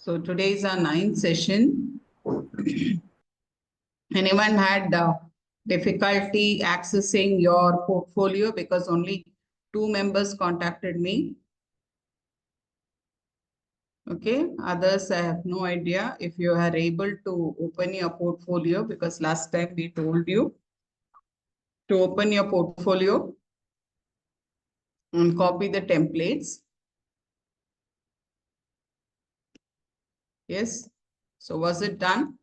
So today is our 9th session. Anyone had difficulty accessing your portfolio because only 2 members contacted me? Okay, others I have no idea if you are able to open your portfolio, because last time we told you to open your portfolio and copy the templates. Yes. So was it done?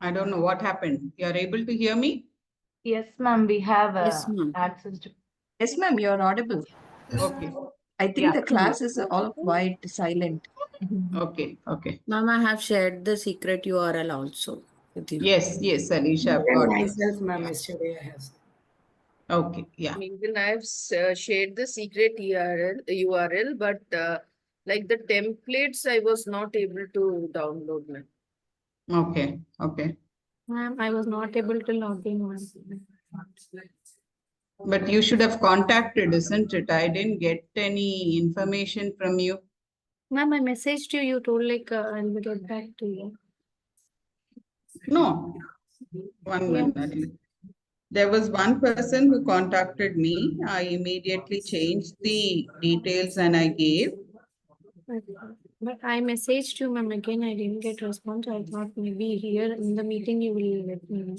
I don't know what happened. You are able to hear me? Yes, ma'am. We have Yes, ma'am. access to. Yes, ma'am, you're audible. Okay. I think Yeah. the class is all quite silent. Okay. Okay. Ma'am, I have shared the secret URL also with you. Yes. Yes, Alicia, I've got it. Myself, ma'am, yesterday I have. Okay. Yeah. Even I've shared the secret URL, but like the templates, I was not able to download, ma'am. Okay. Okay. Ma'am, I was not able to log in once. But you should have contacted, isn't it? I didn't get any information from you. Ma'am, I messaged you. You told like I'll get back to you. No. One Yeah. minute. There was one person who contacted me. I immediately changed the details and I gave. But I messaged you, ma'am. Again, I didn't get response. I thought maybe here in the meeting you will let me know.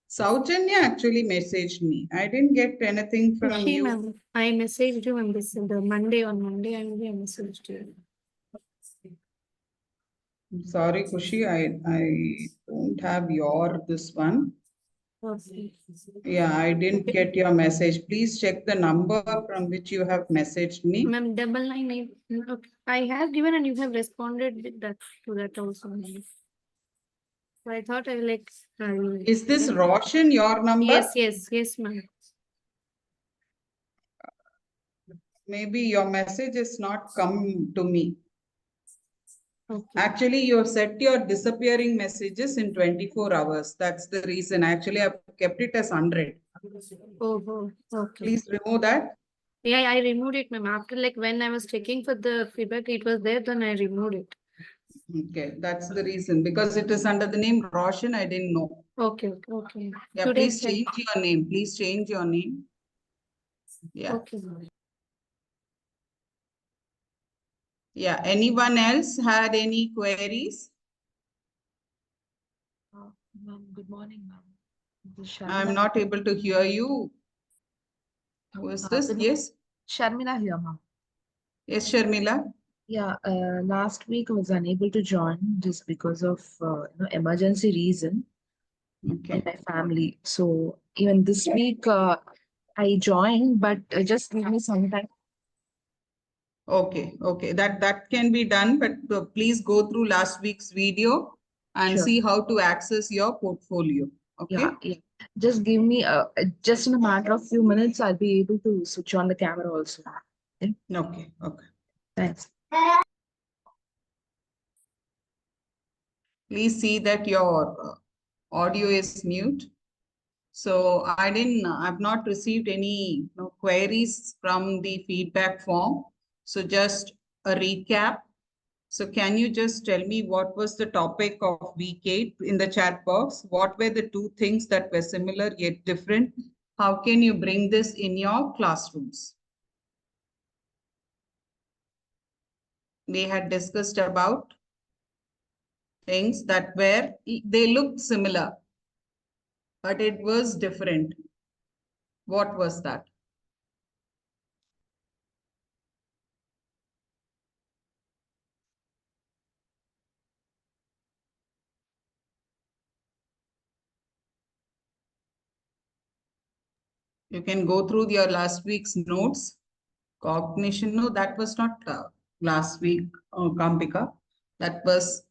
Saujanya actually messaged me. I didn't get anything from She, you. ma'am, I messaged you on this the Monday. On Monday, I messaged you. Sorry, Kushi, I don't have your this one. Okay. Yeah, I didn't get your message. Please check the number from which you have messaged me. Ma'am, 998. Okay. I have given and you have responded with that to that also. Ma'am. So I thought I will like. Is this Roshan your number? Yes, ma'am. Maybe your message has not come to me. Okay. Actually, you have set your disappearing messages in 24 hours. That's the reason. Actually, I've kept it as 100. Oh, okay. Please remove that. Yeah, I removed it, ma'am. After like when I was checking for the feedback, it was there, then I removed it. Okay, that's the reason. Because it is under the name Roshan, I didn't know. Okay. Yeah, Today please change your name. Please change your name. Yeah. Okay. Yeah. Anyone else had any queries? Ma'am, good morning, ma'am. I'm not able to hear you. Who is this? Yes. Sharmila here, ma'am. Yes, Sharmila. Yeah, last week I was unable to join just because of emergency reason Okay. in my family. So even this week I joined, but just give me some time. Okay. Okay. That can be done, but please go through last week's video and Sure. see how to access your portfolio. Okay. Yeah. Just give me just in a matter of few minutes, I'll be able to switch on the camera also. Okay. Okay. Thanks. Please see that your audio is mute. So I've not received any queries from the feedback form. So just a recap. So can you just tell me what was the topic of week 8 in the chat box? What were the 2 things that were similar yet different? How can you bring this in your classrooms? We had discussed about things that they looked similar, but it was different. What was that? You can go through your last week's notes. Cognition, no, that was not last week, Kampika. That was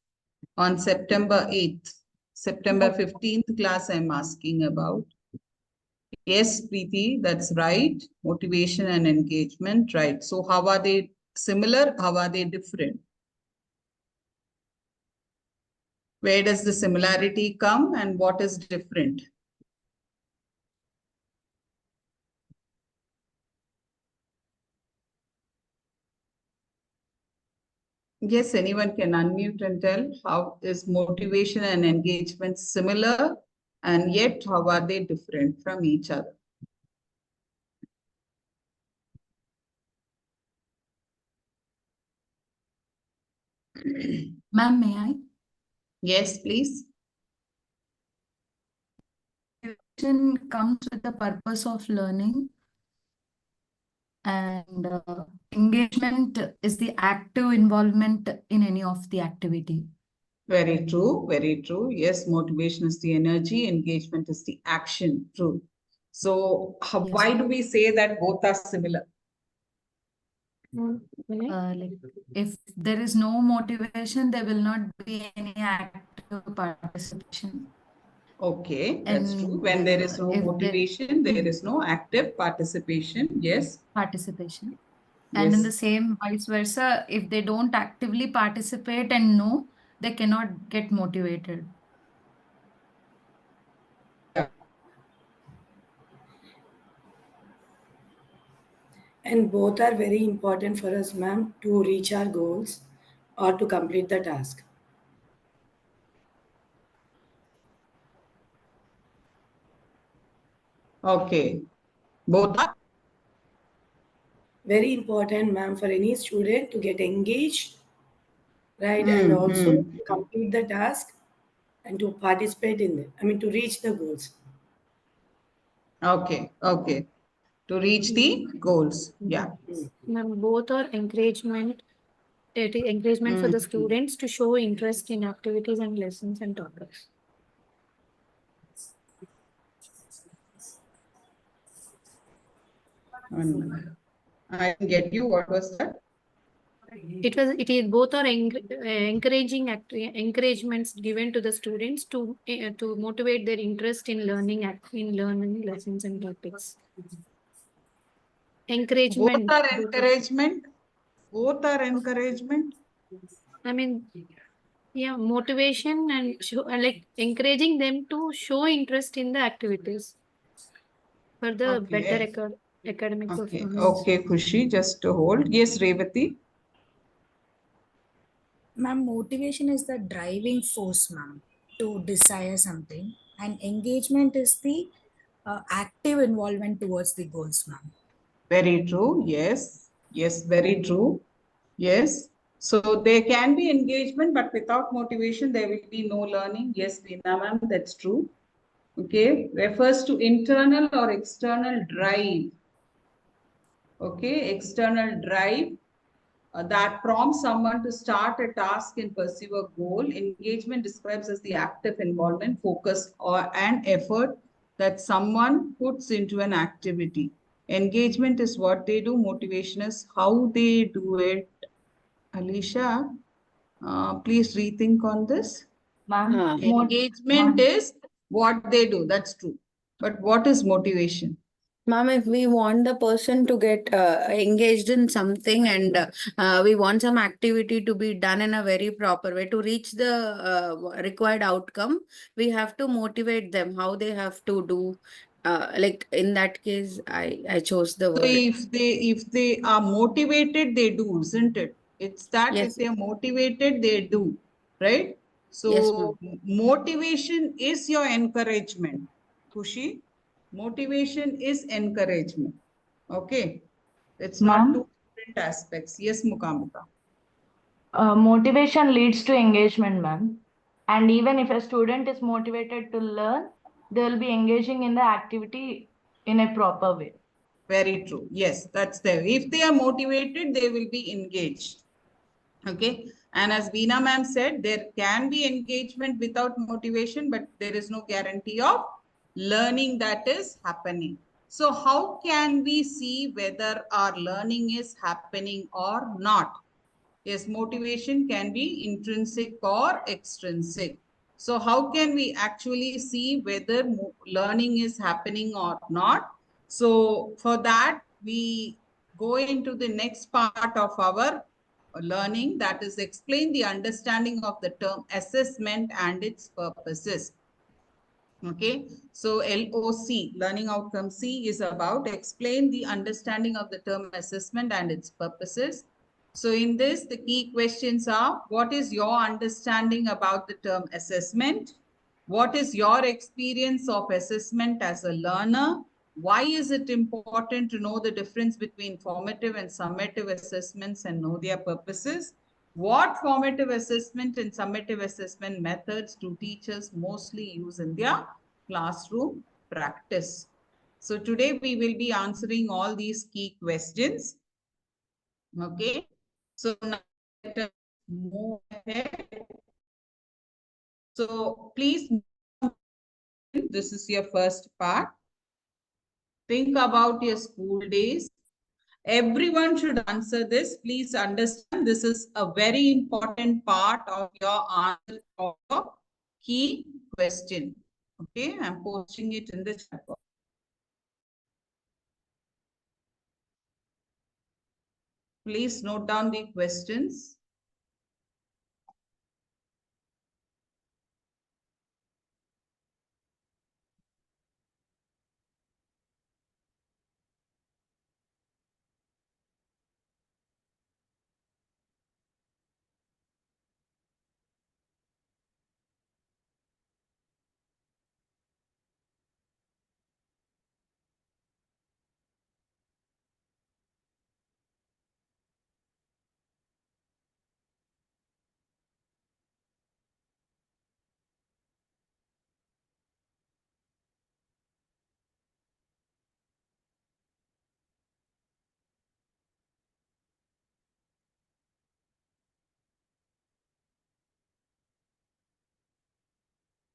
on September 8th. September 15th class I'm asking about. Yes, Preeti, that's right. Motivation and engagement, right. So how are they similar? How are they different? Where does the similarity come and what is different? Yes, anyone can unmute and tell how is motivation and engagement similar and yet how are they different from each other? Ma'am, may I? Yes, please. Motivation comes with the purpose of learning, and engagement is the active involvement in any of the activity. Very true, very true. Yes, motivation is the energy, engagement is the action. True. So, Yes. why do we say that both are similar? Like if there is no motivation, there will not be any active participation. Okay, that's true. And When there is no if motivation, there is no active participation. Yes. participation. And in the Yes. same vice versa, if they don't actively participate and know, they cannot get motivated. Yeah. And both are very important for us, ma'am, to reach our goals or to complete the task. Okay. Both are. Very important, ma'am, for any student to get engaged, right? And also to complete the task and to participate in it. I mean, to reach the goals. Okay. Okay. To reach the goals. Yeah. Ma'am, both are encouragement. It is encouragement for the students to show interest in activities and lessons and topics. I didn't get you. What was that? It is both are encouraging encouragements given to the students to motivate their interest in learning lessons and topics. Both Encouragement. are encouragement. Both are encouragement. I mean, yeah, motivation and like encouraging them to show interest in the activities for the better Okay. academic Okay. performance. Okay, Khushi, just to hold. Yes, Revati. Ma'am, motivation is the driving force, ma'am, to desire something, and engagement is the active involvement towards the goals, ma'am. Very true. Yes. Yes, very true. Yes. So there can be engagement, but without motivation, there will be no learning. Yes, Veena ma'am, that's true. Okay. Refers to internal or external drive. Okay. External drive that prompts someone to start a task and pursue a goal. Engagement describes as the active involvement, focus, or an effort that someone puts into an activity. Engagement is what they do. Motivation is how they do it. Alicia, please rethink on this. Ma'am, Engagement is what they do. That's true. But what is motivation? Ma'am, if we want the person to get engaged in something and we want some activity to be done in a very proper way to reach the required outcome, we have to motivate them how they have to do. Like in that case, I chose the So word. if they are motivated, they do, isn't it? It's that if Yes, they are motivated, they do, right? yes, ma'am. So motivation is your encouragement, Kushi. Motivation is encouragement. Okay. It's not two Ma'am, different aspects. Yes, Mukamika. motivation leads to engagement, ma'am. And even if a student is motivated to learn, they will be engaging in the activity in a proper way. Very true. Yes, that's there. If they are motivated, they will be engaged. Okay. And as Veena ma'am said, there can be engagement without motivation, but there is no guarantee of learning that is happening. So how can we see whether our learning is happening or not? Yes, motivation can be intrinsic or extrinsic. So how can we actually see whether learning is happening or not? So for that, we go into the next part of our learning, that is explain the understanding of the term assessment and its purposes. Okay, so LOC, learning outcome C, is about explain the understanding of the term assessment and its purposes. So in this, the key questions are, what is your understanding about the term assessment? What is your experience of assessment as a learner? Why is it important to know the difference between formative and summative assessments and know their purposes? What formative assessment and summative assessment methods do teachers mostly use in their classroom practice? So today we will be answering all these key questions. Okay. So now let us move ahead. So please, this is your first part. Think about your school days. Everyone should answer this. Please understand this is a very important part of your answer of your key question. Okay, I'm posting it in the chat box. Please note down the questions.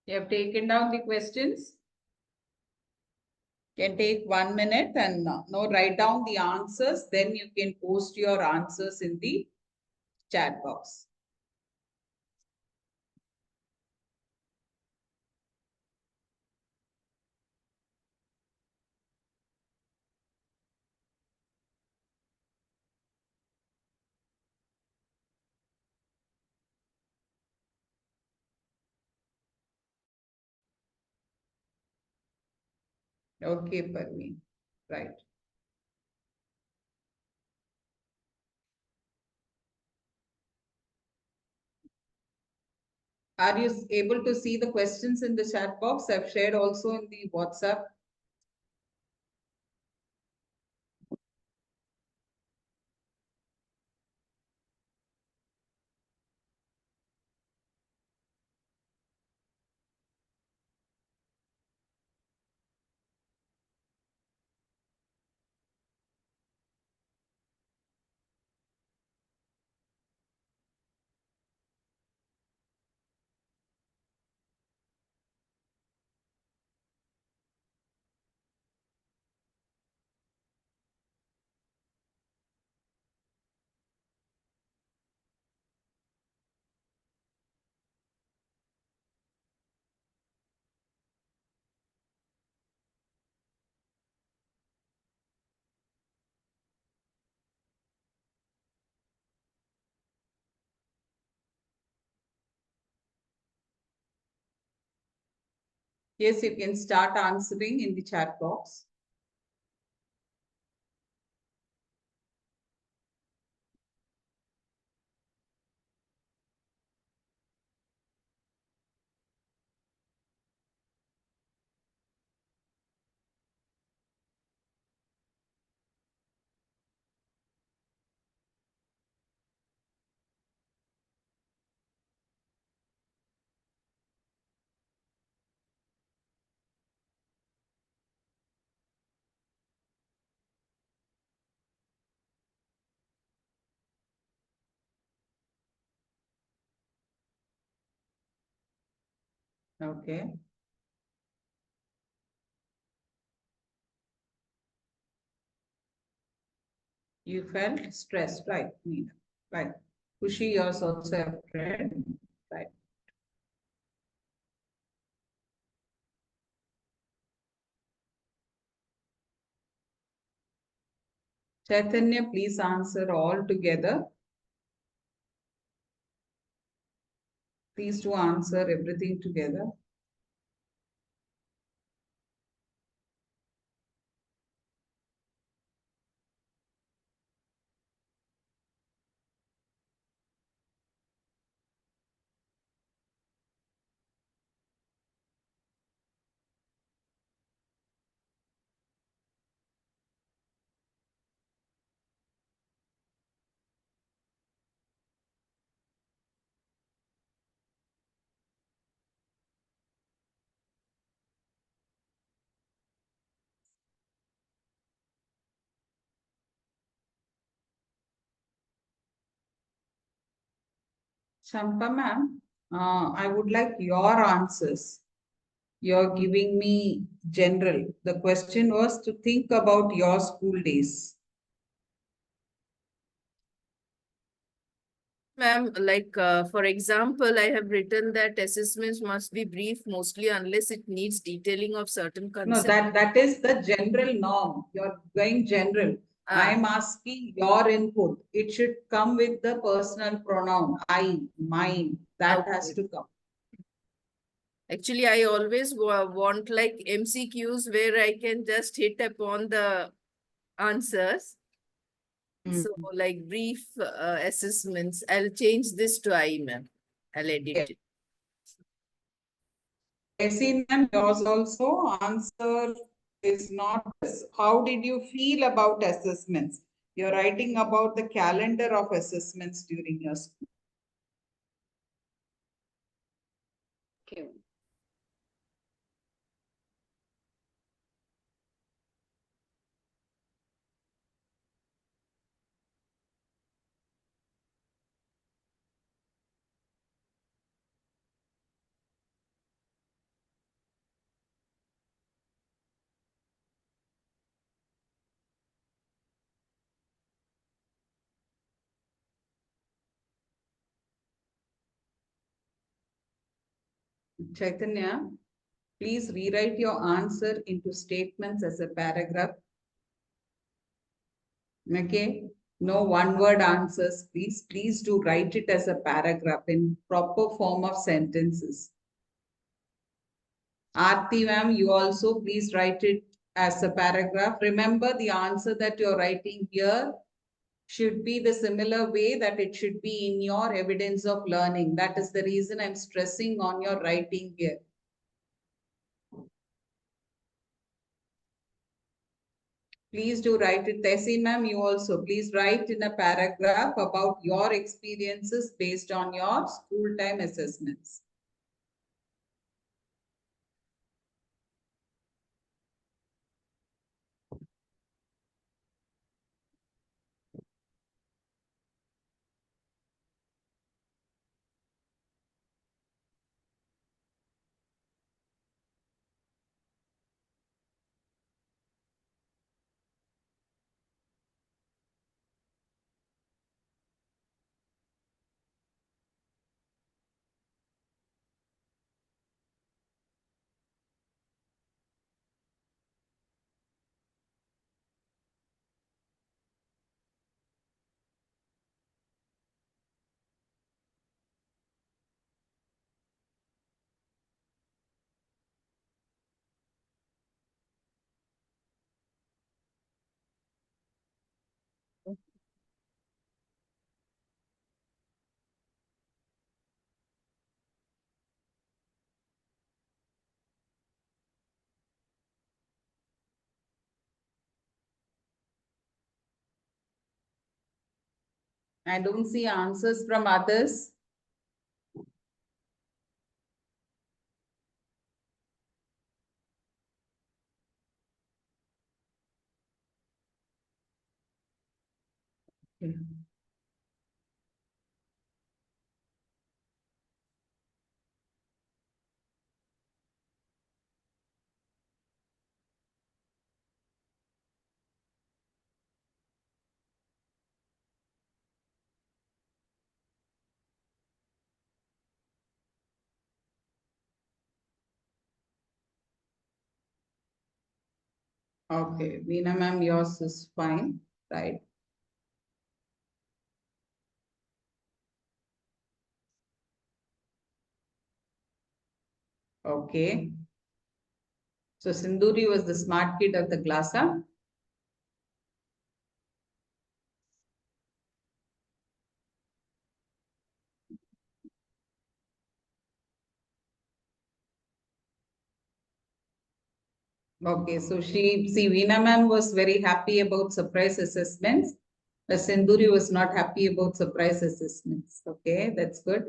You have taken down the questions. Can take 1 minute and now write down the answers. Then you can post your answers in the chat box. Okay, Parveen. Right. Are you able to see the questions in the chat box? I've shared also in the WhatsApp. Yes, you can start answering in the chat box. Okay. You felt stressed, right, Meena? Right. Kushi, yours also a friend. Right. Chaitanya, please answer all together. Please do answer everything together. Champa ma'am, I would like your answers. You're giving me general. The question was to think about your school days. Ma'am, like for example, I have written that assessments must be brief mostly unless it needs detailing of certain No, concepts. that is the general norm. You're going general. I'm asking your input. It should come with the personal pronoun, I, mine. That has to come. Actually, I always want like MCQs where I can just hit upon the answers. So like brief assessments. I'll change this to I, ma'am. I'll edit it. Jesse, ma'am, yours also answer is not this. How did you feel about assessments? You're writing about the calendar of assessments during your school. Okay. Chaitanya, please rewrite your answer into statements as a paragraph. Okay, no one word answers, please. Please do write it as a paragraph in proper form of sentences. Aarti ma'am, you also please write it as a paragraph. Remember the answer that you're writing here should be the similar way that it should be in your evidence of learning. That is the reason I'm stressing on your writing here. Please do write it. Tessie ma'am, you also please write in a paragraph about your experiences based on your school time assessments. I don't see answers from others. Okay. Okay, Veena ma'am, yours is fine, right? Okay. So Sinduri was the smart kid of the class, huh? Okay, so Veena ma'am was very happy about surprise assessments. The Sinduri was not happy about surprise assessments. Okay, that's good.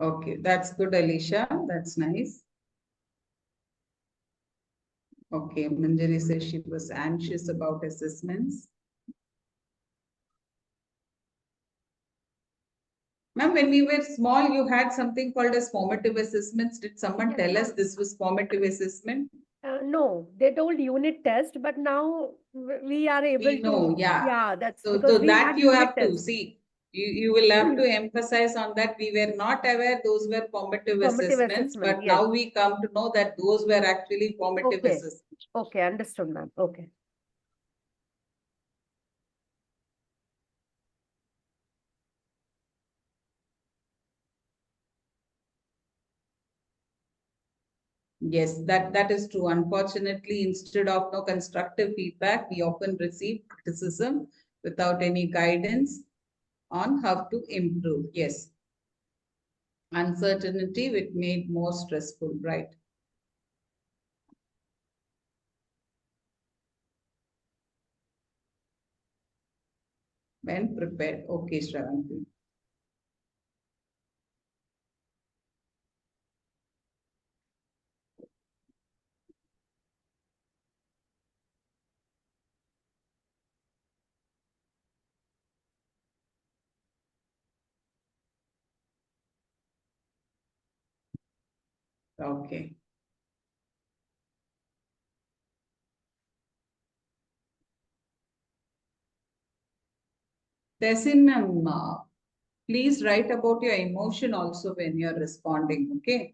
Okay, that's good, Alicia. That's nice. Okay, Manjari says she was anxious about assessments. Ma'am, when we were small, you had something called as formative assessments. Did someone Yes, tell us ma'am. this was formative assessment? No, they told unit test, but now we are able We know, to, yeah. that's So because we that had you unit have to test. see. You will have to emphasize on that. We were not aware those were formative Formative assessments, assessment, but yes. now we come to know that those were actually formative Okay. assessments. Okay, understood, ma'am. Okay. Yes, that is true. Unfortunately, instead of no constructive feedback, we often receive criticism without any guidance on how to improve. Yes. Uncertainty which made more stressful, right? When prepared. Okay, Shravanti. Okay. Tessin, please write about your emotion also when you're responding, okay?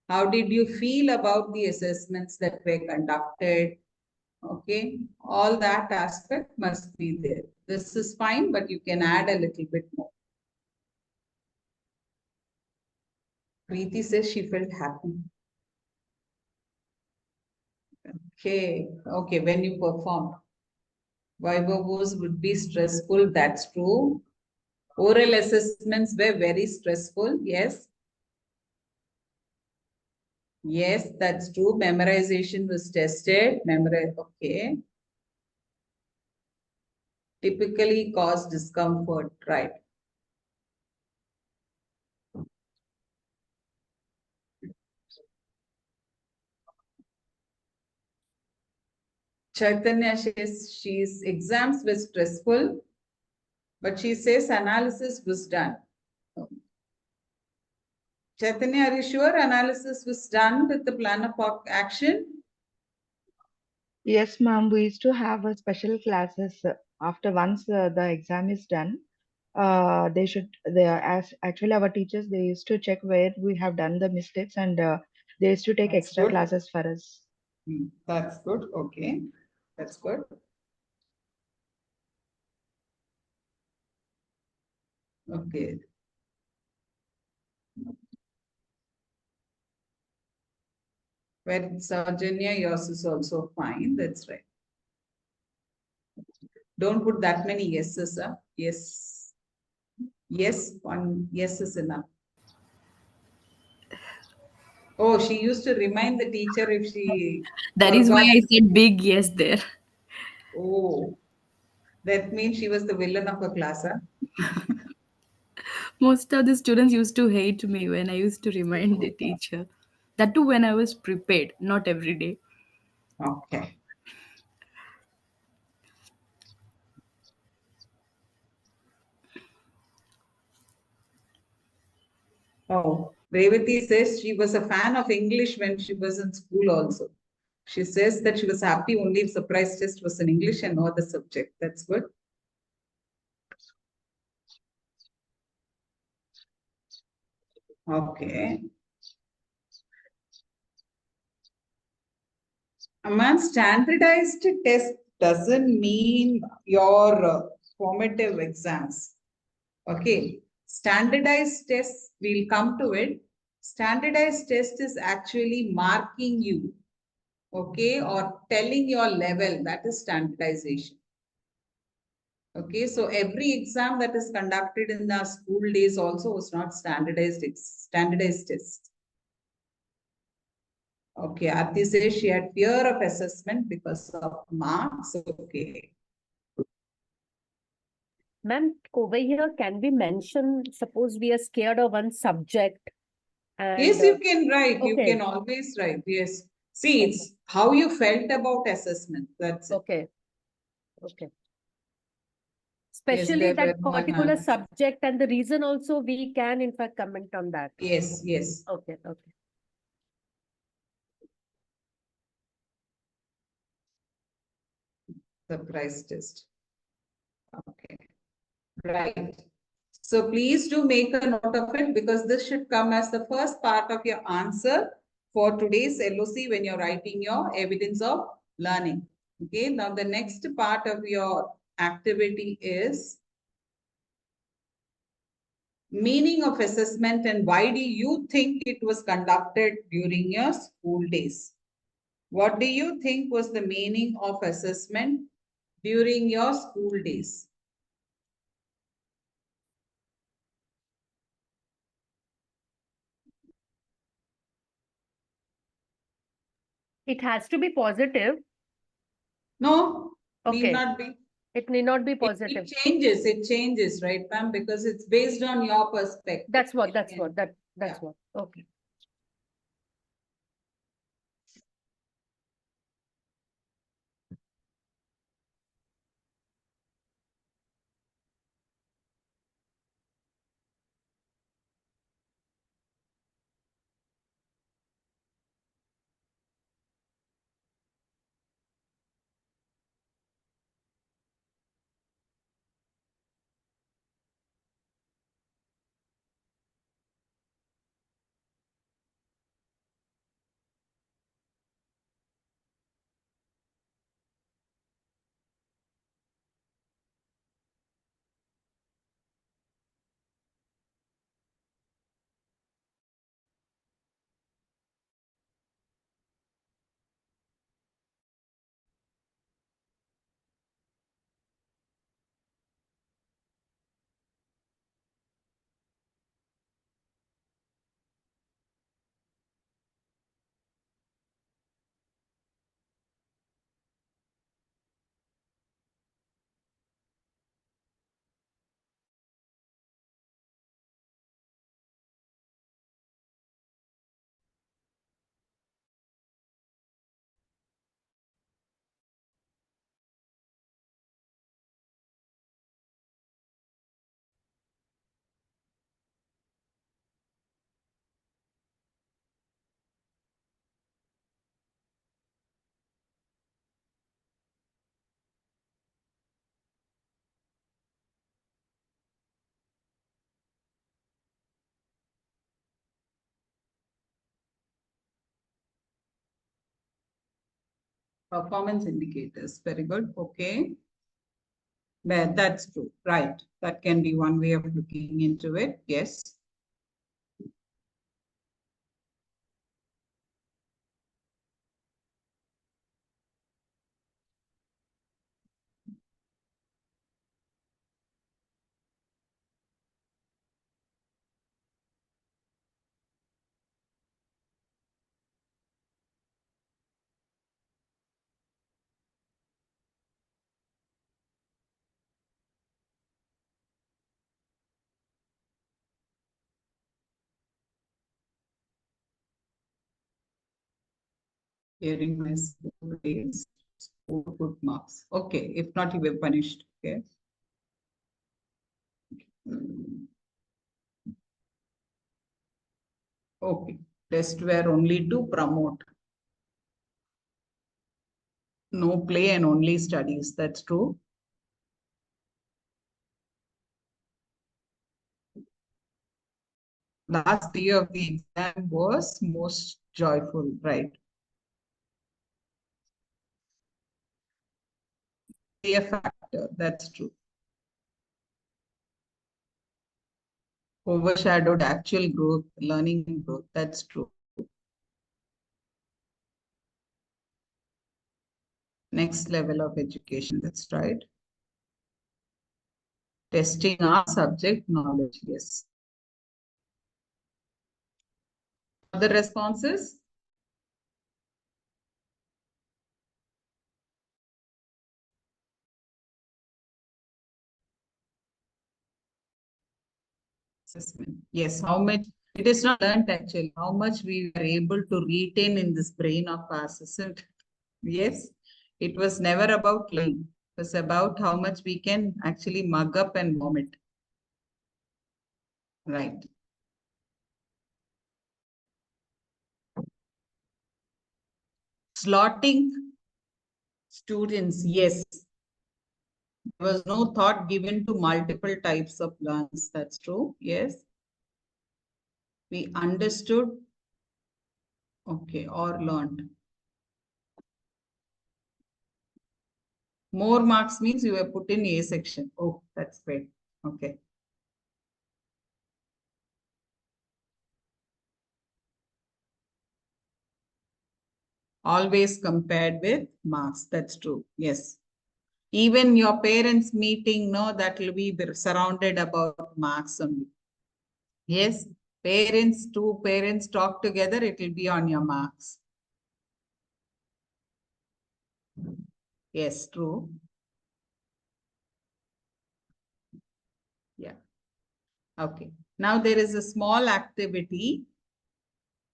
How did you feel about the assessments that were conducted? Okay, all that aspect must be there. This is fine, but you can add a little bit more. Preeti says she felt happy. Okay, okay, when you performed. Vivos would be stressful, that's true. Oral assessments were very stressful, yes. Yes, that's true. Memorization was tested. Okay. Typically cause discomfort, right? Chaitanya says she's exams were stressful, but she says analysis was done. Chaitanya, are you sure analysis was done with the plan of action? Yes, ma'am. We used to have a special classes after once the exam is done. They are as actually our teachers, they used to check where we have done the mistakes and they used to take That's extra good. classes for us. That's good. Okay. That's good. Okay. Where Sarjanya, yours is also fine. That's right. Don't put that many yeses. Yes. Yes, one yes is enough. Oh, she used to remind the teacher if she That is why forgot. I said big yes there. Oh, that means she was the villain of her class. Most of the students used to hate me when I used to remind the teacher. That too when I was prepared, not every day. Okay. Oh, Revati says she was a fan of English when she was in school also. She says that she was happy only if surprise test was in English and no other subject. That's good. Okay. Man, standardized test doesn't mean your formative exams. Okay. Standardized tests, we'll come to it. Standardized test is actually marking you, okay, or telling your level. That is standardization. Okay, so every exam that is conducted in the school days also was not standardized test. Okay, Aarti says she had fear of assessment because of marks. Okay. Ma'am, over here, can we mention, suppose we are scared of one subject and Yes, you can write. You okay. can always write. Yes. See, Okay. it's how you felt about assessment. That's it. Okay. Okay. Yes, Especially there were that no particular analysis. subject and the reason also we can in fact comment on that. Yes, yes. Okay, okay. Surprise test. Okay. Right. So please do make a note of it because this should come as the first part of your answer for today's LOC when you're writing your evidence of learning. Okay. Now the next part of your activity is meaning of assessment and why do you think it was conducted during your school days? What do you think was the meaning of assessment during your school days? It has to be positive. No, need Okay. not be. It need not be It positive. changes, right, ma'am? Because it's based on your perspective. That's what, that's Yeah. what, that's Yeah. what. Okay. Performance indicators. Very good. Okay. That's true. Right. That can be one way of looking into it. Yes. Hearing my school days, score good marks. Okay. If not, you were punished. Okay. Okay. Tests were only to promote. No play and only studies. That's true. Last day of the exam was most joyful, right? A factor. That's true. Overshadowed actual growth, learning and growth. That's true. Next level of education. That's right. Testing our subject knowledge. Yes. Other responses? assessment. Yes, how much it is not learned actually, how much we were able to retain in this brain of ours, isn't it? Yes, it was never about learning. It was about how much we can actually mug up and vomit. Right. Slotting students, yes. There was no thought given to multiple types of learners. That's true. Yes. We understood, okay, or learned. More marks means you were put in A section. Oh, that's great. Okay. Always compared with marks. That's true. Yes. Even your parents meeting, no, that will be surrounded about marks only. Yes. Parents, two parents talk together, it will be on your marks. Yes, true. Yeah. Okay. Now there is a small activity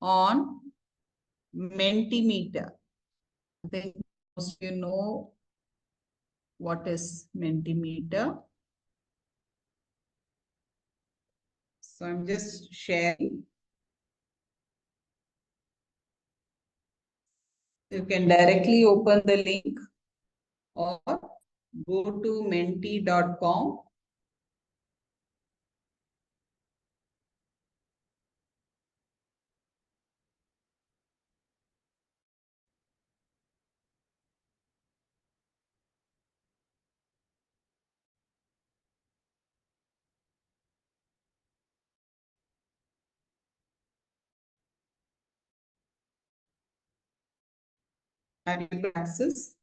on Mentimeter. I think most of you know what is Mentimeter. So I'm just sharing. You can directly open the link or go to menti.com. Are you able to access?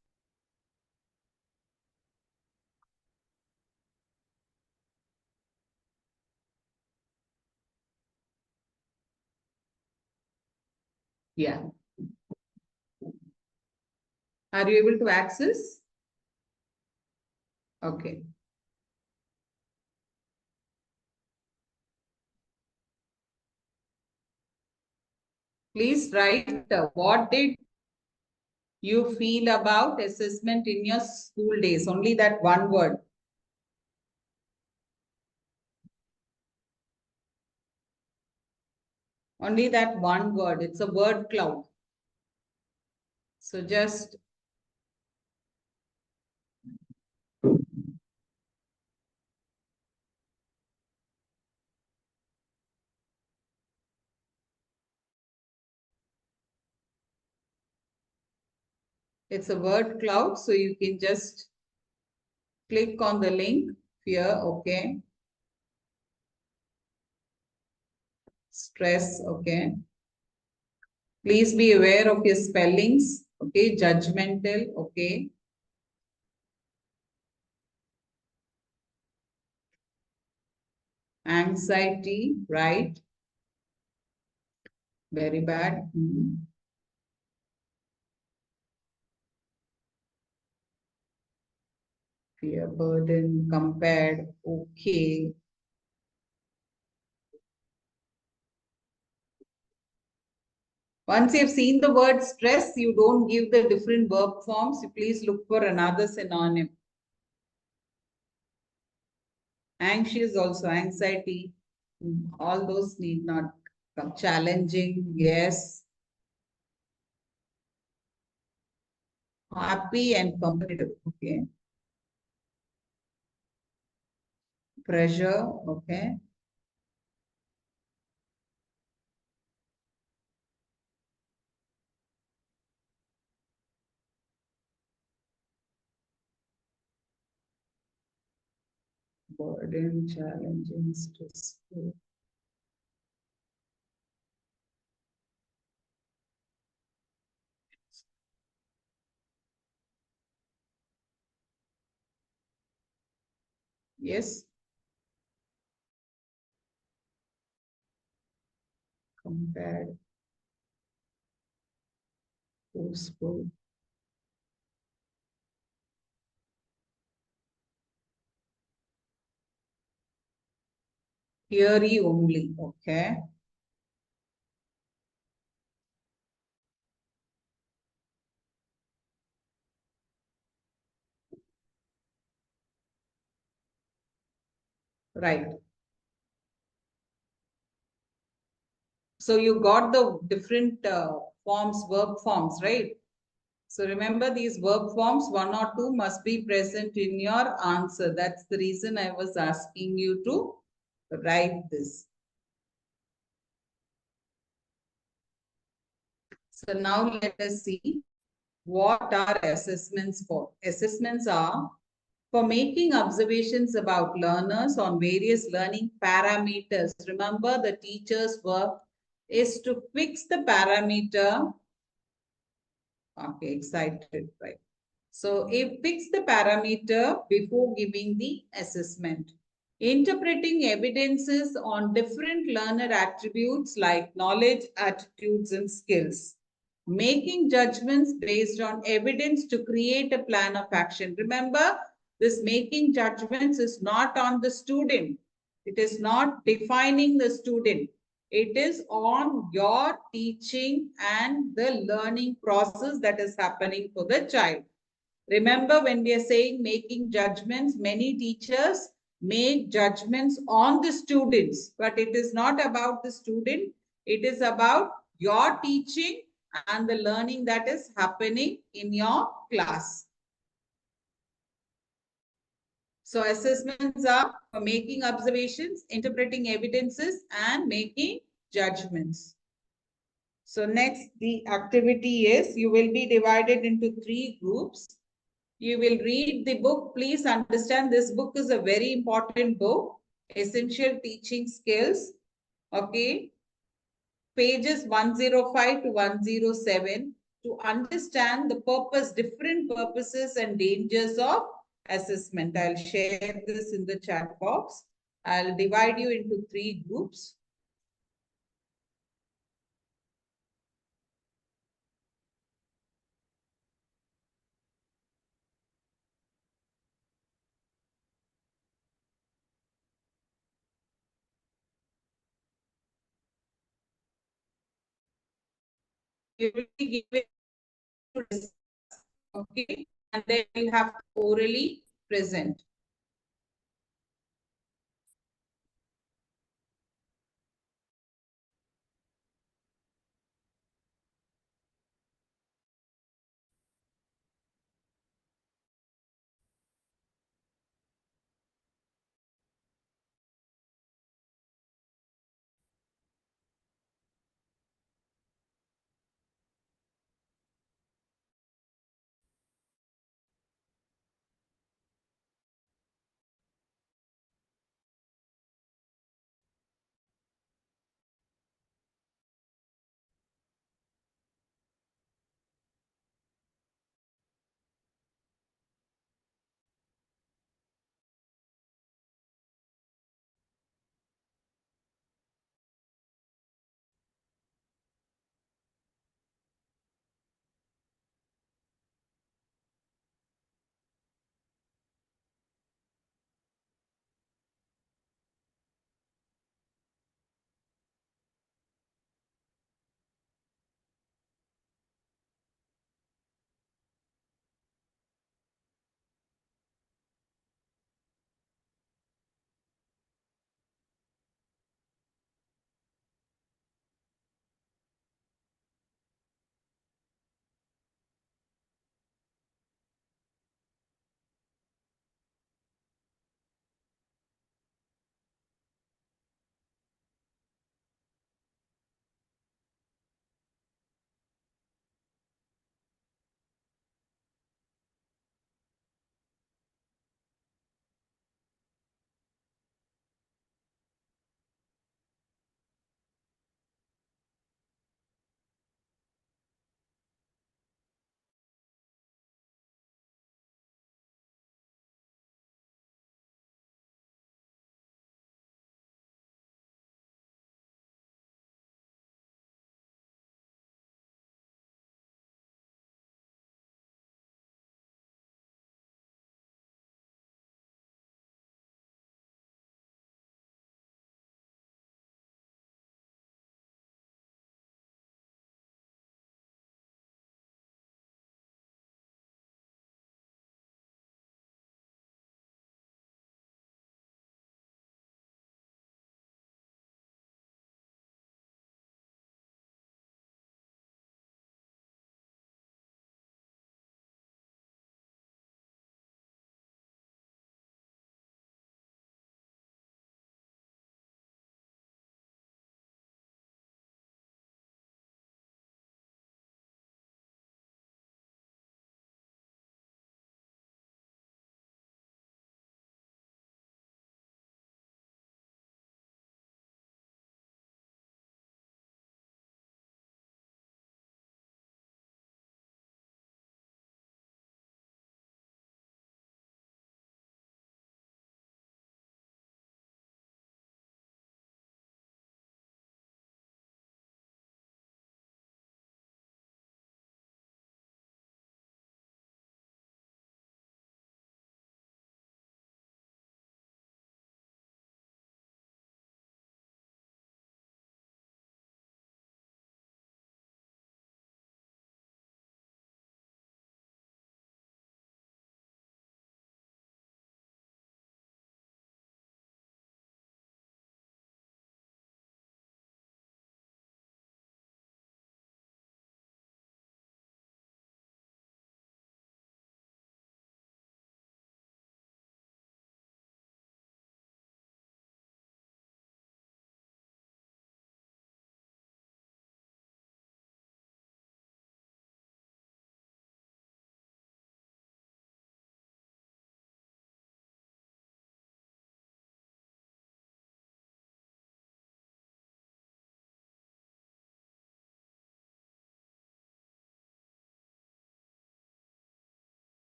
Yeah. Are you able to access? Okay. Please write what did you feel about assessment in your school days? Only that one word. Only that one word. It's a word cloud. So just it's a word cloud. So you can just click on the link here. Okay. Stress. Okay. Please be aware of your spellings. Okay. Judgmental. Okay. Anxiety. Right. Very bad. Fear, burden, compared. Okay. Once you've seen the word stress, you don't give the different verb forms. You please look for another synonym. Anxious also, anxiety. All those need not come. Challenging, yes. Happy and competitive, okay. Pressure, okay. Burden, challenging, stressful. Yes. Compared. Forceful. Theory only, okay. Right. So you got the different forms, verb forms, right? So remember these verb forms, one or two must be present in your answer. That's the reason I was asking you to write this. So now let us see what are assessments for. Assessments are for making observations about learners on various learning parameters. Remember, the teacher's work is to fix the parameter. Okay, excited, right? So, fix the parameter before giving the assessment. Interpreting evidences on different learner attributes like knowledge, attitudes, and skills. Making judgments based on evidence to create a plan of action. Remember, this making judgments is not on the student. It is not defining the student. It is on your teaching and the learning process that is happening for the child. Remember, when we are saying making judgments, many teachers make judgments on the students, but it is not about the student. It is about your teaching and the learning that is happening in your class. So assessments are for making observations, interpreting evidences, and making judgments. So next, the activity is you will be divided into 3 groups. You will read the book. Please understand this book is a very important book. Essential Teaching Skills. Okay. Pages 105 to 107 to understand the purpose, different purposes and dangers of assessment. I'll share this in the chat box. I'll divide you into 3 groups. You will be given, okay, and then you have to orally present.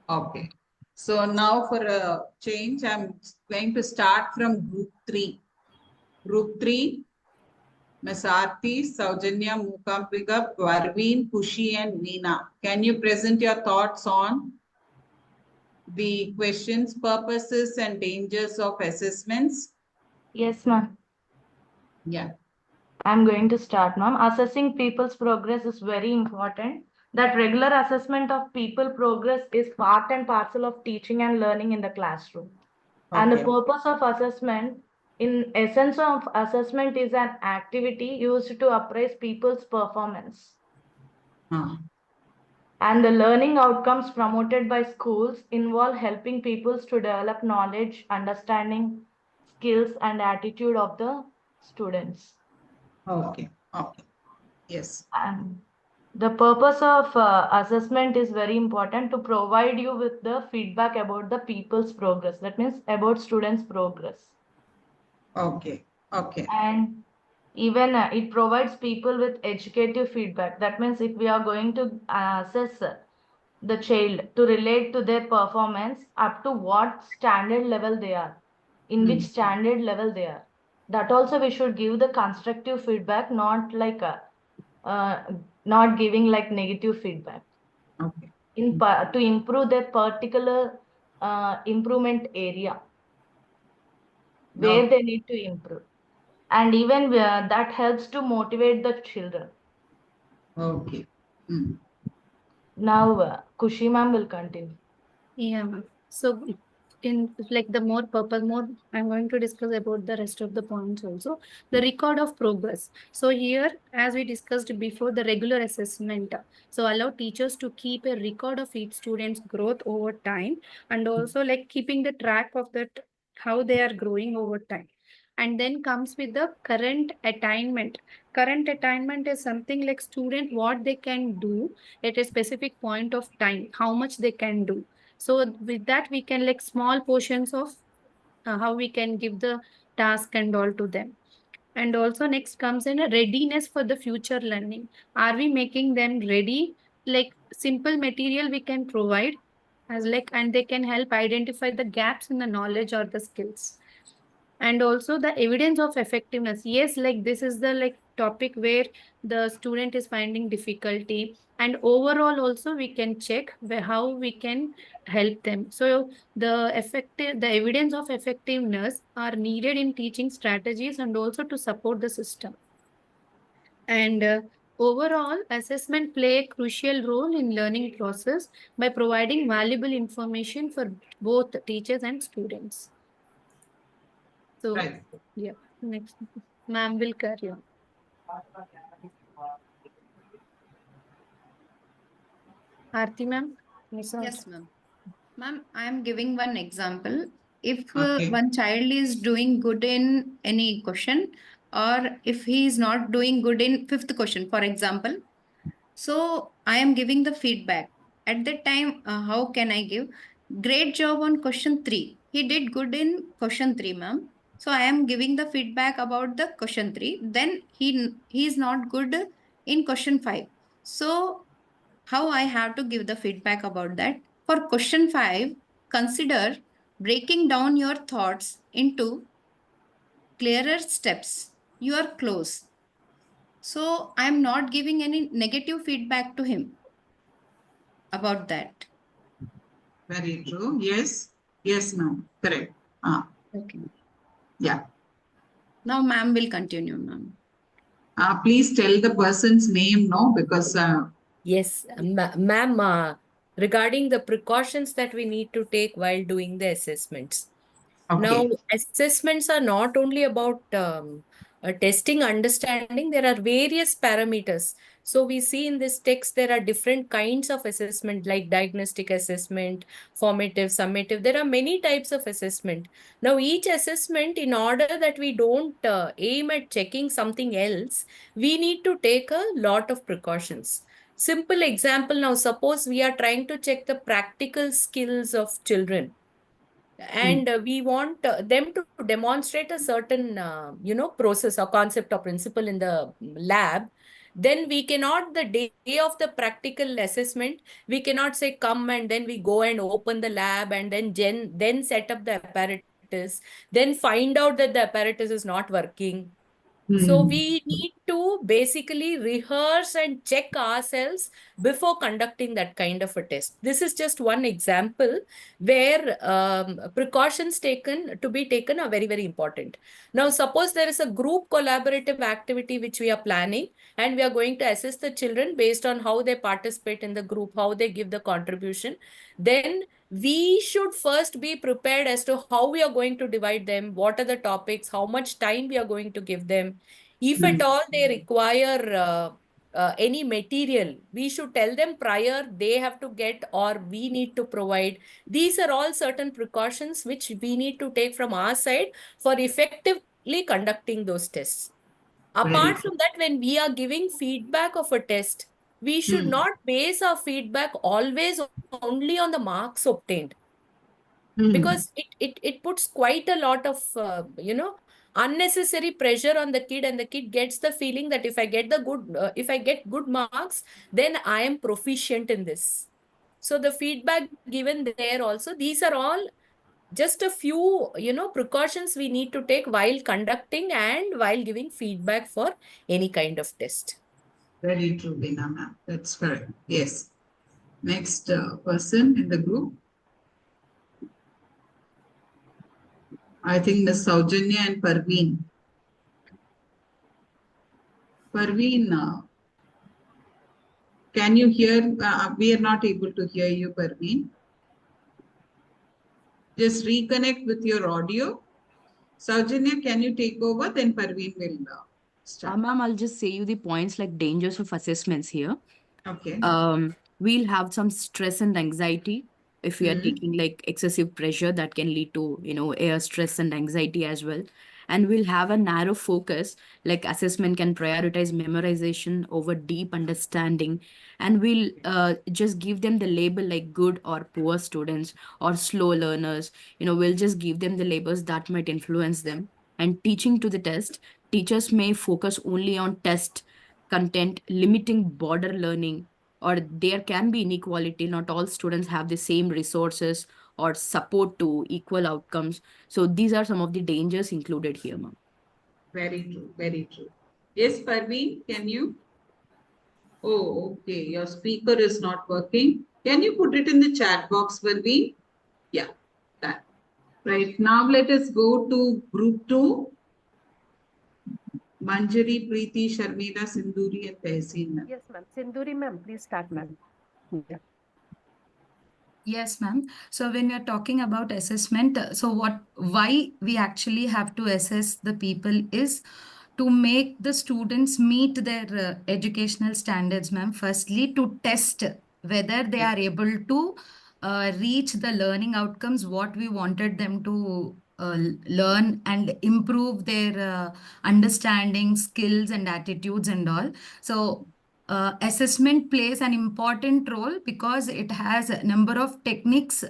Okay. So now for a change, I'm going to start from group 3. Group 3, Ms. Aarti, Saujanya, Mookampika, Parveen, Kushi, and Veena. Can you present your thoughts on the questions, purposes, and dangers of assessments? Yes, ma'am. Yeah. I'm going to start, ma'am. Assessing people's progress is very important. That regular assessment of people progress is part and parcel of teaching and learning in the classroom. And the Okay. purpose of assessment, in essence of assessment, is an activity used to appraise people's performance. And the learning outcomes promoted by schools involve helping peoples to develop knowledge, understanding, skills, and attitude of the students. Okay. Okay. Yes. And the purpose of assessment is very important to provide you with the feedback about the people's progress. That means about students' progress. Okay. Okay. And even it provides people with educative feedback. That means if we are going to assess the child to relate to their performance up to what standard level they are, in which standard level they are. That also we should give the constructive feedback, not like uh, not giving like negative feedback. Okay. To improve their particular improvement area where Okay. they need to improve. And even that helps to motivate the children. Okay. Now, Kushi ma'am will continue. Yeah, ma'am. So in like the more purpose, more I'm going to discuss about the rest of the points also. The record of progress. So here, as we discussed before, the regular assessment. So allow teachers to keep a record of each student's growth over time, and also like keeping the track of that how they are growing over time. And then comes with the current attainment. Current attainment is something like student what they can do at a specific point of time, how much they can do. So with that, we can like small portions of how we can give the task and all to them. And also next comes in a readiness for the future learning. Are we making them ready? Like simple material we can provide as like, and they can help identify the gaps in the knowledge or the skills. And also the evidence of effectiveness. Yes, like this is the like topic where the student is finding difficulty, and overall also we can check how we can help them. So the evidence of effectiveness are needed in teaching strategies and also to support the system. And overall, assessment play a crucial role in learning process by providing valuable information for both teachers and students. So, Right. yeah, next, ma'am will carry on. Aarti, ma'am? Yes, ma'am. Ma'am, I am giving one example. If Okay. one child is doing good in any question, or if he is not doing good in fifth question, for example, so I am giving the feedback. At that time, how can I give? Great job on question 3. He did good in question 3, ma'am. So I am giving the feedback about the question 3. Then he is not good in question 5. So how I have to give the feedback about that? For question 5, consider breaking down your thoughts into clearer steps. You are close. So I am not giving any negative feedback to him about that. Very true. Yes. Yes, ma'am. Correct. Okay. Yeah. Now ma'am will continue, ma'am. Please tell the person's name, no, because Yes, ma'am, regarding the precautions that we need to take while doing the assessments. Now, okay. assessments are not only about testing understanding, there are various parameters. So, we see in this text there are different kinds of assessment like diagnostic assessment, formative, summative. There are many types of assessment. Now, each assessment, in order that we don't aim at checking something else, we need to take a lot of precautions. Simple example now, suppose we are trying to check the practical skills of children and we want them to demonstrate a certain process or concept or principle in the lab. then we cannot, the day of the practical assessment, we cannot say come and then we go and open the lab and then set up the apparatus, then find out that the apparatus is not working. So we need to basically rehearse and check ourselves before conducting that kind of a test. This is just one example where precautions to be taken are very, very important. Now, suppose there is a group collaborative activity which we are planning, and we are going to assess the children based on how they participate in the group, how they give the contribution. Then we should first be prepared as to how we are going to divide them, what are the topics, how much time we are going to give them. If at all they require any material, we should tell them prior they have to get or we need to provide. These are all certain precautions which we need to take from our side for effectively conducting those tests. Apart from that, when we are giving feedback of a test, we should not base our feedback always only on the marks obtained, because it puts quite a lot of unnecessary pressure on the kid, and the kid gets the feeling that if I get good marks, then I am proficient in this. So the feedback given there also, these are all just a few precautions we need to take while conducting and while giving feedback for any kind of test. Very true, Bina ma'am. That's correct. Yes. Next person in the group. I think Ms. Saujanya and Parveen. Parveen, can you hear? We are not able to hear you, Parveen. Just reconnect with your audio. Saujanya, can you take over? Then Parveen will start. Ma'am, I'll just say you the points like dangers of assessments here. Okay. We'll have some stress and anxiety if we are taking like excessive pressure that can lead to, air stress and anxiety as well. And we'll have a narrow focus, like assessment can prioritize memorization over deep understanding. And we'll just give them the label like good or poor students or slow learners. We'll just give them the labels that might influence them. And teaching to the test, teachers may focus only on test content, limiting border learning, or there can be inequality. Not all students have the same resources or support to equal outcomes. So these are some of the dangers included here, ma'am. Very true. Very true. Yes, Parveen, can you? Oh, okay. Your speaker is not working. Can you put it in the chat box, Parveen? Yeah, that. Right. Now let us go to group 2. Manjari, Preeti, Sharmila, Sinduri, and Tehseen, ma'am. Yes, ma'am. Sinduri, ma'am, please start, ma'am. Yeah. Yes, ma'am. So when we are talking about assessment, why we actually have to assess the people is to make the students meet their educational standards, ma'am. Firstly, to test whether they are able to reach the learning outcomes, what we wanted them to learn and improve their understanding, skills, and attitudes and all. So assessment plays an important role because it has a number of techniques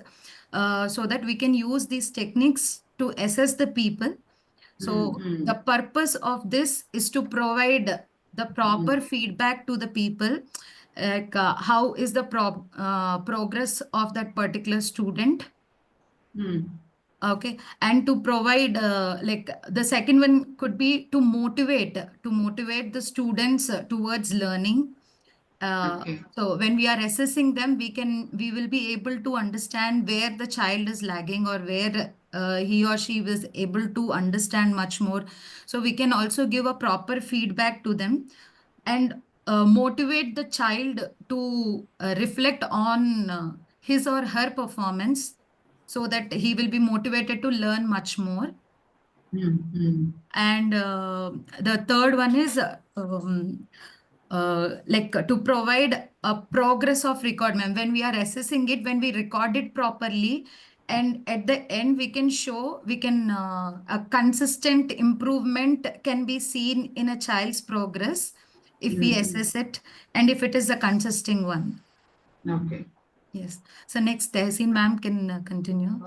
so that we can use these techniques to assess the people. So the purpose of this is to provide the proper feedback to the people, like how is the progress of that particular student. Okay, and to provide like the second one could be to motivate the students towards learning. So when we are assessing them, we will be able to understand where the child is lagging or where he or she was able to understand much more. So we can also give a proper feedback to them and motivate the child to reflect on his or her performance so that he will be motivated to learn much more. And the third one is like to provide a progress of record, ma'am. When we are assessing it, when we record it properly, and at the end we can a consistent improvement can be seen in a child's progress if we assess it and if it is a consistent one. Okay. Yes. So next, Tehseen ma'am can continue.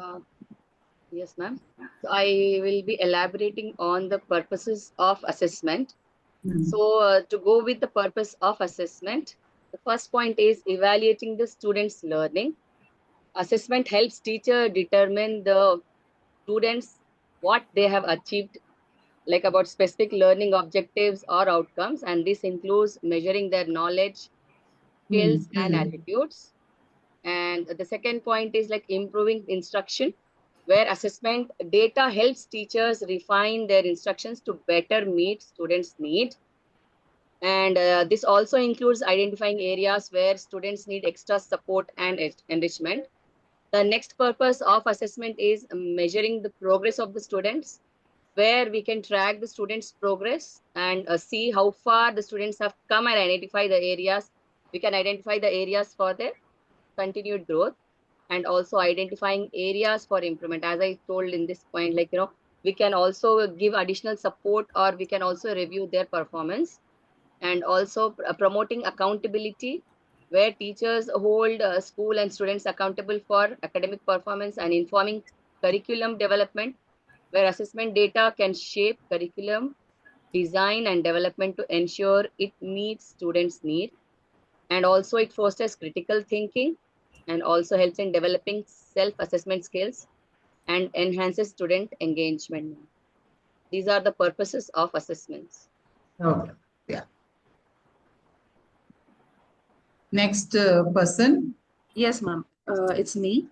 Yes, ma'am. So I will be elaborating on the purposes of assessment. So to go with the purpose of assessment, the first point is evaluating the students' learning. Assessment helps teacher determine the students what they have achieved, like about specific learning objectives or outcomes, and this includes measuring their knowledge, skills, and attitudes. And the second point is like improving instruction, where assessment data helps teachers refine their instructions to better meet students' need. And this also includes identifying areas where students need extra support and enrichment. The next purpose of assessment is measuring the progress of the students, where we can track the students' progress and see how far the students have come and identify the areas. We can identify the areas for their continued growth and also identifying areas for improvement. As I told in this point, like, we can also give additional support or we can also review their performance, and also promoting accountability, where teachers hold school and students accountable for academic performance, and informing curriculum development, where assessment data can shape curriculum design and development to ensure it meets students' need. And also it fosters critical thinking and also helps in developing self-assessment skills and enhances student engagement. These are the purposes of assessments. Okay. Yeah. Next person. Yes, ma'am. It's me.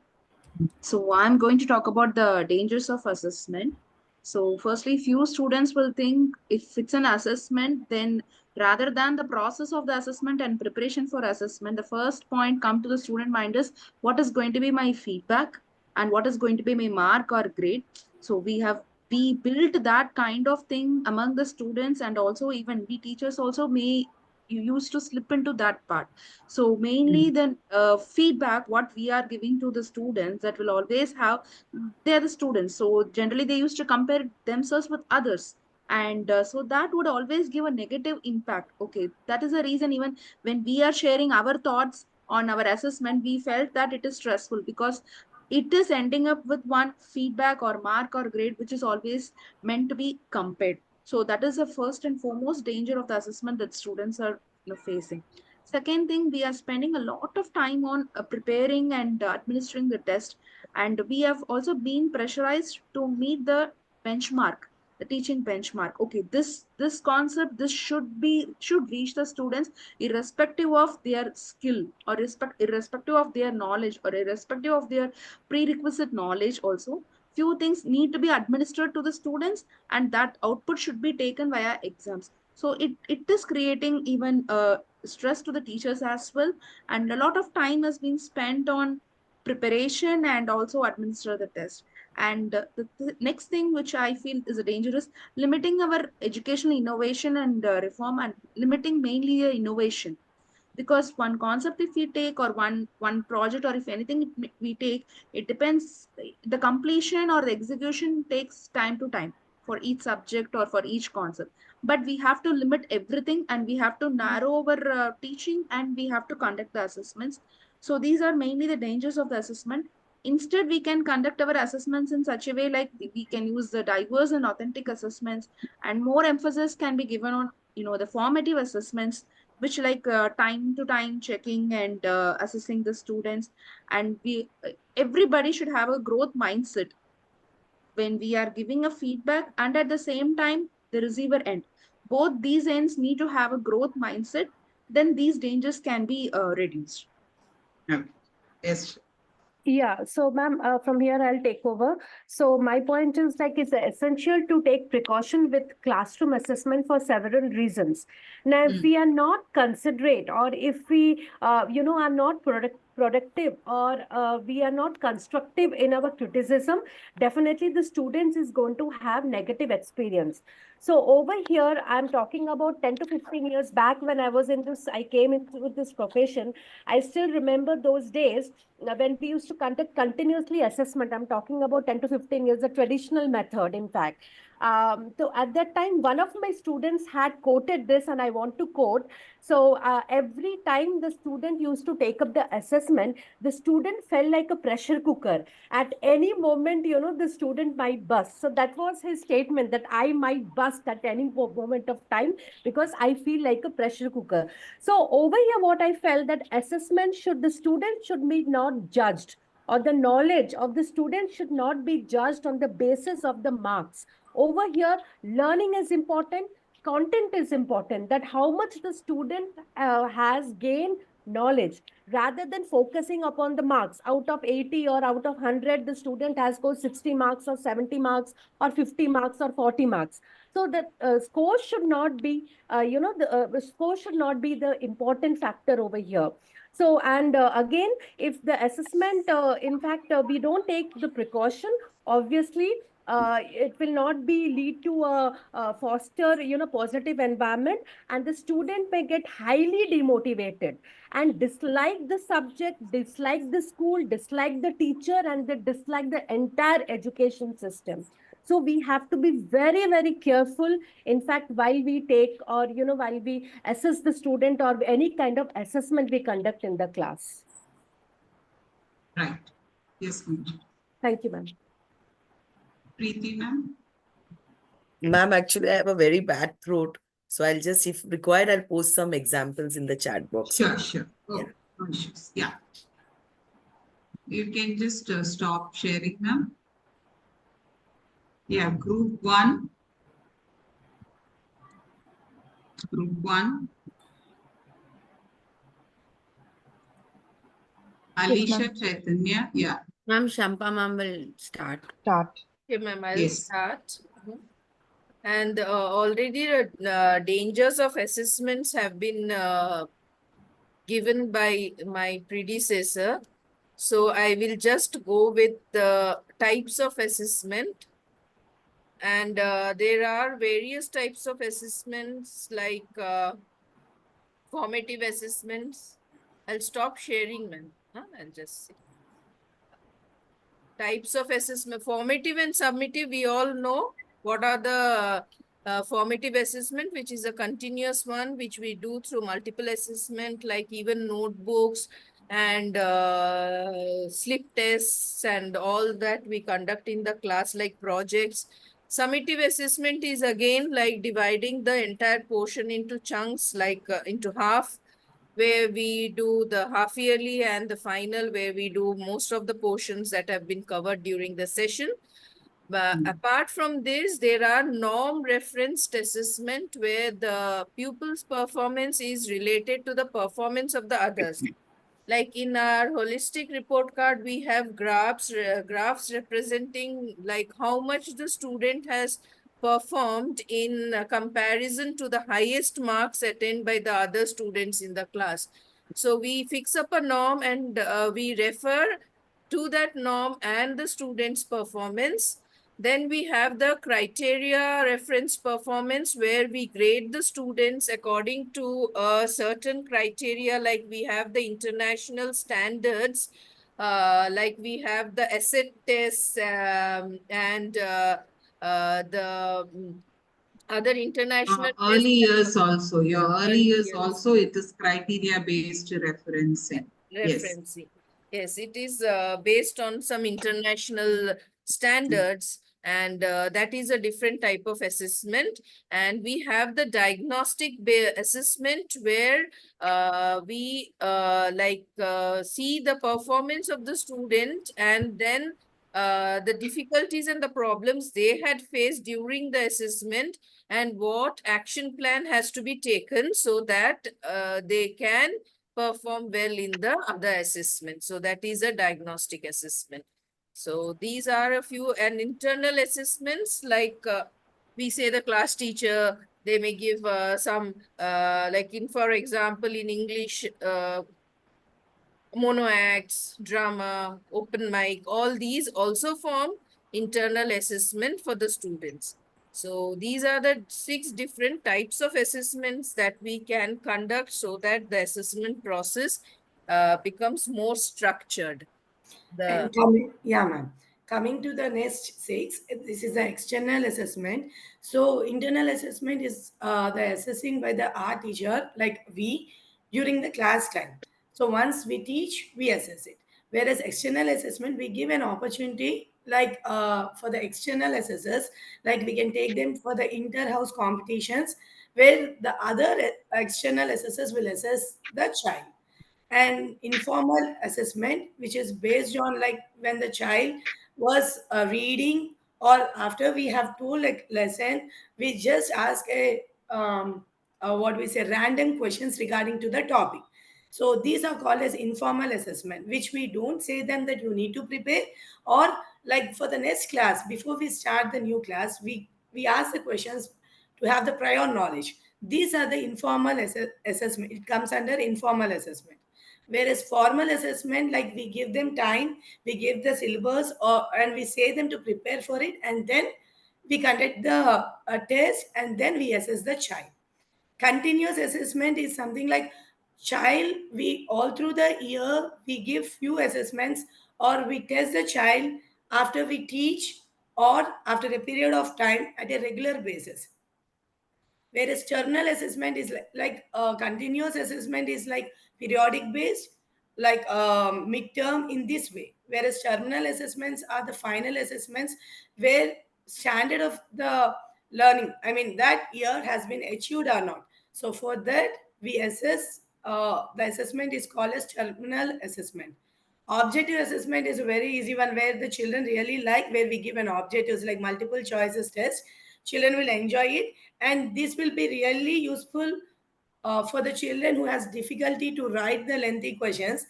So I'm going to talk about the dangers of assessment. So firstly, few students will think if it's an assessment, then rather than the process of the assessment and preparation for assessment, the first point come to the student mind is what is going to be my feedback and what is going to be my mark or grade. So we built that kind of thing among the students, and also even we teachers also may you used to slip into that part. So mainly the feedback what we are giving to the students, that will always have, they're the students, so generally they used to compare themselves with others, and so that would always give a negative impact. Okay, that is the reason even when we are sharing our thoughts on our assessment, we felt that it is stressful because it is ending up with one feedback or mark or grade which is always meant to be compared. So that is the first and foremost danger of the assessment that students are facing. Second thing, we are spending a lot of time on preparing and administering the test, and we have also been pressurized to meet the benchmark, the teaching benchmark. Okay, this concept, this should reach the students irrespective of their skill or irrespective of their knowledge or irrespective of their prerequisite knowledge. Also, few things need to be administered to the students, and that output should be taken via exams. So it is creating even stress to the teachers as well, and a lot of time has been spent on preparation and also administer the test. And the next thing which I feel is a dangerous, limiting our educational innovation and reform, and limiting mainly the innovation, because one concept if we take, or one project, or if anything we take, it depends, the completion or the execution takes time to time for each subject or for each concept. But we have to limit everything, and we have to narrow our teaching, and we have to conduct the assessments. So these are mainly the dangers of the assessment. Instead, we can conduct our assessments in such a way like we can use the diverse and authentic assessments, and more emphasis can be given on the formative assessments, which like time to time checking and assessing the students. And we everybody should have a growth mindset when we are giving a feedback, and at the same time the receiver end, both these ends need to have a growth mindset, then these dangers can be reduced. Okay. Yes. Yeah, so ma'am, from here I'll take over. So my point is like it's essential to take precaution with classroom assessment for several reasons. Now, if we are not considerate, or if we, are not productive, or we are not constructive in our criticism, definitely the students is going to have negative experience. So over here, I'm talking about 10 to 15 years back when I was in this, I came into this profession. I still remember those days when we used to conduct continuously assessment, I'm talking about 10 to 15 years, the traditional method, in fact. So at that time, one of my students had quoted this, and I want to quote. So every time the student used to take up the assessment, the student felt like a pressure cooker. At any moment, the student might bust. So that was his statement, that I might bust at any moment of time because I feel like a pressure cooker. So over here, what I felt, that assessment should, the student should be not judged, or the knowledge of the student should not be judged on the basis of the marks. Over here, learning is important, content is important, that how much the student has gained knowledge, rather than focusing upon the marks. Out of 80 or out of 100, the student has scored 60 marks or 70 marks or 50 marks or 40 marks. So the score should not be, the score should not be the important factor over here. So, and again, if the assessment, in fact, we don't take the precaution, obviously, it will not be lead to a foster, positive environment, and the student may get highly demotivated and dislike the subject, dislike the school, dislike the teacher, and they dislike the entire education system. So we have to be very, very careful, in fact, while we take, or while we assess the student, or any kind of assessment we conduct in the class. Right. Yes, ma'am. Thank you, ma'am. Preeti, ma'am. Ma'am, actually, I have a very bad throat. So I'll just, if required, I'll post some examples in the chat box. Sure, sure. Oh, Yeah. no issues. Yeah. You can just stop sharing, ma'am. Yeah, group 1. Group 1. Alicia Chaitanya. Yeah. Ma'am, Shampa ma'am will start. Start. Okay, ma'am, I'll Yes. start. And already dangers of assessments have been given by my predecessor. So I will just go with the types of assessment. And there are various types of assessments, like formative assessments. I'll stop sharing, ma'am. I'll just say. Types of assessment, formative and summative, we all know what are the formative assessment, which is a continuous one, which we do through multiple assessment, like even notebooks and slip tests and all that we conduct in the class, like projects. Summative assessment is again like dividing the entire portion into chunks, like into half, where we do the half yearly, and the final, where we do most of the portions that have been covered during the session. But apart from this, there are norm referenced assessment, where the pupil's performance is related to the performance of the others. Like in our holistic report card, we have graphs representing like how much the student has performed in comparison to the highest marks attained by the other students in the class. So we fix up a norm, and we refer to that norm and the student's performance. Then we have the criteria reference performance, where we grade the students according to a certain criteria, like we have the international standards, like we have the asset tests, and the other international early years also. Your early years years. also, it is criteria based referencing. Yes. Referencing. Yes, it is based on some international standards, and that is a different type of assessment. And we have the diagnostic assessment, where we see the performance of the student, and then the difficulties and the problems they had faced during the assessment, and what action plan has to be taken so that they can perform well in the other assessment. So that is a diagnostic assessment. So these are a few, and internal assessments, like we say the class teacher, they may give some, like in, for example, in English, mono acts, drama, open mic, all these also form internal assessment for the students. So these are the 6 different types of assessments that we can conduct, so that the assessment process becomes more structured. And coming, yeah, ma'am. Coming to the next six, this is the external assessment. So internal assessment is the assessing by the art teacher, like we, during the class time. So once we teach, we assess it. Whereas external assessment, we give an opportunity, like for the external assessors, like we can take them for the inter-house competitions, where the other external assessors will assess the child. And informal assessment, which is based on like when the child was reading, or after we have told like lesson, we just ask what we say, random questions regarding to the topic. So these are called as informal assessment, which we don't say them that you need to prepare, or like for the next class, before we start the new class, we ask the questions to have the prior knowledge. These are the informal assessment. It comes under informal assessment. Whereas formal assessment, like we give them time, we give the syllabus, or and we say them to prepare for it, and then we conduct the test, and then we assess the child. Continuous assessment is something like child, we all through the year we give few assessments, or we test the child after we teach, or after a period of time at a regular basis. Whereas external assessment is like continuous assessment is like periodic based, like midterm in this way. Whereas terminal assessments are the final assessments, where standard of the learning, I mean, that year has been achieved or not. So for that, we assess, the assessment is called as terminal assessment. Objective assessment is a very easy one, where the children really like, where we give an objectives like multiple choices test. Children will enjoy it, and this will be really useful for the children who has difficulty to write the lengthy questions,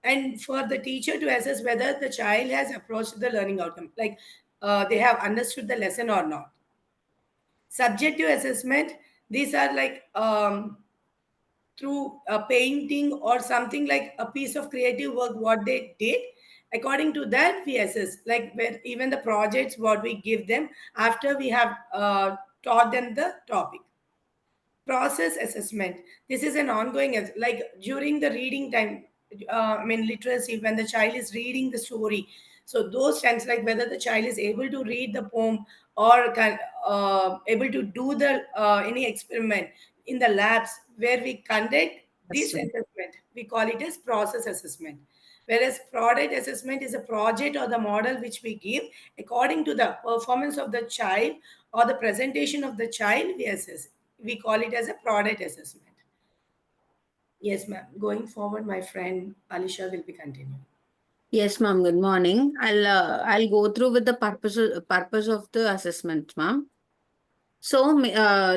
and for the teacher to assess whether the child has approached the learning outcome, like they have understood the lesson or not. Subjective assessment, these are like through a painting or something like a piece of creative work what they did. According to that, we assess, like where even the projects what we give them after we have taught them the topic. Process assessment, this is an ongoing like during the reading time, I mean literacy, when the child is reading the story. So those times, like whether the child is able to read the poem, or can able to do the any experiment in the labs where we conduct this assessment, we call it as process assessment. Whereas product assessment is a project or the model which we give according to the performance of the child or the presentation of the child, we assess. We call it as a product assessment. Yes, ma'am. Going forward, my friend Alisha will be continuing. Yes, ma'am. Good morning. I'll go through with the purpose of the assessment, ma'am. So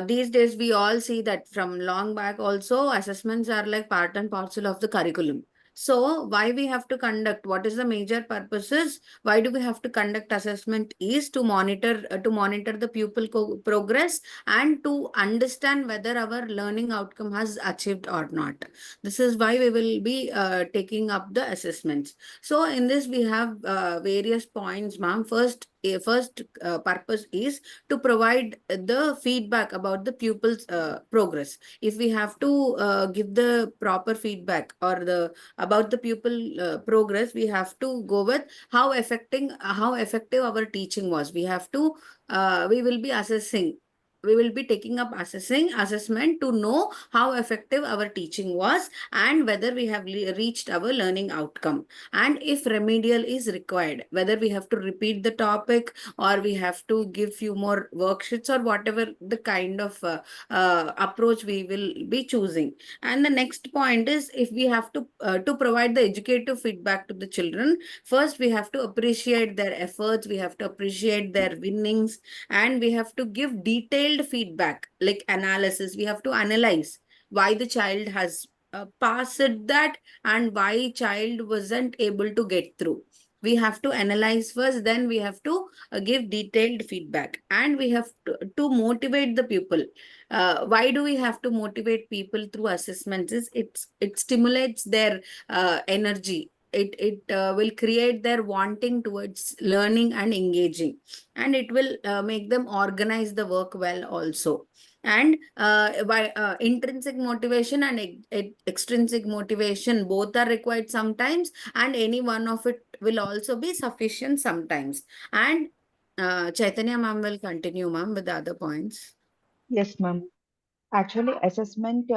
these days we all see that from long back also assessments are like part and parcel of the curriculum. So why we have to conduct, what is the major purposes? Why do we have to conduct assessment is to monitor the pupil progress and to understand whether our learning outcome has achieved or not. This is why we will be taking up the assessments. So in this we have various points, ma'am. First purpose is to provide the feedback about the pupil's progress. If we have to give the proper feedback or the about the pupil progress, we have to go with how effective our teaching was. We will be assessing. We will be taking up assessment to know how effective our teaching was and whether we have reached our learning outcome. And if remedial is required, whether we have to repeat the topic or we have to give few more worksheets or whatever the kind of approach we will be choosing. And the next point is, if we have to provide the educative feedback to the children, first we have to appreciate their efforts, we have to appreciate their winnings, and we have to give detailed feedback like analysis. We have to analyze why the child has passed that and why child wasn't able to get through. We have to analyze first, then we have to give detailed feedback, and we have to motivate the pupil. Why do we have to motivate people through assessments? Is it stimulates their energy. It will create their wanting towards learning and engaging, and it will make them organize the work well also. And by intrinsic motivation and extrinsic motivation, both are required sometimes, and any one of it will also be sufficient sometimes. And Chaitanya ma'am will continue, ma'am, with the other points. Yes, ma'am. Actually, assessment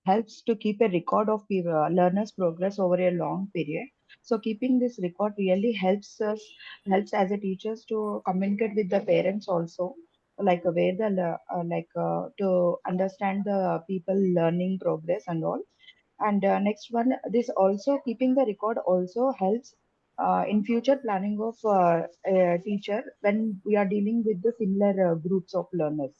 helps to keep a record of learners' progress over a long period. So, keeping this record really helps as a teachers to communicate with the parents also, like where the to understand the people learning progress and all. And next one, this also keeping the record also helps in future planning of a teacher when we are dealing with the similar groups of learners.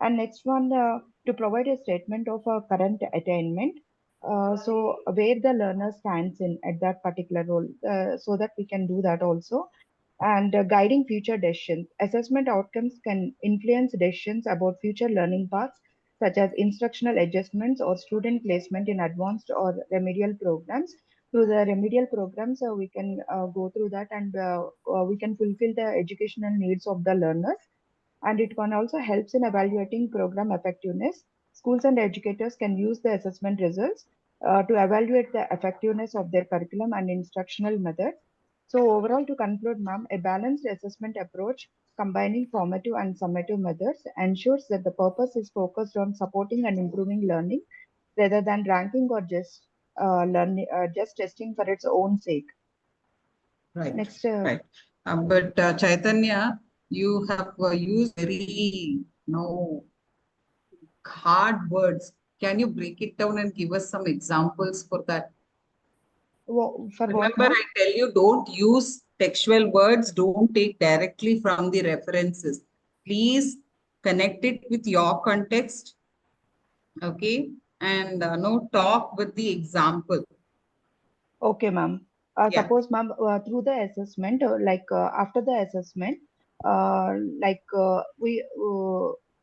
And next one, to provide a statement of current attainment. So where the learner stands in at that particular role, so that we can do that also. And guiding future decisions. Assessment outcomes can influence decisions about future learning paths, such as instructional adjustments or student placement in advanced or remedial programs. Through the remedial programs, we can go through that, and we can fulfill the educational needs of the learners, and it can also helps in evaluating program effectiveness. Schools and educators can use the assessment results to evaluate the effectiveness of their curriculum and instructional methods. So overall, to conclude, ma'am, a balanced assessment approach combining formative and summative methods ensures that the purpose is focused on supporting and improving learning rather than ranking or just testing for its own sake. Right. Next, Right. But Chaitanya, you have used very hard words. Can you break it down and give us some examples for that? for what, Remember, ma'am? I tell you, don't use textual words. Don't take directly from the references. Please connect it with your context. Okay. And talk with the example. Okay, ma'am. Yeah. Suppose, ma'am, through the assessment, after the assessment,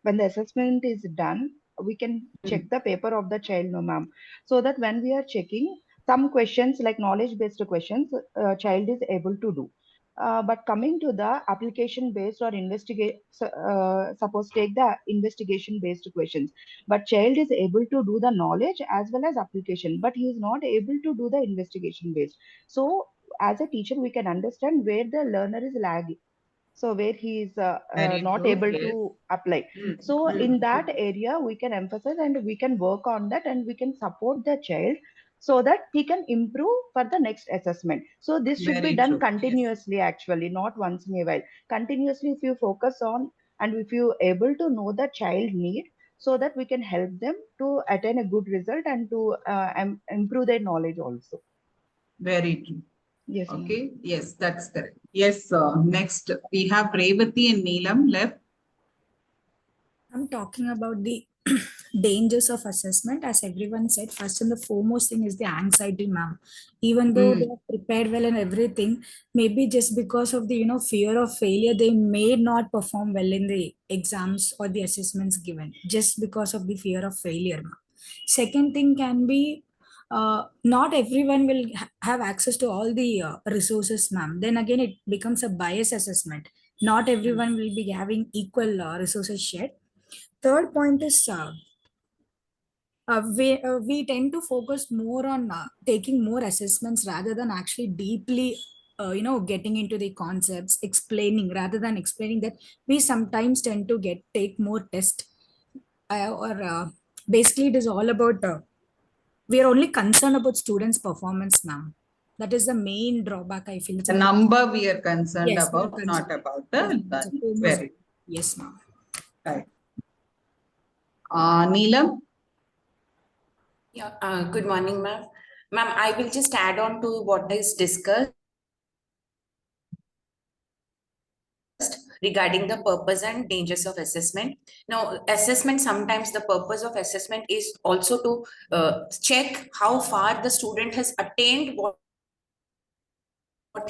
when the assessment is done, we can check the paper of the child, no, ma'am. So that when we are checking some questions like knowledge-based questions, child is able to do. But coming to the application-based or suppose take the investigation-based questions, but child is able to do the knowledge as well as application, but he is not able to do the investigation based. So as a teacher, we can understand where the learner is lagging, so where he is Very not true. able Yes. to apply. So in that area, we can emphasize and we can work on that, and we can support the child so that he can improve for the next assessment. So this should be Very done true. Yes. continuously, actually, not once in a while. Continuously, if you focus on and if you able to know the child need, so that we can help them to attain a good result and to improve their knowledge also. Very true. Yes, ma'am. Okay. Yes, that's correct. Yes. Next, we have Revati and Neelam left. I'm talking about the dangers of assessment. As everyone said, first and the foremost thing is the anxiety, ma'am. Even though they are prepared well and everything, maybe just because of the fear of failure, they may not perform well in the exams or the assessments given, just because of the fear of failure, ma'am. Second thing can be not everyone will have access to all the resources, ma'am. Then again, it becomes a bias assessment. Not everyone will be having equal resources shared. Third point is we tend to focus more on taking more assessments rather than actually deeply getting into the concepts, explaining rather than explaining that. We sometimes tend to take more tests or basically it is all about we are only concerned about students performance, ma'am. That is the main drawback, I feel. The number we are concerned Yes, we are about, not concerned. about the learning. Very Yes, ma'am. right. Neelam? Yeah, good morning, ma'am. Ma'am, I will just add on to what is discussed regarding the purpose and dangers of assessment. Now, assessment, sometimes the purpose of assessment is also to check how far the student has attained what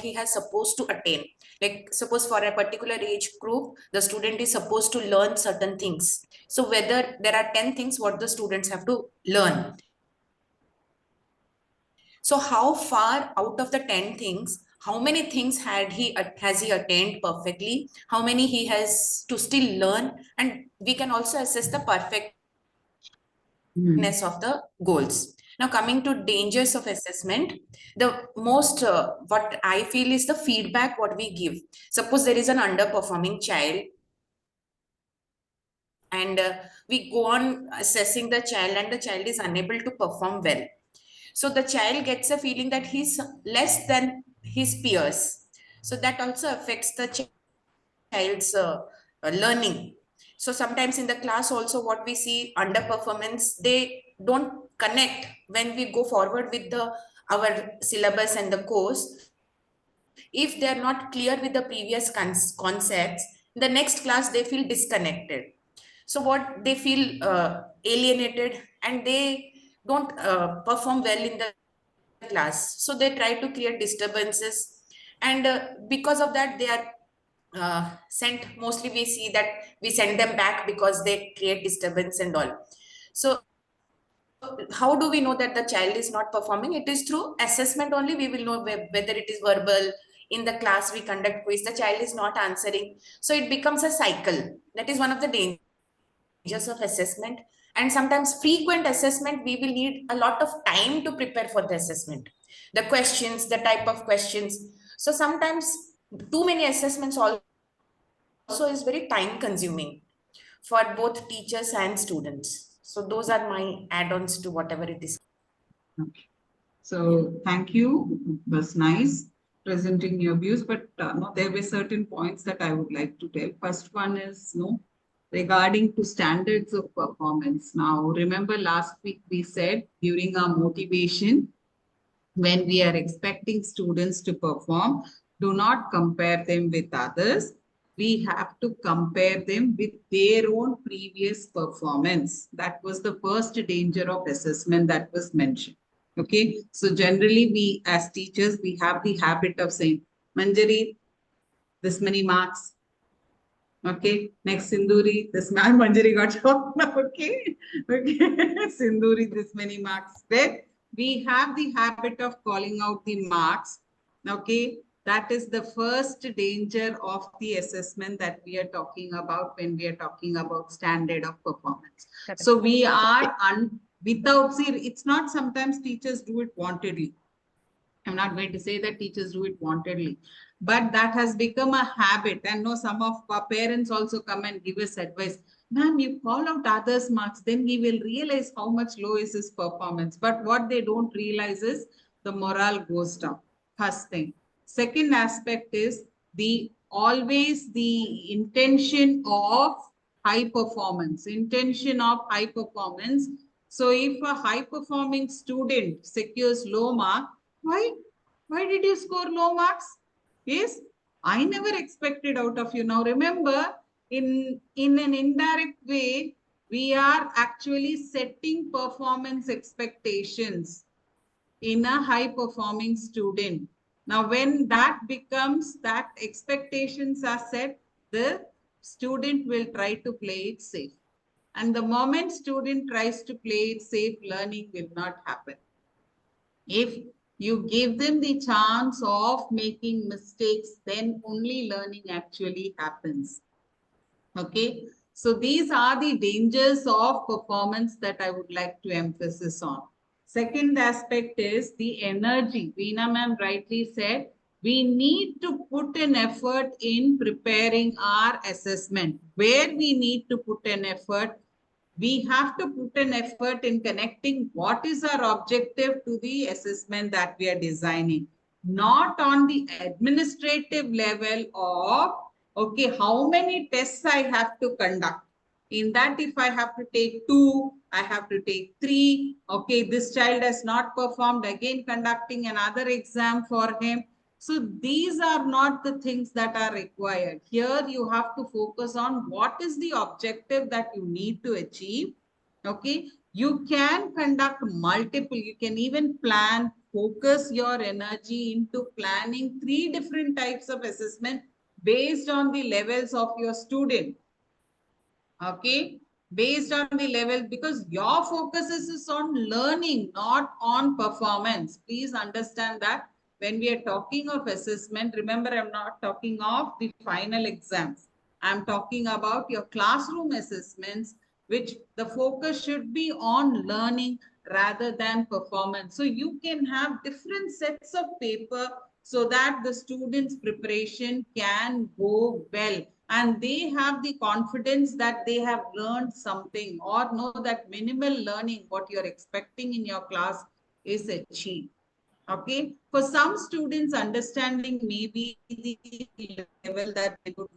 he has supposed to attain. Like suppose for a particular age group, the student is supposed to learn certain things. So whether there are 10 things what the students have to learn. So how far out of the 10 things, how many things has he attained perfectly, how many he has to still learn, and we can also assess the perfectness of the goals. Now, coming to dangers of assessment, the most what I feel is the feedback what we give. Suppose there is an underperforming child, and we go on assessing the child, and the child is unable to perform well. So the child gets a feeling that he's less than his peers. So that also affects the child's learning. So sometimes in the class also what we see underperformance, they don't connect when we go forward with the our syllabus and the course. If they are not clear with the previous concepts, the next class they feel disconnected. So what they feel alienated, and they don't perform well in the class. So they try to create disturbances, and because of that they are sent. Mostly we see that we send them back because they create disturbance and all. So how do we know that the child is not performing? It is through assessment only. We will know whether it is verbal. In the class we conduct quiz, the child is not answering, so it becomes a cycle. That is one of the dangers of assessment. And sometimes frequent assessment, we will need a lot of time to prepare for the assessment, the questions, the type of questions. So sometimes too many assessments also is very time consuming for both teachers and students. So those are my add-ons to whatever it is. So thank you. It was nice presenting your views, but no, there were certain points that I would like to tell. First one is regarding to standards of performance. Now, remember last week we said during our motivation, when we are expecting students to perform, do not compare them with others. We have to compare them with their own previous performance. That was the first danger of assessment that was mentioned. Okay, so generally we as teachers, we have the habit of saying, Manjari, this many marks. Okay, next Sinduri, this man Manjari got shot. Okay, okay, Sinduri, this many marks. Where we have the habit of calling out the marks. Okay, that is the first danger of the assessment that we are talking about when we are talking about standard of performance. So we are without, see, it's not sometimes teachers do it wantedly. I'm not going to say that teachers do it wantedly, but that has become a habit. And no, some of our parents also come and give us advice. Ma'am, you call out others' marks, then we will realize how much low is his performance. But what they don't realize is the morale goes down. First thing. Second aspect is the always the intention of high performance. Intention of high performance. So if a high performing student secures low mark, why? Why did you score low marks? Yes, I never expected out of you. Now remember, in an indirect way, we are actually setting performance expectations in a high performing student. Now, when that becomes that expectations are set, the student will try to play it safe. And the moment student tries to play it safe, learning will not happen. If you give them the chance of making mistakes, then only learning actually happens. Okay. So these are the dangers of performance that I would like to emphasize on. Second aspect is the energy. Veena ma'am rightly said, we need to put an effort in preparing our assessment. Where we need to put an effort, we have to put an effort in connecting what is our objective to the assessment that we are designing, not on the administrative level of, okay, how many tests I have to conduct. In that, if I have to take 2, I have to take 3. Okay, this child has not performed, again conducting another exam for him. So these are not the things that are required. Here you have to focus on what is the objective that you need to achieve. Okay, you can conduct multiple, you can even plan, focus your energy into planning 3 different types of assessment based on the levels of your student. Okay, based on the level, because your focus is on learning, not on performance. Please understand that when we are talking of assessment, remember, I'm not talking of the final exams. I'm talking about your classroom assessments, which the focus should be on learning rather than performance. So you can have different sets of paper so that the students' preparation can go well and they have the confidence that they have learned something, or know that minimal learning, what you're expecting in your class, is achieved. Okay, for some students, understanding may be the level that they could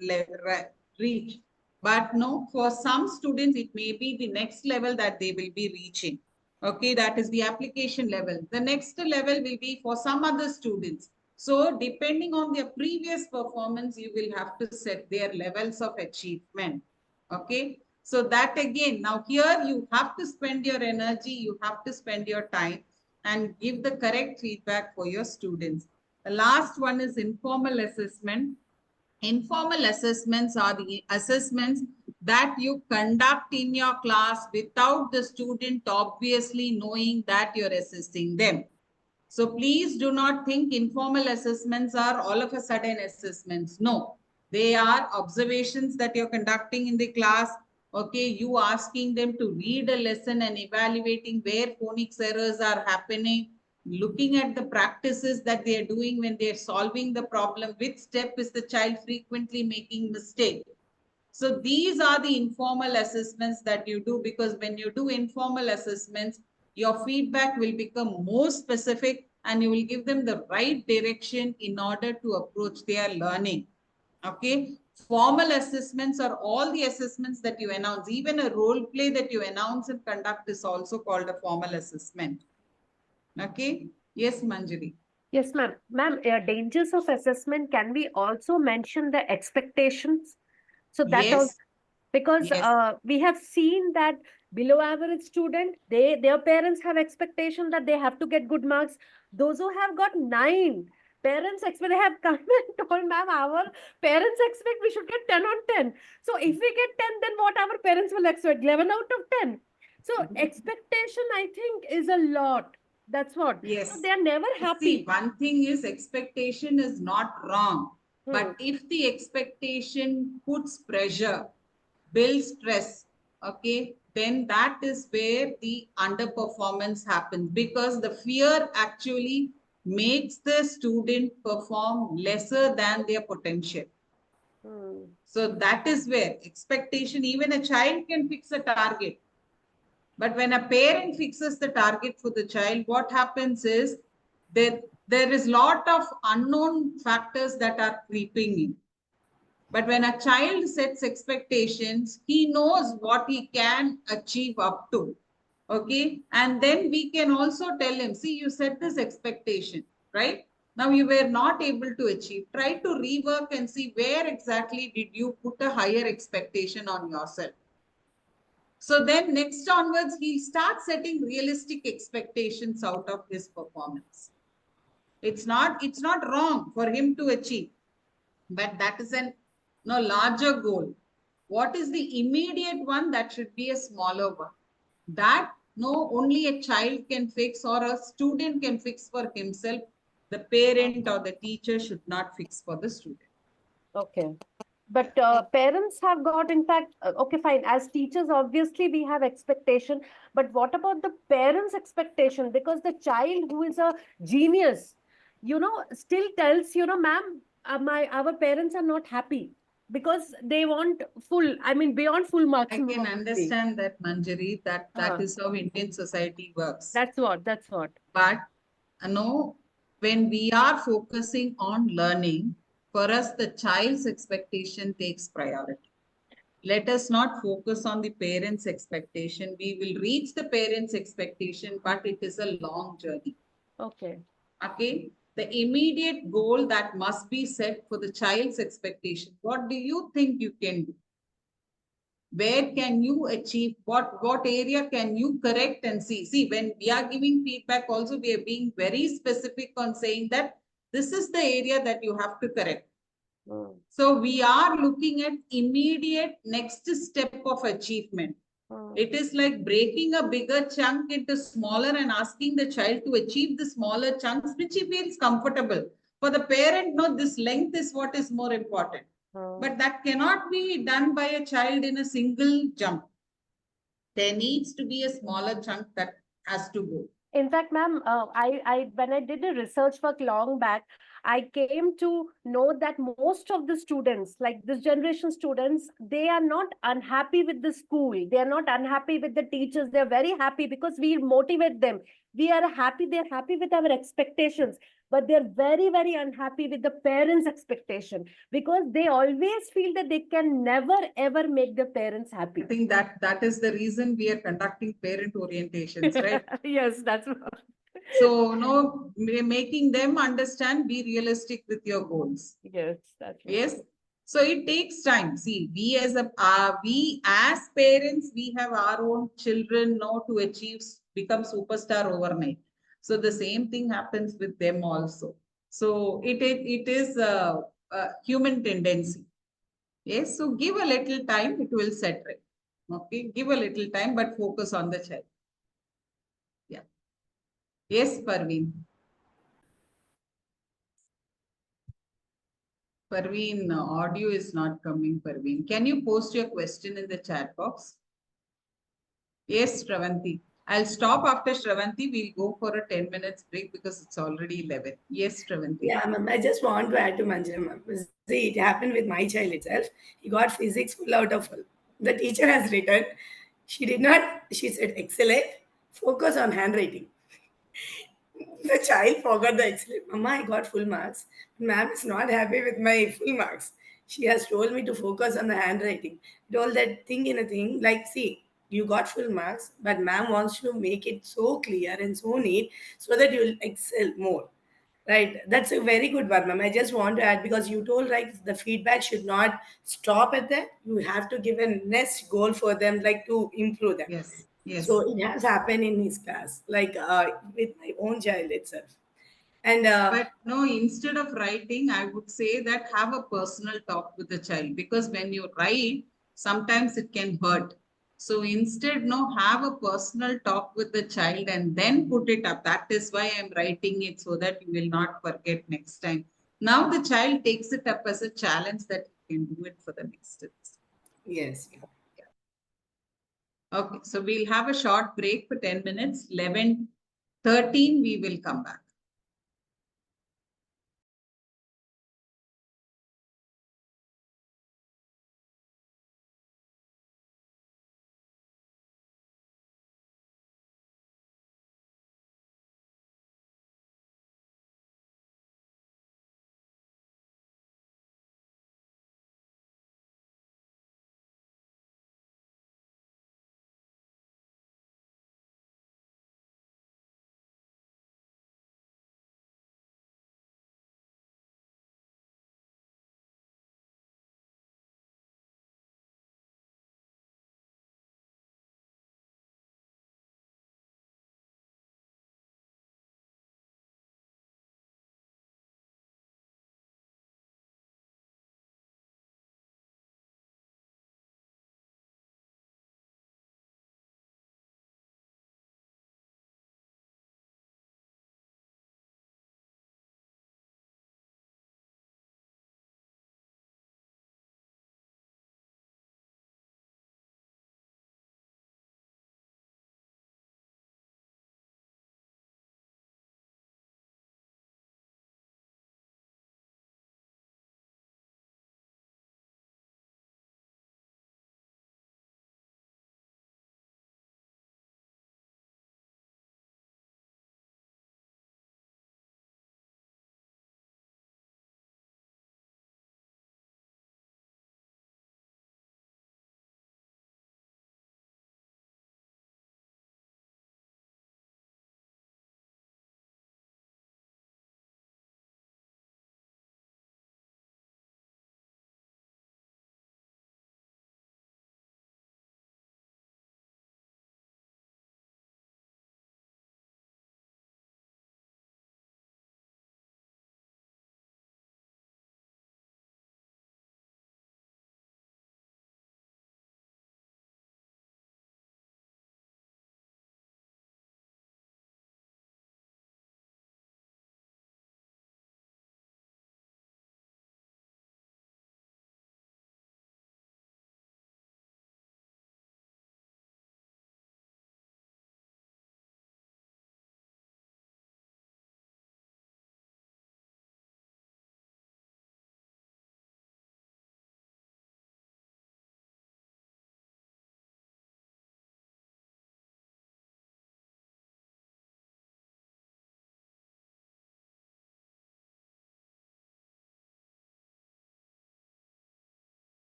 reach, but no, for some students it may be the next level that they will be reaching. Okay, that is the application level. The next level will be for some other students. So depending on their previous performance, you will have to set their levels of achievement. Okay, so that again, now here you have to spend your energy, you have to spend your time and give the correct feedback for your students. The last one is informal assessment. Informal assessments are the assessments that you conduct in your class without the student obviously knowing that you're assessing them. So please do not think informal assessments are all of a sudden assessments. No, they are observations that you're conducting in the class. Okay, you asking them to read a lesson and evaluating where phonics errors are happening, looking at the practices that they are doing when they are solving the problem, which step is the child frequently making mistake. So these are the informal assessments that you do, because when you do informal assessments, your feedback will become more specific and you will give them the right direction in order to approach their learning. Okay. Formal assessments are all the assessments that you announce. Even a role play that you announce and conduct is also called a formal assessment. Okay. Yes, Manjari. Yes, ma'am. Ma'am, dangers of assessment, can we also mention the expectations? So that also, Yes. because Yes. we have seen that below average student, their parents have expectation that they have to get good marks. Those who have got 9, parents expect, they have come and told, ma'am, our parents expect we should get 10 on 10. So if we get 10, then what our parents will expect? 11 out of 10. So expectation, I think, is a lot. That's what. Yes. So they are never happy. See, one thing is expectation is not wrong. But if the expectation puts pressure, builds stress, okay, then that is where the underperformance happens, because the fear actually makes the student perform lesser than their potential. So that is where expectation, even a child can fix a target. But when a parent fixes the target for the child, what happens is that there is lot of unknown factors that are creeping in. But when a child sets expectations, he knows what he can achieve up to. Okay. And then we can also tell him, see, you set this expectation, right? Now you were not able to achieve. Try to rework and see where exactly did you put a higher expectation on yourself. So then next onwards, he'll start setting realistic expectations out of his performance. It's not wrong for him to achieve, but that is an larger goal. What is the immediate one? That should be a smaller one. That only a child can fix, or a student can fix for himself. The parent or the teacher should not fix for the student. Okay. But parents have got, in fact, okay, fine. As teachers, obviously, we have expectation. But what about the parents' expectation? Because the child who is a genius, still tells, ma'am, our parents are not happy because they want full, I mean, beyond full marks. I can understand that, Manjari, that is how Indian society works. That's what. But when we are focusing on learning, for us, the child's expectation takes priority. Let us not focus on the parents' expectation. We will reach the parents' expectation, but it is a long journey. Okay. Okay. The immediate goal that must be set for the child's expectation. What do you think you can do? Where can you achieve? What area can you correct and see? When we are giving feedback, also we are being very specific on saying that this is the area that you have to correct. So we are looking at immediate next step of achievement. It is like breaking a bigger chunk into smaller and asking the child to achieve the smaller chunks, which he feels comfortable. For the parent, no, this length is what is more important. But that cannot be done by a child in a single jump. There needs to be a smaller chunk that has to go. In fact, ma'am, when I did a research work long back, I came to know that most of the students, like this generation students, they are not unhappy with the school. They are not unhappy with the teachers. They are very happy because we motivate them. We are happy. They're happy with our expectations, but they're very, very unhappy with the parents' expectation because they always feel that they can never ever make the parents happy. I think that is the reason we are conducting parent orientations, right? Yes, that's what. So, no, making them understand, be realistic with your goals. Yes, that's right. Yes. So it takes time. See, we as parents, we have our own children now to achieve, become superstar overnight. So the same thing happens with them also. So it is a human tendency. Yes. So give a little time, it will set right. Okay. Give a little time, but focus on the child. Yeah. Yes, Parveen. Parveen, audio is not coming, Parveen. Can you post your question in the chat box? Yes, Shravanti. I'll stop after Shravanti. We'll go for a 10 minutes break because it's already 11. Yes, Shravanti. Yeah, ma'am. I just want to add to Manjana, ma'am. See, it happened with my child itself. He got physics full out of full. The teacher has written, she did not, she said, excellent, focus on handwriting. The child forgot the excellent. Mama, I got full marks. Ma'am is not happy with my full marks. She has told me to focus on the handwriting. Told that thing in a thing, like, see, you got full marks, but ma'am wants to make it so clear and so neat so that you'll excel more. Right. That's a very good one, ma'am. I just want to add because you told like the feedback should not stop at that. You have to give a next goal for them, like to improve them. Yes. Yes. So it has happened in his class, like with my own child itself. And But no, instead of writing, I would say that have a personal talk with the child because when you write, sometimes it can hurt. So instead, no, have a personal talk with the child and then put it up. That is why I'm writing it so that you will not forget next time. Now the child takes it up as a challenge that he can do it for the next time. yes. Okay, so we'll have a short break for 10 minutes. 11:13, we will come back.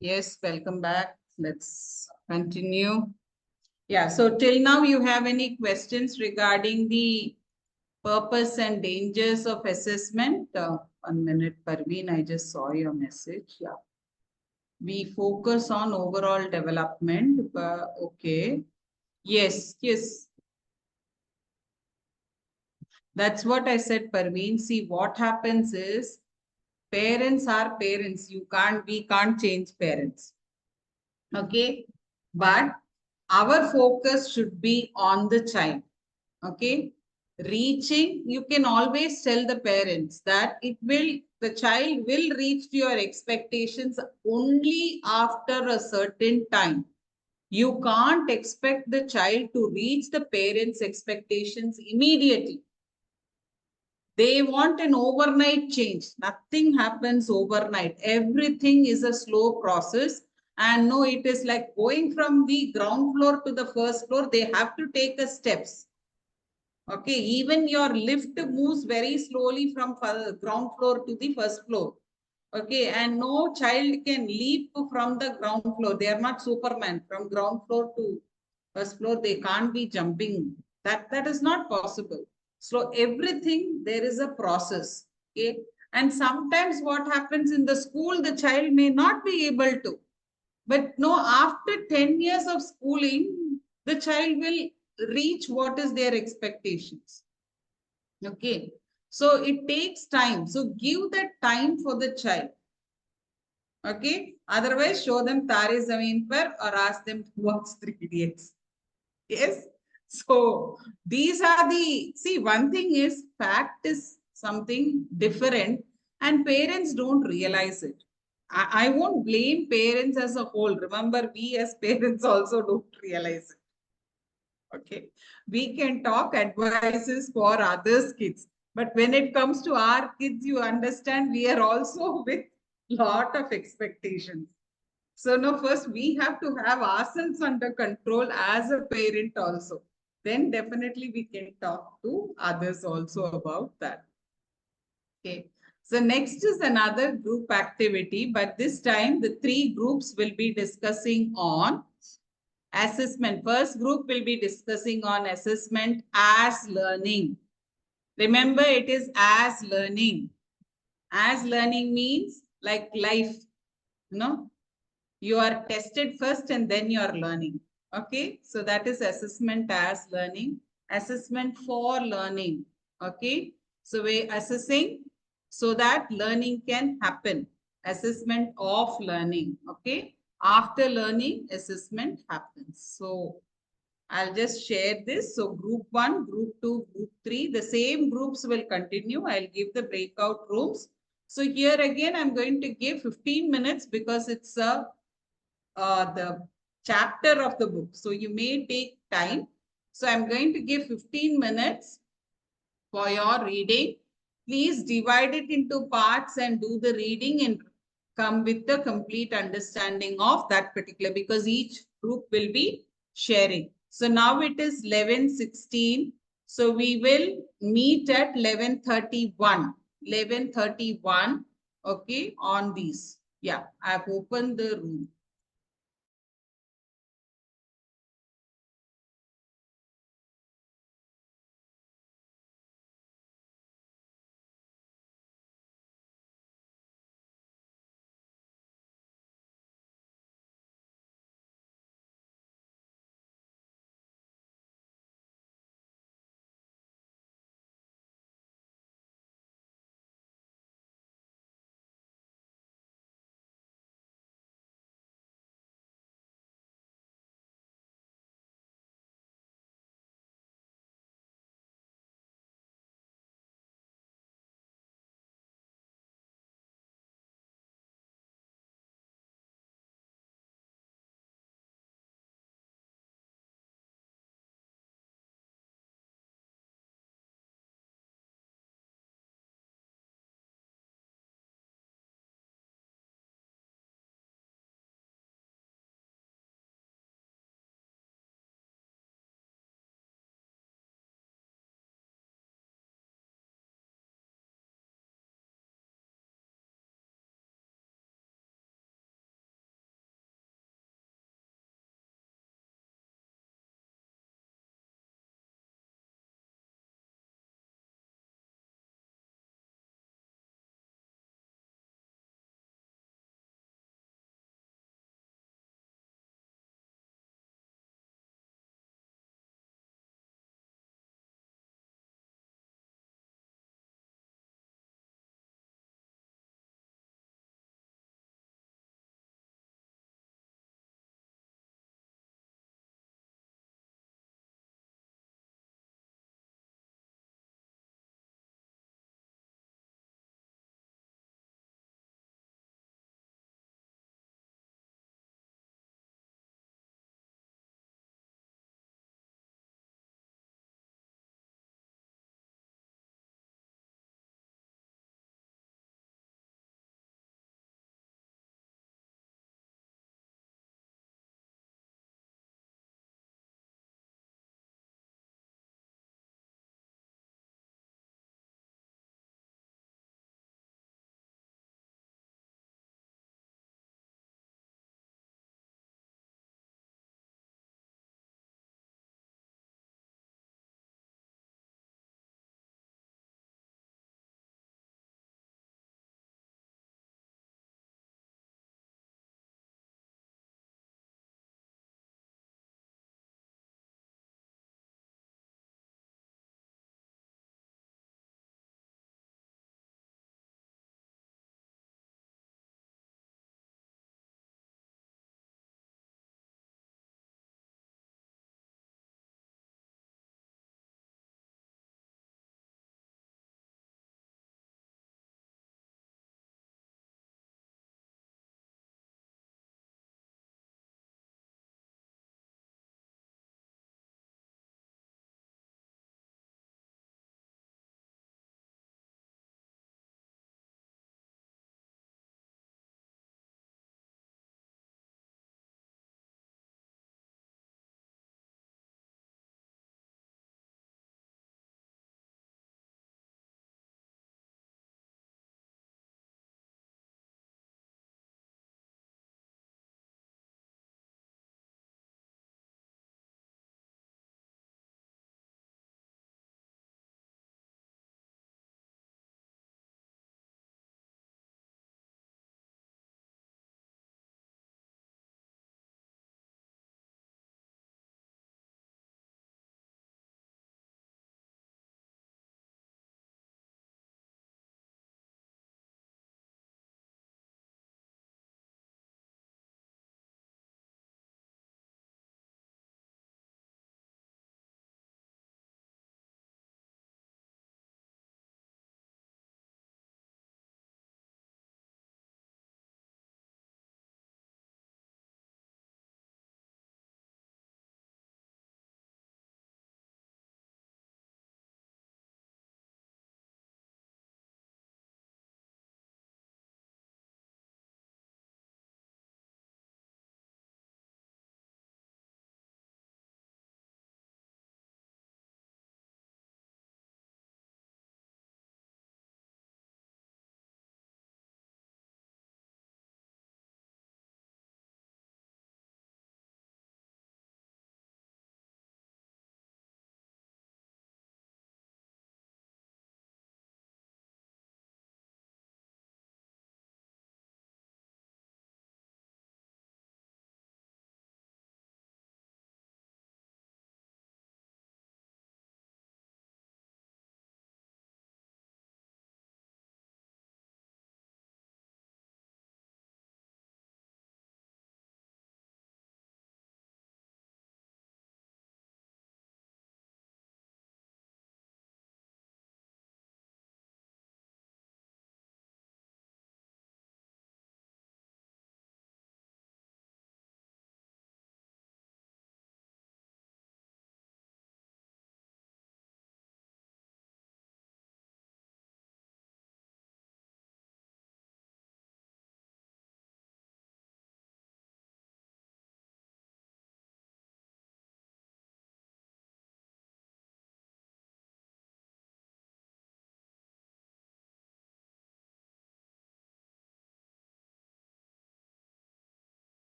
Yes, welcome back. Let's continue. Yeah, so till now you have any questions regarding the purpose and dangers of assessment? 1 minute, Parveen, I just saw your message. Yeah. We focus on overall development. Okay. Yes, yes. That's what I said, Parveen. See, what happens is parents are parents. We can't change parents. Okay. But our focus should be on the child. Okay. Reaching, you can always tell the parents that the child will reach to your expectations only after a certain time. You can't expect the child to reach the parents' expectations immediately. They want an overnight change. Nothing happens overnight. Everything is a slow process. And no, it is like going from the ground floor to the first floor. They have to take a steps. Okay, even your lift moves very slowly from ground floor to the first floor. Okay, and no child can leap from the ground floor. They are not Superman. From ground floor to first floor, they can't be jumping. That is not possible. So everything, there is a process. Okay, and sometimes what happens in the school, the child may not be able to. But no, after 10 years of schooling, the child will reach what is their expectations. Okay. So it takes time. So give that time for the child. Okay. Otherwise, show them Tare Zameen Par or ask them to watch Three Idiots. Yes. So these are see, one thing is fact is something different and parents don't realize it. I won't blame parents as a whole. Remember, we as parents also don't realize it. Okay. We can talk advices for others' kids. But when it comes to our kids, you understand we are also with lot of expectations. So now first we have to have ourselves under control as a parent also. Then definitely we can talk to others also about that. Okay. So next is another group activity, but this time the three groups will be discussing on assessment. First group will be discussing on assessment as learning. Remember, it is as learning. As learning means like life, you know, you are tested first and then you are learning. Okay, so that is assessment as learning, assessment for learning. Okay, so we're assessing so that learning can happen. Assessment of learning. Okay, after learning, assessment happens. So I'll just share this. So group 1, group 2, group 3, the same groups will continue. I'll give the breakout rooms. So here again, I'm going to give 15 minutes because it's the chapter of the book. So you may take time. So I'm going to give 15 minutes for your reading. Please divide it into parts and do the reading and come with the complete understanding of that particular, because each group will be sharing. So now it is 11:16. So we will meet at 11:31. 11:31. Okay, on these. Yeah, I've opened the room.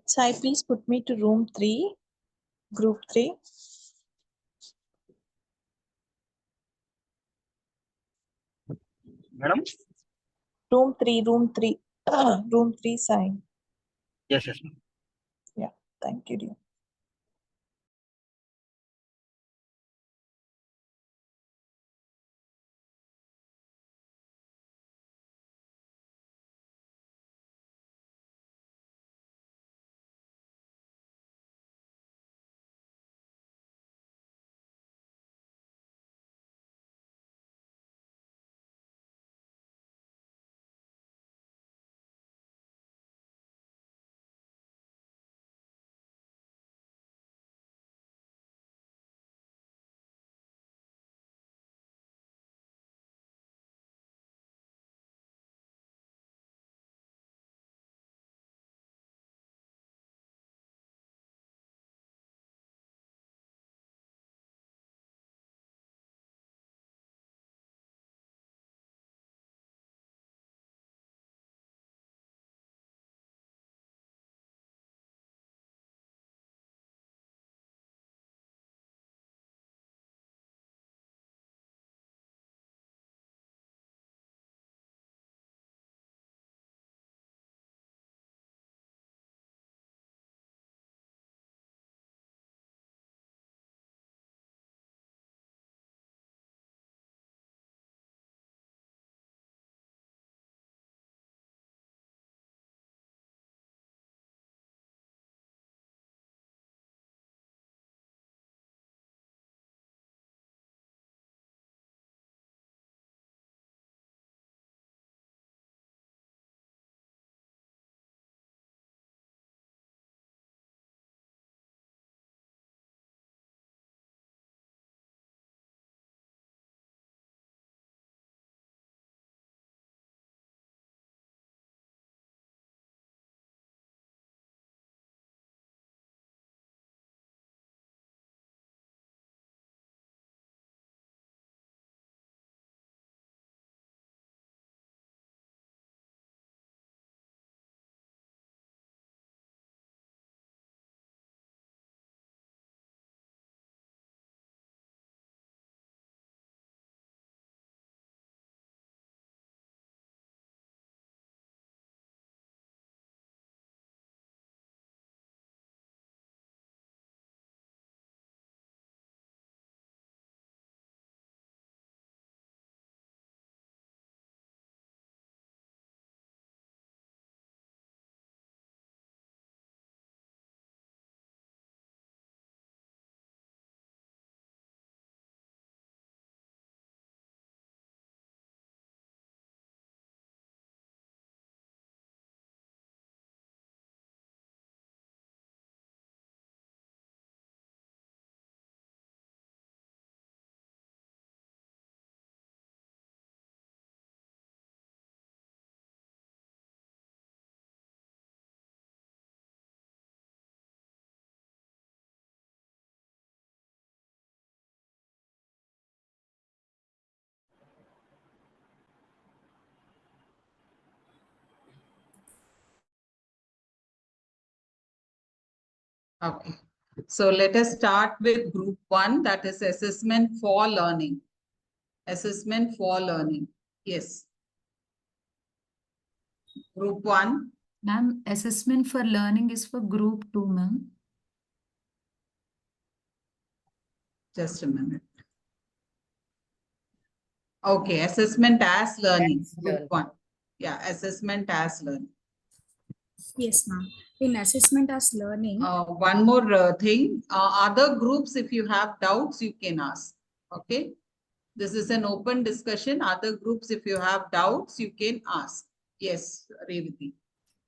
Sai, please put me to room 3, group 3. Madam? Room 3, room 3. Room 3, Sai. Yes, ma'am. Yeah, thank you, dear. Okay. So let us start with group 1, that is assessment for learning. Assessment for learning. Yes. Group 1. Ma'am, assessment for learning is for group 2, ma'am. Just a minute. Okay, assessment as learning. Group 1. Yeah, assessment as learning. Yes, ma'am. In assessment as learning. One more thing. Other groups, if you have doubts, you can ask. Okay. This is an open discussion. Other groups, if you have doubts, you can ask. Yes, Revati.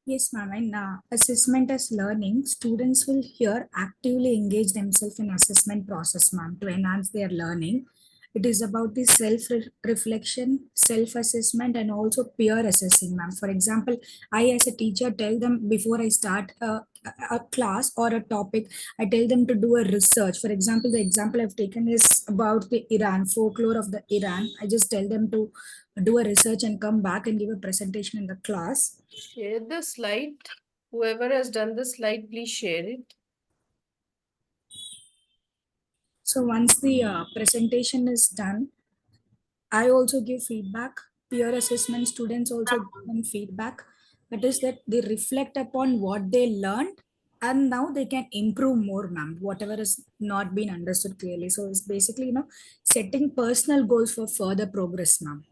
Yes, ma'am. In assessment as learning, students will here actively engage themselves in assessment process, ma'am, to enhance their learning. It is about the self-reflection, self-assessment, and also peer assessing, ma'am. For example, I as a teacher tell them before I start a class or a topic, I tell them to do a research. For example, the example I've taken is about the Iran, folklore of the Iran. I just tell them to do a research and come back and give a presentation in the class. Share the slide. Whoever has done the slide, please share it. So once the presentation is done, I also give feedback. Peer assessment students also give them feedback. That is that they reflect upon what they learned and now they can improve more, ma'am, whatever has not been understood clearly. So it's basically, setting personal goals for further progress, ma'am.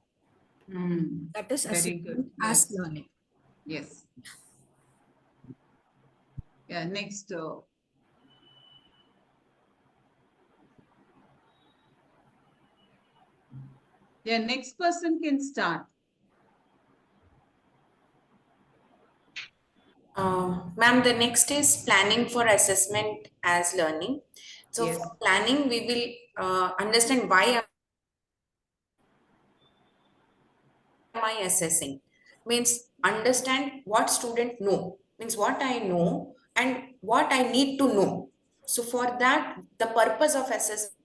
That is Very good. assessment as Yes. learning. Yes. Yeah, next. Yeah, next person can start. Ma'am, the next is planning for assessment as learning. So Yes. for planning, we will understand why am I assessing. Means understand what student know. Means what I know and what I need to know. So for that, the purpose of assessment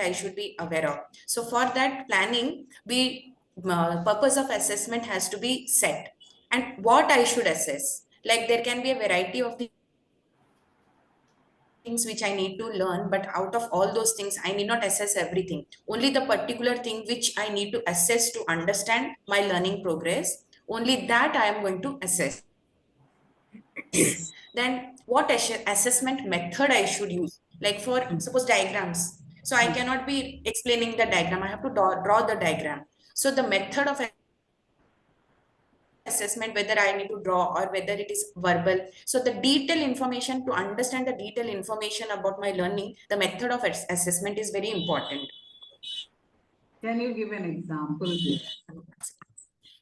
I should be aware of. So for that planning, purpose of assessment has to be set. And what I should assess. Like there can be a variety of things which I need to learn, but out of all those things, I need not assess everything. Only the particular thing which I need to assess to understand my learning progress, only that I am going to assess. Yes. Then what assessment method I should use? Like for suppose diagrams. So I cannot be explaining the diagram. I have to draw the diagram. So the method of assessment, whether I need to draw or whether it is verbal. So the detailed information, to understand the detailed information about my learning, the method of assessment is very important. Can you give an example here?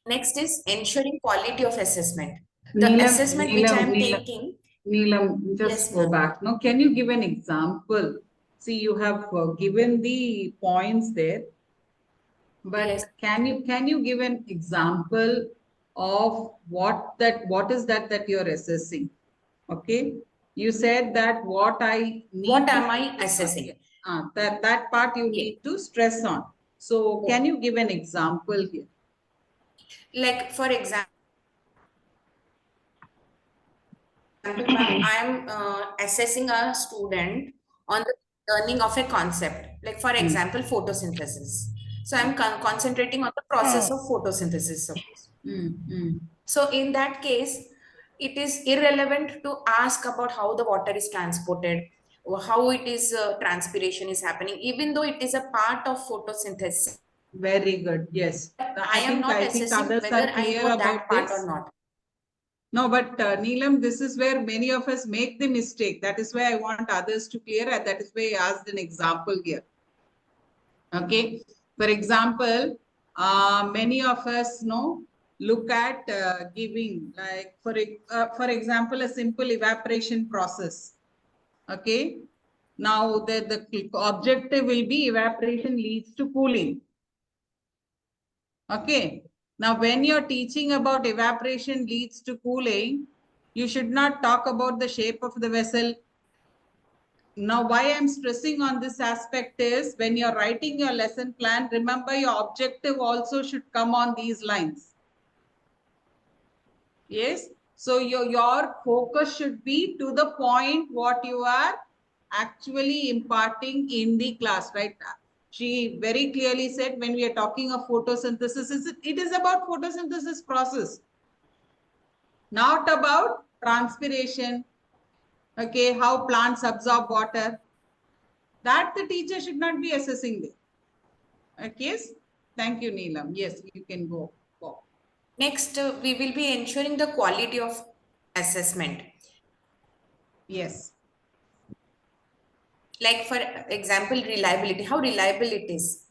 Next is ensuring quality of assessment. The assessment which I am taking. Neelam, just Yes, go back. Now, can you give an example? See, you have given the points there, but Yes. can you give an example of what is that you're assessing? Okay, you said that what I need. What am I assessing? That part you need to stress on. So, can you give an example here? Like for example, ma'am, I am assessing a student on the learning of a concept. Like for example, photosynthesis. So I'm concentrating on the process of photosynthesis. Suppose. So in that case, it is irrelevant to ask about how the water is transported or how it is transpiration is happening, even though it is a part of photosynthesis. Very good. Yes. I am not assessing others whether are I clear know about that part this. or not. No, but Neelam, this is where many of us make the mistake. That is why I want others to clear, and that is why I asked an example here. Okay. For example, many of us look at giving, like for example, a simple evaporation process. Okay. Now the objective will be evaporation leads to cooling. Okay. Now, when you're teaching about evaporation leads to cooling, you should not talk about the shape of the vessel. Now, why I'm stressing on this aspect is when you're writing your lesson plan, remember your objective also should come on these lines. Yes. So your focus should be to the point what you are actually imparting in the class, right? She very clearly said when we are talking of photosynthesis, it is about photosynthesis process, not about transpiration. Okay, how plants absorb water. That the teacher should not be assessing there. Okay, thank you, Neelam. Yes, you can go. Next, we will be ensuring the quality of assessment. Yes. Like for example, reliability, how reliable it is.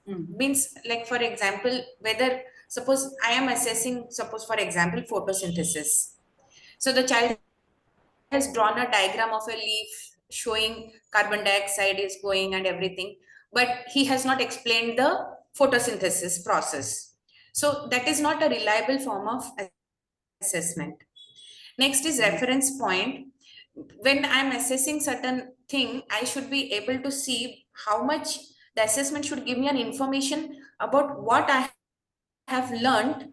Means like for example, whether suppose I am assessing, suppose for example, photosynthesis. So the child has drawn a diagram of a leaf showing carbon dioxide is going and everything, but he has not explained the photosynthesis process. So that is not a reliable form of assessment. Next is reference point. When I'm assessing certain thing, I should be able to see how much the assessment should give me an information about what I have learned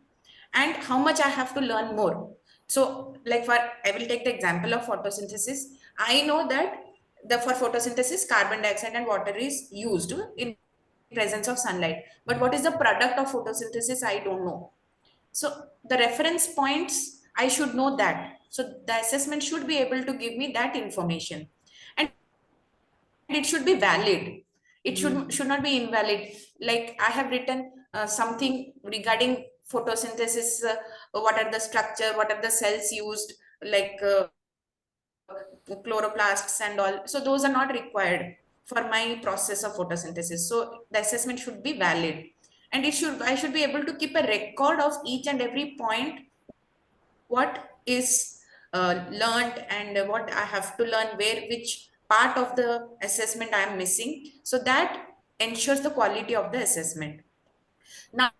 and how much I have to learn more. So like I will take the example of photosynthesis. I know that for photosynthesis, carbon dioxide and water is used in presence of sunlight. But what is the product of photosynthesis? I don't know. So the reference points, I should know that. So the assessment should be able to give me that information. And it should be valid. It should not be invalid. Like I have written something regarding photosynthesis, what are the structure, what are the cells used, like chloroplasts and all. So those are not required for my process of photosynthesis. So the assessment should be valid. And I should be able to keep a record of each and every point, what is learned and what I have to learn, which part of the assessment I am missing. So that ensures the quality of the assessment. Now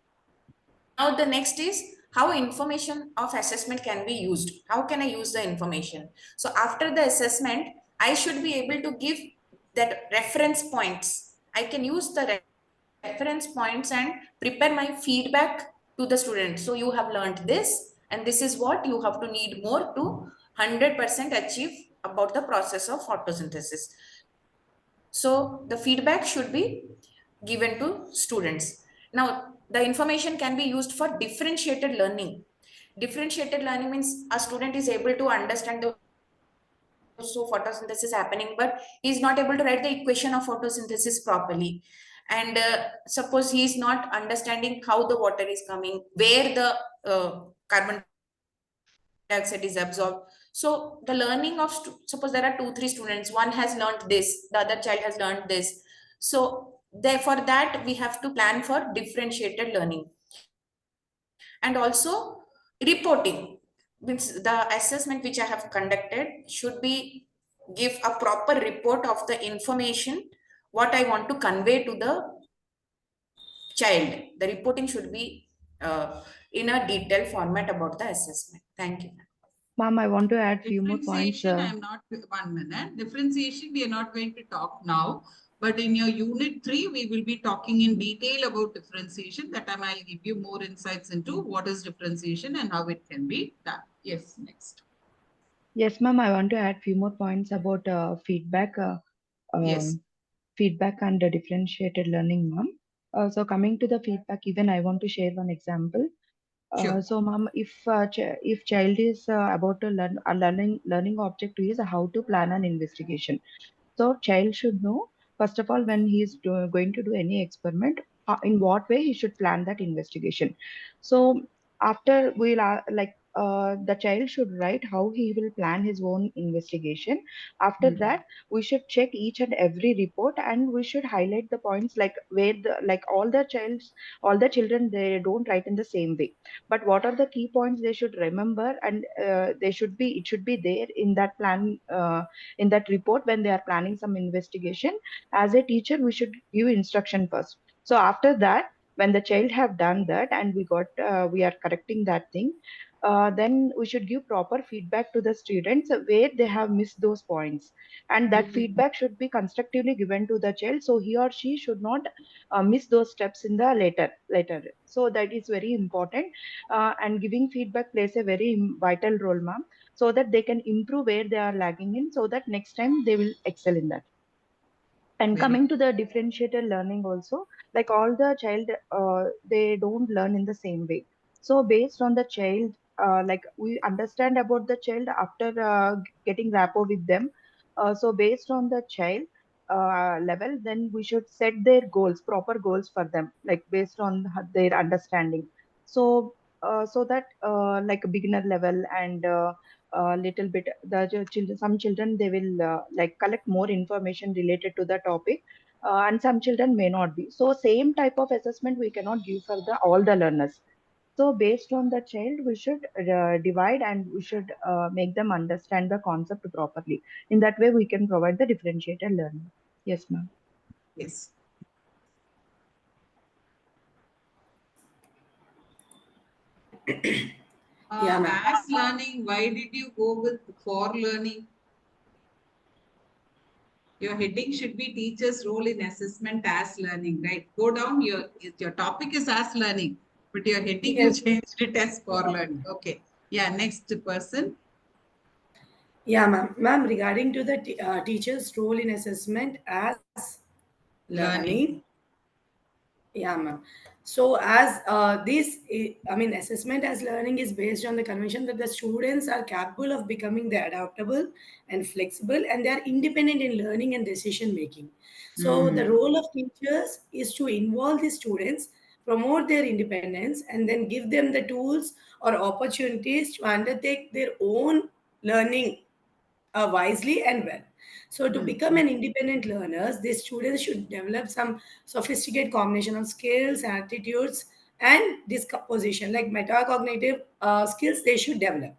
the next is how information of assessment can be used. How can I use the information? So after the assessment, I should be able to give that reference points. I can use the reference points and prepare my feedback to the student. So you have learned this, and this is what you have to need more to 100% achieve about the process of photosynthesis. So the feedback should be given to students. Now, the information can be used for differentiated learning. Differentiated learning means a student is able to understand the photosynthesis happening, but he is not able to write the equation of photosynthesis properly. And suppose he is not understanding how the water is coming, where the carbon dioxide is absorbed. So the learning of, suppose there are 2-3 students, one has learned this, the other child has learned this. So therefore that we have to plan for differentiated learning. And also reporting means the assessment which I have conducted should be give a proper report of the information what I want to convey to the child. The reporting should be in a detailed format about the assessment. Thank you. Ma'am, I want to add few more points. Differentiation, I'm not, 1 minute. Differentiation, we are not going to talk now. But in your unit 3, we will be talking in detail about differentiation. That time I'll give you more insights into what is differentiation and how it can be done. Yes, next. Yes, ma'am, I want to add few more points about feedback. Yes. Feedback and differentiated learning, ma'am. So coming to the feedback, even I want to share one example. Sure. So, ma'am, if child is about to learn, a learning object is how to plan an investigation. So child should know, first of all, when he is going to do any experiment, in what way he should plan that investigation. So after the child should write how he will plan his own investigation. After that, we should check each and every report, and we should highlight the points like where all the children, they don't write in the same way. But what are the key points they should remember, and it should be there in that plan, in that report when they are planning some investigation. As a teacher, we should give instruction first. So after that, when the child have done that and we are correcting that thing, then we should give proper feedback to the students where they have missed those points, and that feedback should be constructively given to the child, so he or she should not miss those steps in the later. So that is very important, and giving feedback plays a very vital role, ma'am, so that they can improve where they are lagging in, so that next time they will excel in that. And coming to the differentiated learning also, like all the child, they don't learn in the same way. So based on the child, like we understand about the child after getting rapport with them. So based on the child level, then we should set their goals, proper goals for them, like based on their understanding. So so that like a beginner level and little bit the children, some children, they will like collect more information related to the topic, and some children may not be. So same type of assessment we cannot give for the all the learners. So based on the child, we should divide, and we should make them understand the concept properly. In that way, we can provide the differentiated learning. Yes, ma'am. Yes. Yeah, ma'am. As learning, why did you go with for learning? Your heading should be teacher's role in assessment as learning, right? Go down, your topic is as learning. But you're hitting, you Yes. changed it as for learning. Okay. Yeah, next person. Yeah, ma'am. Ma'am, regarding to the teacher's role in assessment as learning. Yeah, ma'am. So as I mean, assessment as learning is based on the convention that the students are capable of becoming the adaptable and flexible, and they are independent in learning and decision making. So the role of teachers is to involve the students, promote their independence, and then give them the tools or opportunities to undertake their own learning wisely and well. So to become an independent learners, these students should develop some sophisticated combination of skills, attitudes, and disposition, like metacognitive skills they should develop.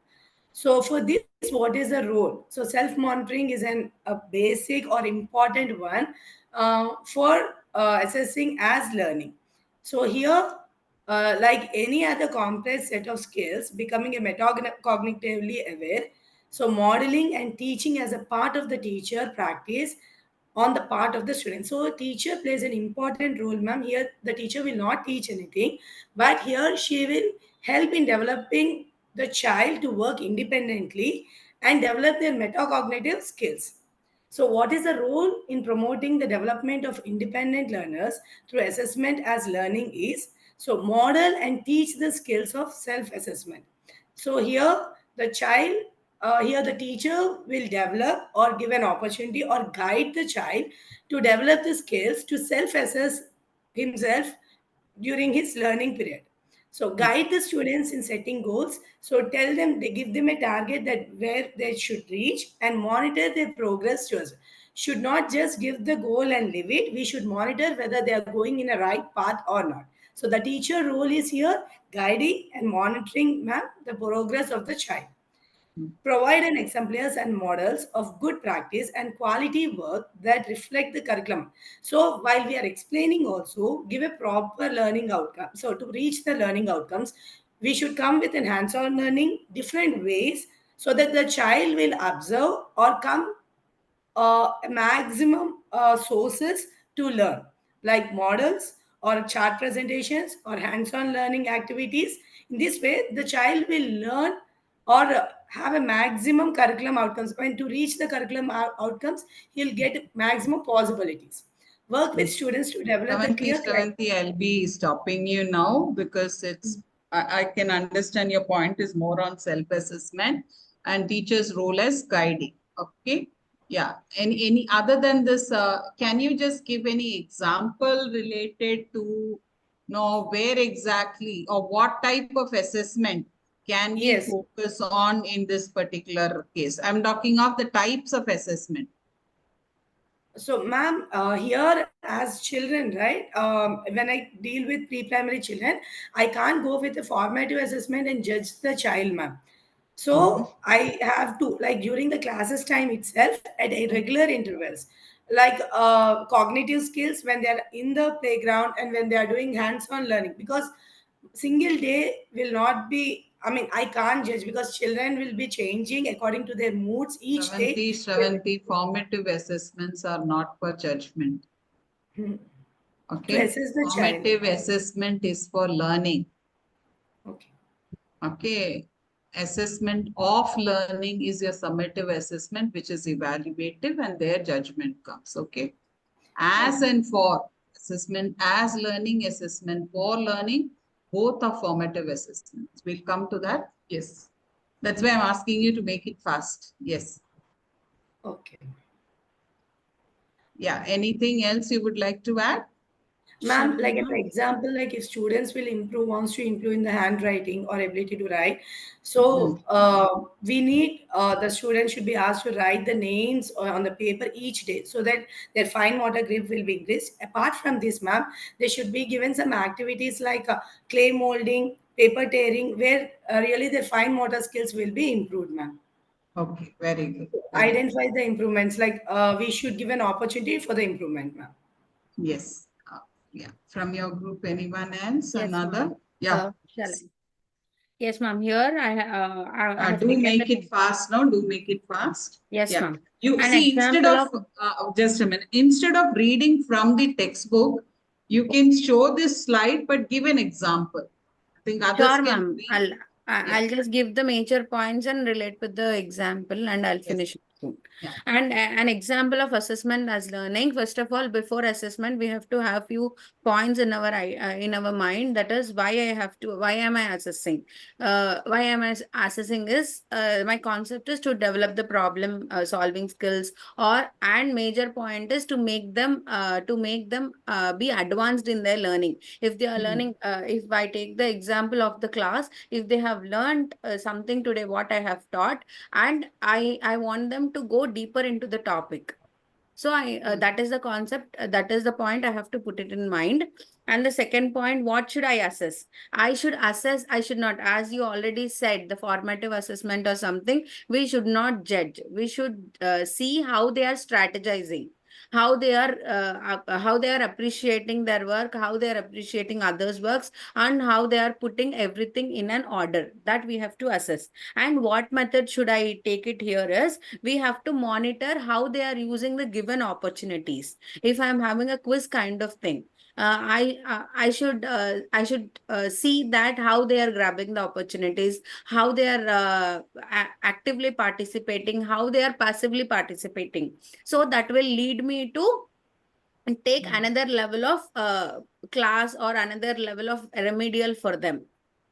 So for this, what is the role? So self-monitoring is a basic or important one for assessing as learning. So here, like any other complex set of skills, becoming a metacognitively aware. So modeling and teaching as a part of the teacher practice on the part of the student. So teacher plays an important role, ma'am. Here the teacher will not teach anything, but here she will help in developing the child to work independently and develop their metacognitive skills. So, what is the role in promoting the development of independent learners through assessment as learning is? So, model and teach the skills of self assessment. So, here the teacher will develop or give an opportunity or guide the child to develop the skills to self assess himself during his learning period. So guide the students in setting goals. So tell them, they give them a target that where they should reach and monitor their progress to us. Should not just give the goal and leave it. We should monitor whether they are going in a right path or not. So the teacher role is here guiding and monitoring, ma'am, the progress of the child. Provide an exemplars and models of good practice and quality work that reflect the curriculum. So while we are explaining also, give a proper learning outcome. So to reach the learning outcomes, we should come with an hands-on learning, different ways, so that the child will observe or come maximum sources to learn, like models or chart presentations or hands-on learning activities. In this way, the child will learn or have a maximum curriculum outcomes. When to reach the curriculum outcomes, he'll get maximum possibilities. Work with students to develop the clear criteria. Shravanti, I'll be stopping you now because I can understand your point is more on self-assessment and teacher's role as guiding. Okay. Yeah. Any other than this, can you just give any example related to where exactly or what type of assessment can we Yes. focus on in this particular case? I'm talking of the types of assessment. So, ma'am, here as children, right? When I deal with pre-primary children, I can't go with a formative assessment and judge the child, ma'am. So I have to, like during the classes time itself, at irregular intervals, like cognitive skills when they are in the playground and when they are doing hands-on learning, because single day will not be. I mean, I can't judge because children will be changing according to their moods each day. Shravanti, formative assessments are not for judgment. To Okay. assess the child. Formative assessment is for learning. Okay. Okay. Assessment of learning is your summative assessment, which is evaluative, and their judgment comes. Okay. As and for assessment, as learning, assessment for learning, both are formative assessments. We'll come to that. Yes. That's why I'm asking you to make it fast. Yes. Okay. Yeah. Anything else you would like to add? Ma'am, like an example, like if students wants to improve in the handwriting or ability to write. So we need the students should be asked to write the names on the paper each day so that their fine motor grip will be increased. Apart from this, ma'am, they should be given some activities like clay molding, paper tearing, where really their fine motor skills will be improved, ma'am. Okay, very good. Identify the improvements, like we should give an opportunity for the improvement, ma'am. Yes. Yeah. From your group, anyone else? Yes, Another? ma'am. Yeah. Shall I? Yes, ma'am. Here I have Do taken make the. it fast now. Do make it fast. Yes, Yeah. ma'am. You An see, instead example of just a minute, instead of reading from the textbook, you can show this slide, but give an example. think others Sure, can ma'am. brief. I'll just give the major points and relate with the example, and I'll finish it soon. Yeah. And an example of assessment as learning. First of all, before assessment, we have to have few points in our mind. That is why why am I assessing? Why am I assessing is my concept is to develop the problem solving skills, and major point is to make them be advanced in their learning. If they are learning, if I take the example of the class, if they have learned something today what I have taught, and I want them to go deeper into the topic. So that is the concept, that is the point I have to put it in mind. And the second point, what should I assess? I should not, as you already said, the formative assessment or something, we should not judge. We should see how they are strategizing, how they are appreciating their work, how they are appreciating others' works, and how they are putting everything in an order. That we have to assess. And what method should I take it here is, we have to monitor how they are using the given opportunities. If I'm having a quiz kind of thing, I should see that how they are grabbing the opportunities, how they are actively participating, how they are passively participating. So that will lead me to take another level of class or another level of remedial for them.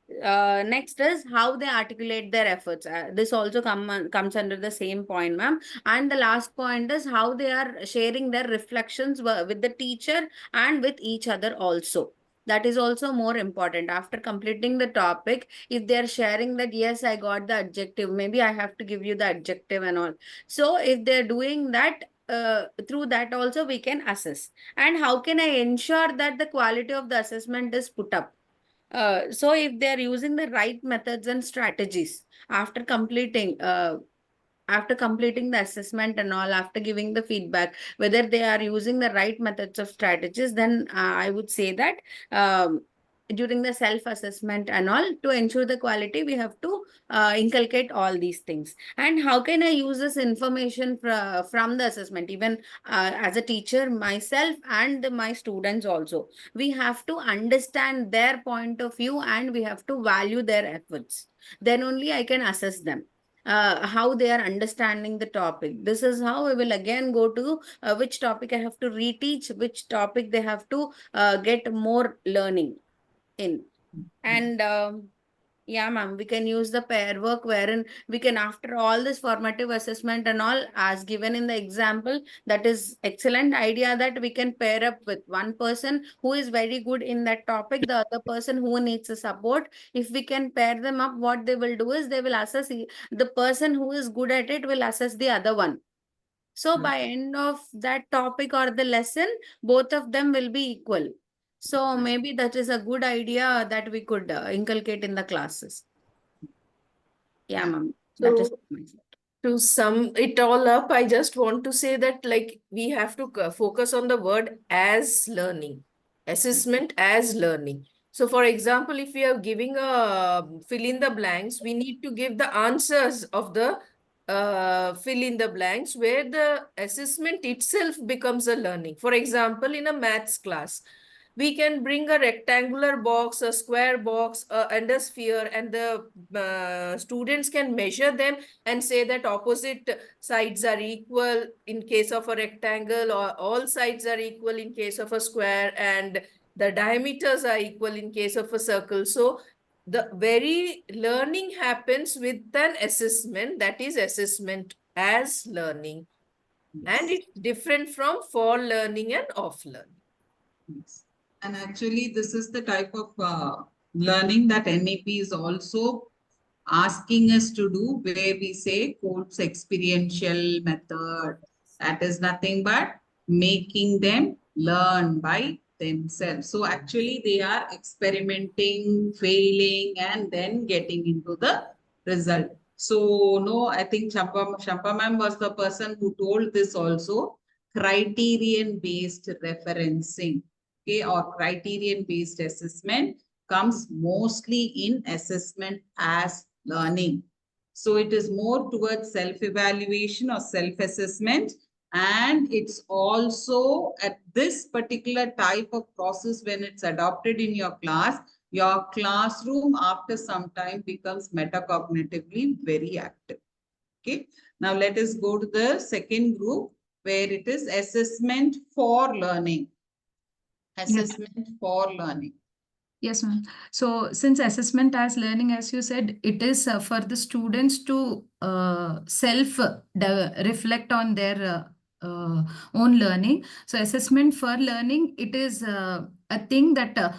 Next is how they articulate their efforts. This also comes under the same point, ma'am. And the last point is how they are sharing their reflections with the teacher and with each other also. That is also more important. After completing the topic, if they are sharing that, yes, I got the adjective, maybe I have to give you the adjective and all. So if they're doing that, through that also we can assess. And how can I ensure that the quality of the assessment is put up? So if they are using the right methods and strategies after completing the assessment and all, after giving the feedback, whether they are using the right methods of strategies, then I would say that during the self-assessment and all, to ensure the quality, we have to inculcate all these things. And how can I use this information from the assessment? Even as a teacher myself and my students also, we have to understand their point of view and we have to value their efforts. Then only I can assess them. How they are understanding the topic. This is how we will again go to which topic I have to reteach, which topic they have to get more learning in. And yeah, ma'am, we can use the pair work wherein we can, after all this formative assessment and all, as given in the example, that is excellent idea that we can pair up with one person who is very good in that topic, the other person who needs a support. If we can pair them up, what they will do is they will assess the person who is good at it will assess the other one. So by end of that topic or the lesson, both of them will be equal. So maybe that is a good idea that we could inculcate in the classes. Yeah, ma'am. That is So to sum it all up, I just want to say that like we have to focus on the word as learning, assessment as learning. So for example, if we are giving a fill in the blanks, we need to give the answers of the fill in the blanks where the assessment itself becomes a learning. For example, in a maths class, we can bring a rectangular box, a square box, and a sphere, and the students can measure them and say that opposite sides are equal in case of a rectangle, or all sides are equal in case of a square, and the diameters are equal in case of a circle. So the very learning happens with an assessment, that is assessment as learning. And it's different from for learning and off learning. Yes. And actually, this is the type of learning that NEP is also asking us to do, where we say quotes experiential method. That is nothing but making them learn by themselves. So actually, they are experimenting, failing, and then getting into the result. So no, I think Champa ma'am was the person who told this also, criterion-based referencing, okay, or criterion-based assessment comes mostly in assessment as learning. So it is more towards self-evaluation or self-assessment. And it's also at this particular type of process, when it's adopted in your class, your classroom after some time becomes metacognitively very active. Okay. Now let us go to the second group where it is assessment for learning. Assessment for learning. Yes, ma'am. So since assessment as learning, as you said, it is for the students to reflect on their own learning. So assessment for learning, it is a thing that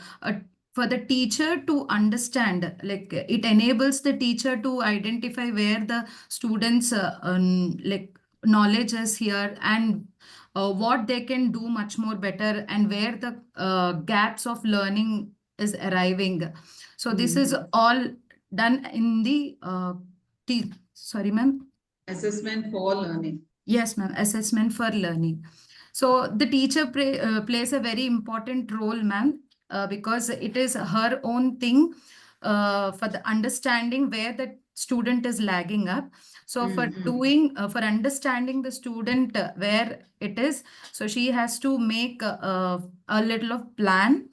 for the teacher to understand, like it enables the teacher to identify where the students like knowledge is here and what they can do much more better and where the gaps of learning is arriving. So this is all done in the sorry, ma'am. Assessment for learning. Yes, ma'am. Assessment for learning. So the teacher plays a very important role, ma'am, because it is her own thing for the understanding where the student is lagging up. So for doing, for understanding the student where it is, so she has to make a little of plan.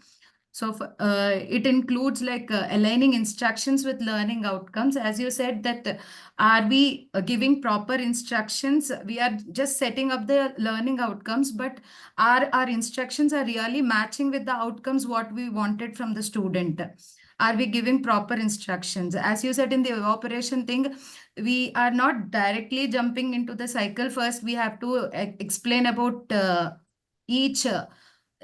So it includes like aligning instructions with learning outcomes. As you said that are we giving proper instructions? We are just setting up the learning outcomes, but our instructions are really matching with the outcomes what we wanted from the student? Are we giving proper instructions? As you said in the evaporation thing, we are not directly jumping into the cycle. First, we have to explain about each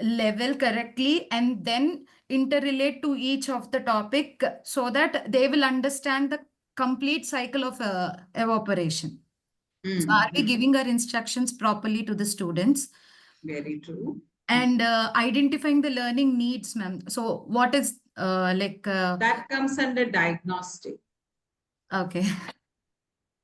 level correctly and then interrelate to each of the topic so that they will understand the complete cycle of evaporation. So are we giving our instructions properly to the students? Very true. And identifying the learning needs, ma'am. So what is that comes under diagnostic. Okay.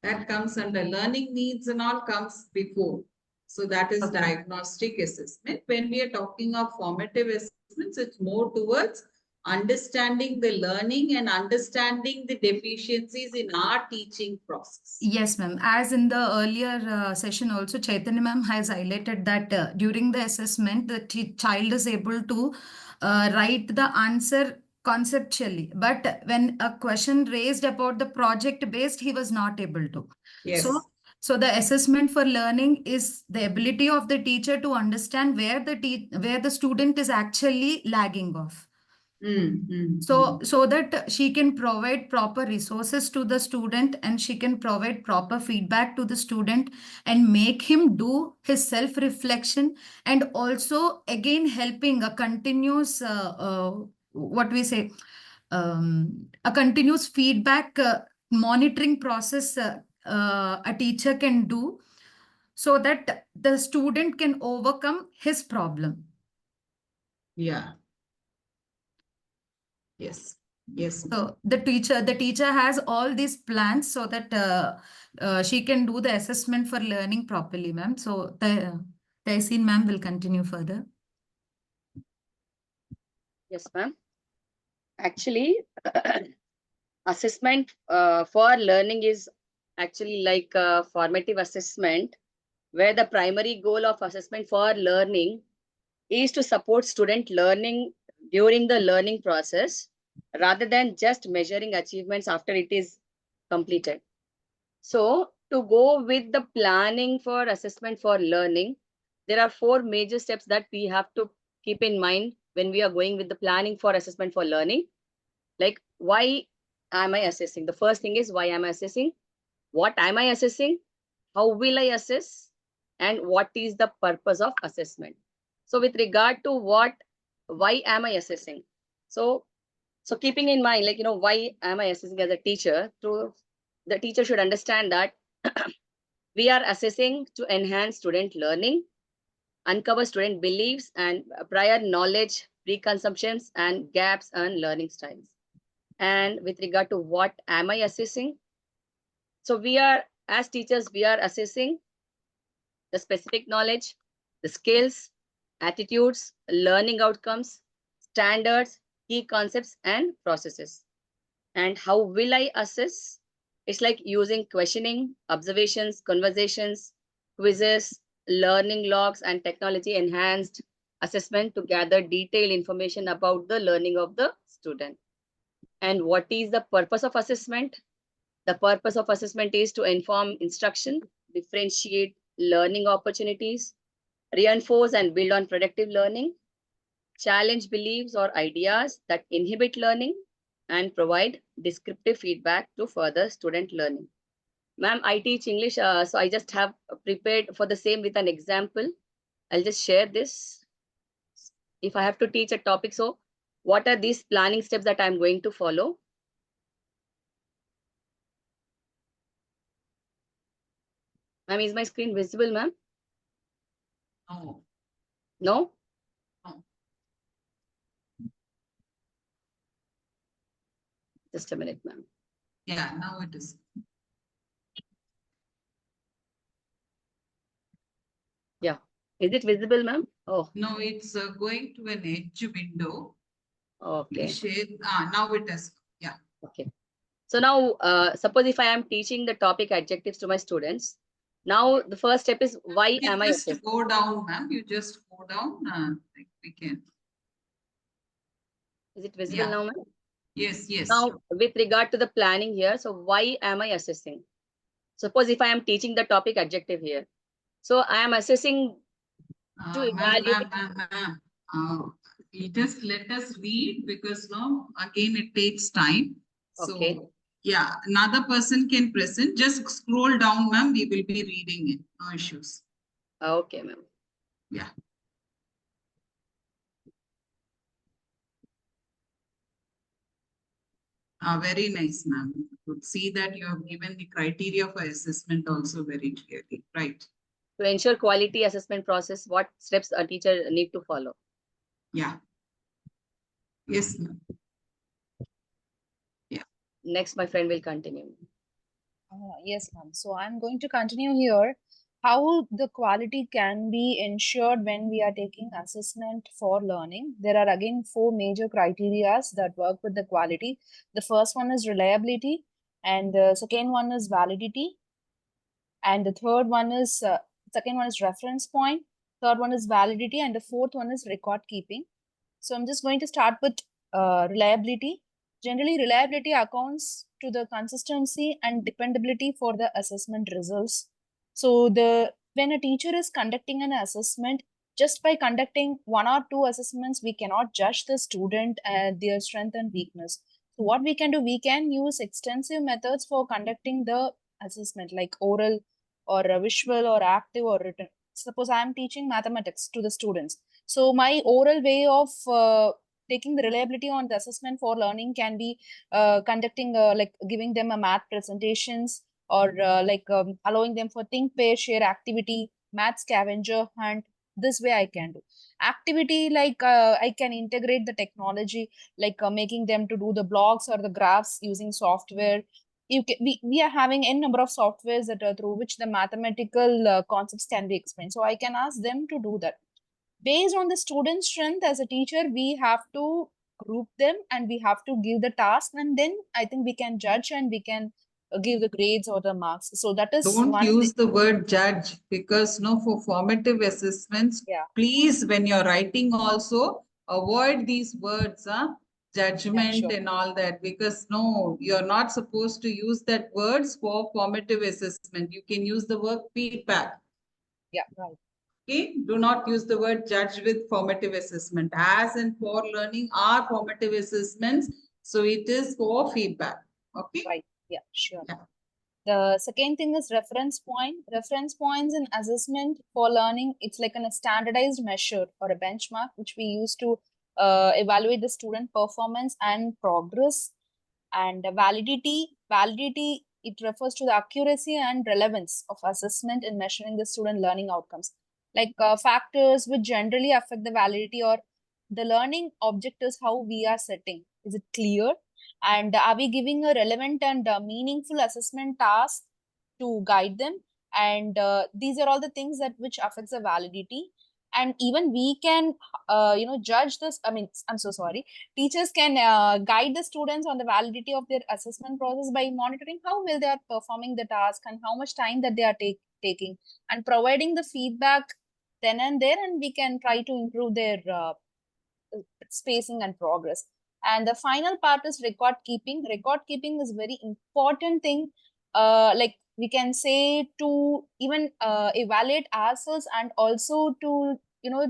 That comes under learning needs and all comes before. So that is diagnostic assessment. When we are talking of formative assessments, it's more towards understanding the learning and understanding the deficiencies in our teaching process. Yes, ma'am. As in the earlier session also, Chaitanya ma'am has highlighted that during the assessment, the child is able to write the answer conceptually. But when a question raised about the project based, he was not able to. Yes. So the assessment for learning is the ability of the teacher to understand where the student is actually lagging off. So that she can provide proper resources to the student and she can provide proper feedback to the student and make him do his self-reflection and also again helping a continuous what we say a continuous feedback monitoring process a teacher can do so that the student can overcome his problem. Yeah. Yes. Yes. So the teacher has all these plans so that she can do the assessment for learning properly, ma'am. So Tehseen ma'am will continue further. Yes, ma'am. Actually, assessment for learning is actually like a formative assessment where the primary goal of assessment for learning is to support student learning during the learning process rather than just measuring achievements after it is completed. So to go with the planning for assessment for learning, there are 4 major steps that we have to keep in mind when we are going with the planning for assessment for learning. Like, why am I assessing? The first thing is, why am I assessing? What am I assessing? How will I assess? And what is the purpose of assessment? So with regard to why am I assessing? So keeping in mind, like, why am I assessing as a teacher? The teacher should understand that we are assessing to enhance student learning, uncover student beliefs and prior knowledge, preconceptions and gaps and learning styles. And with regard to what am I assessing? So as teachers, we are assessing the specific knowledge, the skills, attitudes, learning outcomes, standards, key concepts, and processes. And how will I assess? It's like using questioning, observations, conversations, quizzes, learning logs, and technology enhanced assessment to gather detailed information about the learning of the student. And what is the purpose of assessment? The purpose of assessment is to inform instruction, differentiate learning opportunities, reinforce and build on productive learning, challenge beliefs or ideas that inhibit learning, and provide descriptive feedback to further student learning. Ma'am, I teach English, so I just have prepared for the same with an example. I'll just share this. If I have to teach a topic, so what are these planning steps that I'm going to follow? Ma'am, is my screen visible, ma'am? No. No? No. Just a minute, ma'am. Yeah, now it is. Yeah. Is it visible, ma'am? Oh. No, it's going to an edge window. Okay. Share. Now it is. Yeah. Okay. So now, suppose if I am teaching the topic adjectives to my students, now the first step is why am I just assessing? go down, ma'am. You just go down. We can. Is it visible now, ma'am? Yes, yes. Now, with regard to the planning here, so why am I assessing? Suppose if I am teaching the topic adjective here, so I am assessing to evaluate. Ma'am. Just let us read because no, again it takes time. Okay. So yeah, another person can present. Just scroll down, ma'am. We will be reading it. No issues. Okay, ma'am. Yeah. Very nice, ma'am. Could see that you have given the criteria for assessment also very clearly. Right. To ensure quality assessment process, what steps a teacher need to follow? Yeah. Yes, ma'am. Yeah. Next, my friend will continue. Yes, ma'am. So I'm going to continue here. How the quality can be ensured when we are taking assessment for learning. There are again 4 major criteria that work with the quality. The first one is reliability, and the second one is validity, and the third one is second one is reference point, third one is validity, and the fourth one is record keeping. So I'm just going to start with reliability. Generally, reliability accounts to the consistency and dependability for the assessment results. So when a teacher is conducting an assessment, just by conducting 1 or 2 assessments, we cannot judge the student and their strength and weakness. So what we can do, we can use extensive methods for conducting the assessment, like oral or visual or active or written. Suppose I am teaching mathematics to the students. So my oral way of taking the reliability on the assessment for learning can be conducting like giving them a math presentations, or allowing them for think, pair, share activity, math scavenger hunt. This way I can do activity, like I can integrate the technology, like making them to do the blocks or the graphs using software. We are having n number of softwares that are through which the mathematical concepts can be explained. So I can ask them to do that. Based on the student strength, as a teacher, we have to group them and we have to give the task, and then I think we can judge and we can give the grades or the marks. So that is Don't one use thing. the word judge because no, for formative assessments, Yeah. please, when you're writing also, avoid these words, judgment sure. and all that, because no, you're not supposed to use that words for formative assessment. You can use the word feedback. Yeah, right. Okay, do not use the word judge with formative assessment. As and for learning are formative assessments, so it is for feedback. Okay. Right. Yeah, sure. Yeah. The second thing is reference point. Reference points in assessment for learning, it's like a standardized measure or a benchmark which we use to evaluate the student performance and progress. And validity, it refers to the accuracy and relevance of assessment in measuring the student learning outcomes. Like factors which generally affect the validity or the learning objectives, how we are setting. Is it clear? And are we giving a relevant and meaningful assessment task to guide them? And these are all the things that which affects the validity. And even we can judge this. I mean, I'm so sorry, teachers can guide the students on the validity of their assessment process by monitoring how well they are performing the task and how much time that they are taking, and providing the feedback then and there, and we can try to improve their spacing and progress. And the final part is record keeping. Record keeping is very important thing, like we can say, to even evaluate ourselves, and also to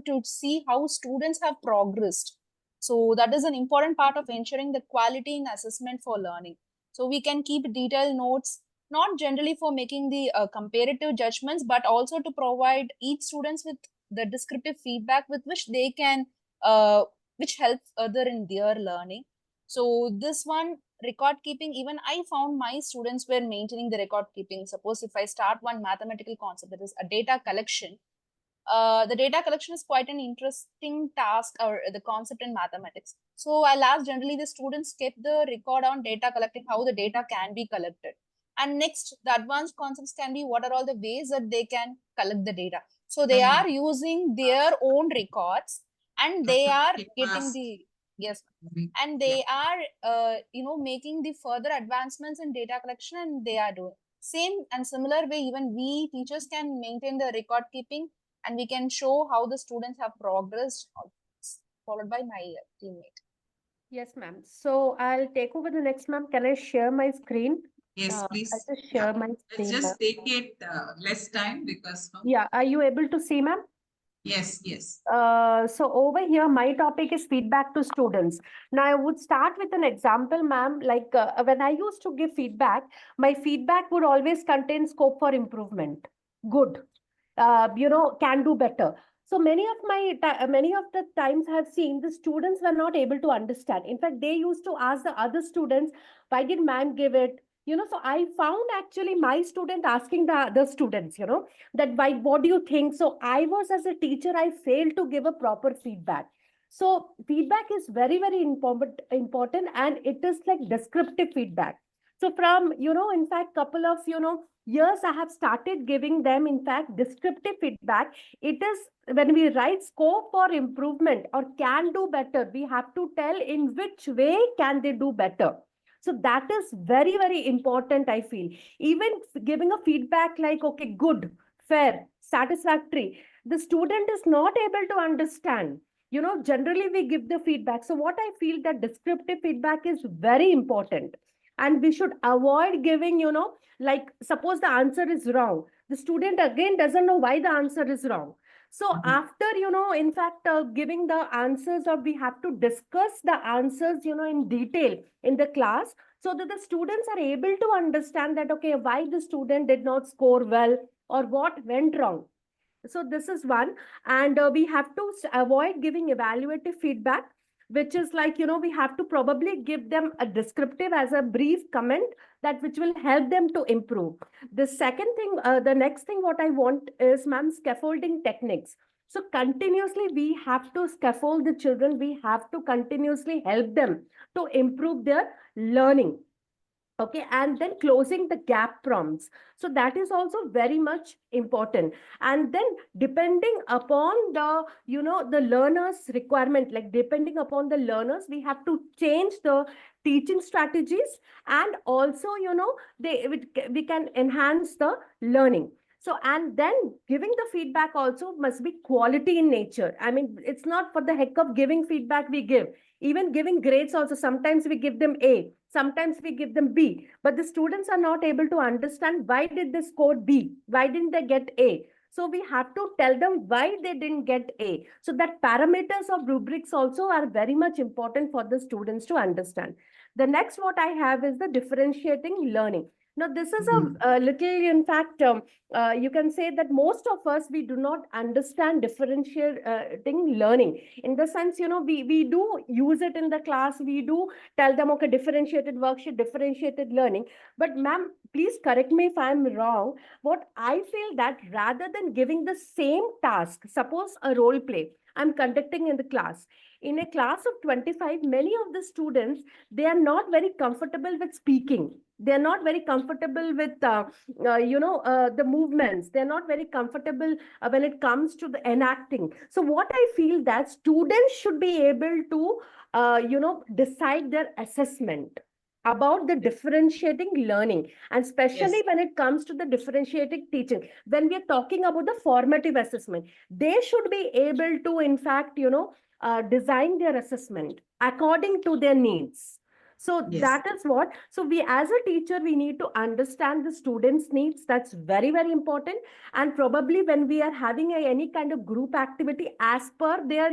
to see how students have progressed. So that is an important part of ensuring the quality in assessment for learning. So we can keep detailed notes, not generally for making the comparative judgments, but also to provide each students with the descriptive feedback with which they can which helps other in their learning. So this one, record keeping, even I found my students were maintaining the record keeping. Suppose if I start one mathematical concept, that is a data collection. The data collection is quite an interesting task, or the concept in mathematics. So I'll ask, generally the students kept the record on data collecting, how the data can be collected. And next, the advanced concepts can be what are all the ways that they can collect the data. So they are using their own records, and they are getting the, yes, and they are making the further advancements in data collection, and they are doing same and similar way. Even we teachers can maintain the record keeping, and we can show how the students have progressed, followed by my teammate. Yes, ma'am. So I'll take over the next, ma'am. Can I share my screen? Yes, please. I'll just share my Let's screen, ma'am. just take it less time because Yeah, are you able to see, ma'am? yes, yes. So over here, my topic is feedback to students. Now, I would start with an example, ma'am. Like when I used to give feedback, my feedback would always contain scope for improvement. Good. Can do better. So many of the times I've seen the students were not able to understand. In fact, they used to ask the other students, why did ma'am give it? So I found actually my student asking the other students, that why, what do you think? So I was, as a teacher, I failed to give a proper feedback. So feedback is very, very important, and it is like descriptive feedback. So from, in fact, couple of, years I have started giving them, in fact, descriptive feedback. It is when we write scope for improvement or can do better, we have to tell in which way can they do better. So that is very, very important, I feel. Even giving a feedback like, okay, good, fair, satisfactory, the student is not able to understand. Generally we give the feedback. So what I feel, that descriptive feedback is very important. And we should avoid giving, like suppose the answer is wrong. The student again doesn't know why the answer is wrong. So after, in fact, giving the answers, or we have to discuss the answers, in detail in the class, so that the students are able to understand that, okay, why the student did not score well or what went wrong. So this is one. And we have to avoid giving evaluative feedback, which is like, we have to probably give them a descriptive as a brief comment, that which will help them to improve. The second thing, the next thing what I want is, ma'am, scaffolding techniques. So continuously we have to scaffold the children. We have to continuously help them to improve their learning. Okay, and then closing the gap prompts. So that is also very much important. And then depending upon the, the learner's requirement, like depending upon the learners, we have to change the teaching strategies, and also, we can enhance the learning. So, and then giving the feedback also must be quality in nature. I mean, it's not for the heck of giving feedback we give. Even giving grades also, sometimes we give them A, sometimes we give them B, but the students are not able to understand why did they score B, why didn't they get A. So we have to tell them why they didn't get A. So that parameters of rubrics also are very much important for the students to understand. The next what I have is the differentiating learning. Now, this is a little, in fact, you can say that most of us, we do not understand differentiating learning. In the sense, we do use it in the class. We do tell them, okay, differentiated worksheet, differentiated learning. But ma'am, please correct me if I'm wrong. What I feel, that rather than giving the same task, suppose a role play I'm conducting in the class. In a class of 25, many of the students, they are not very comfortable with speaking. They're not very comfortable with, the movements. They're not very comfortable when it comes to the enacting. So what I feel, that students should be able to, decide their assessment about the differentiating learning, and especially when it comes to the differentiating teaching. When we are talking about the formative assessment, they should be able to, in fact, design their assessment according to their needs. So Yes. that is what, so we as a teacher, we need to understand the students' needs. That's very, very important. And probably when we are having any kind of group activity as per their,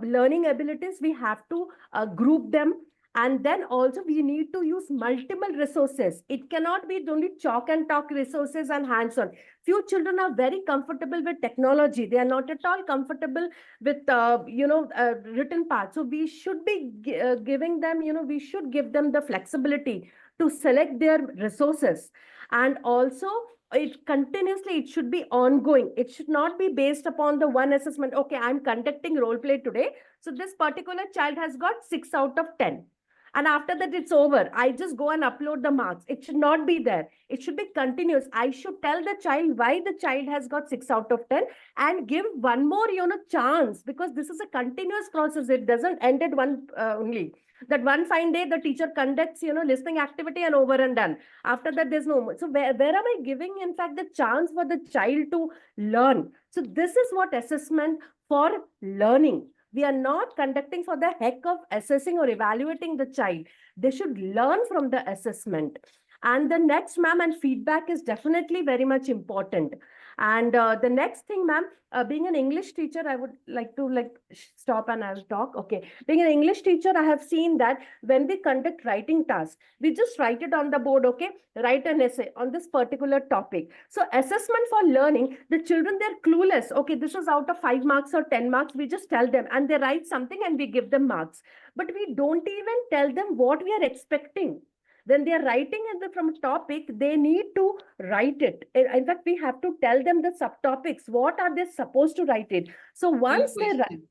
learning abilities, we have to group them. And then also we need to use multiple resources. It cannot be only chalk and talk resources and hands-on. Few children are very comfortable with technology. They are not at all comfortable with, written part. So we should be giving them, we should give them the flexibility to select their resources. And also it should be ongoing. It should not be based upon the one assessment. Okay, I'm conducting role play today, so this particular child has got 6 out of 10, and after that it's over. I just go and upload the marks. It should not be there. It should be continuous. I should tell the child why the child has got 6 out of 10 and give one more, chance, because this is a continuous process. It doesn't end at one only. That one fine day, the teacher conducts, listening activity and over and done. After that, there's no more. So where am I giving, in fact, the chance for the child to learn? So this is what assessment for learning. We are not conducting for the heck of assessing or evaluating the child. They should learn from the assessment. And the next, ma'am, and feedback is definitely very much important. And the next thing, ma'am, being an English teacher, I would like to stop and I'll talk. Okay. Being an English teacher, I have seen that when we conduct writing tasks, we just write it on the board. Okay. Write an essay on this particular topic. So assessment for learning, the children, they're clueless. Okay. This is out of 5 marks or 10 marks. We just tell them and they write something and we give them marks. But we don't even tell them what we are expecting. When they are writing from a topic, they need to write it. In fact, we have to tell them the subtopics. What are they supposed to write it? So once they write,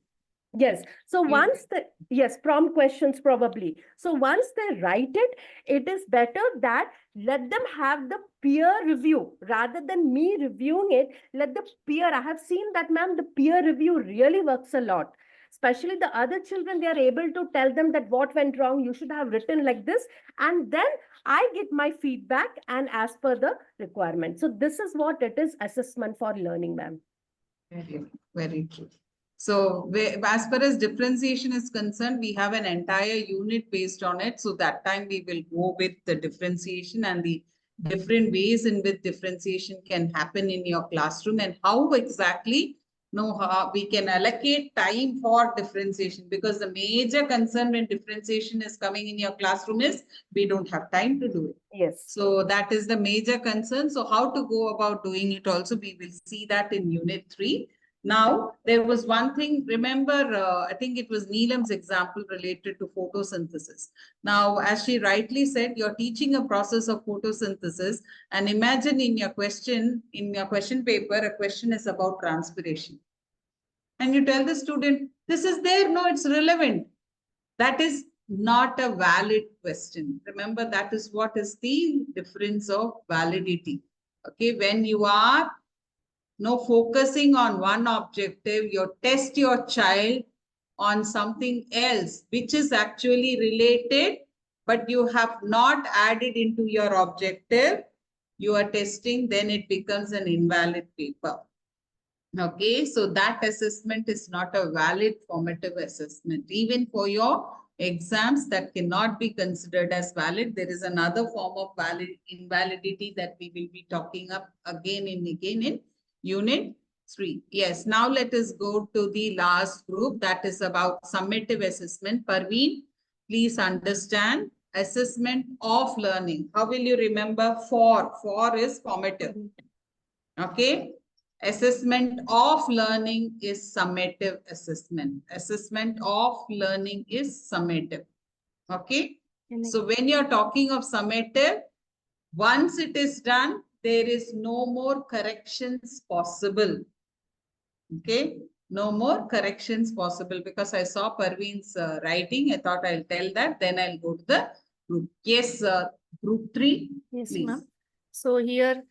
yes. So once the, yes, prompt questions probably. So once they write it, it is better that let them have the peer review rather than me reviewing it. Let the peer, I have seen that, ma'am, the peer review really works a lot. Especially the other children, they are able to tell them that what went wrong, you should have written like this. And then I get my feedback and as per the requirement. So this is what it is, assessment for learning, ma'am. Very, very true. So as far as differentiation is concerned, we have an entire unit based on it. So that time we will go with the differentiation and the different ways in which differentiation can happen in your classroom and how exactly how we can allocate time for differentiation, because the major concern when differentiation is coming in your classroom is we don't have time to do it. Yes. So that is the major concern. So how to go about doing it also, we will see that in unit 3. Now, there was one thing, remember, I think it was Neelam's example related to photosynthesis. Now, as she rightly said, you're teaching a process of photosynthesis, and imagine in your question paper, a question is about transpiration. And you tell the student, this is there, no, it's relevant. That is not a valid question. Remember, that is what is the difference of validity. Okay, when you are focusing on one objective, you test your child on something else, which is actually related, but you have not added into your objective, you are testing, then it becomes an invalid paper. Okay, so that assessment is not a valid formative assessment. Even for your exams, that cannot be considered as valid. There is another form of invalidity that we will be talking up again and again in unit 3. Yes, now let us go to the last group, that is about summative assessment. Parveen, please understand assessment of learning. How will you remember? For is formative. Okay. Assessment of learning is summative assessment. Assessment of learning is summative. Okay. So when you're talking of summative, once it is done, there is no more corrections possible. Okay. No more corrections possible, because I saw Parveen's writing. I thought I'll tell that. Then I'll go to the group. Yes, group 3. Yes, please. ma'am. So here,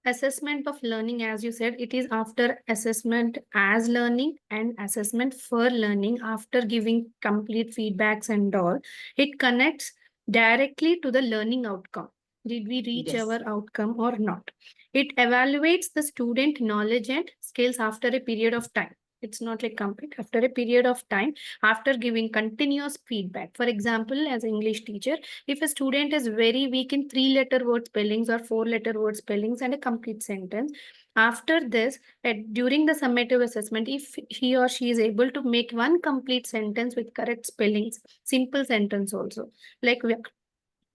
assessment of learning, as you said, it is after assessment as learning and assessment for learning. After giving complete feedbacks and all, it connects directly to the learning outcome. Did we reach our outcome or not? It evaluates the student knowledge and skills after a period of time. It's not like complete. After a period of time, after giving continuous feedback. For example, as an English teacher, if a student is very weak in 3-letter word spellings or 4-letter word spellings and a complete sentence, after this, during the summative assessment, if he or she is able to make one complete sentence with correct spellings, simple sentence also, like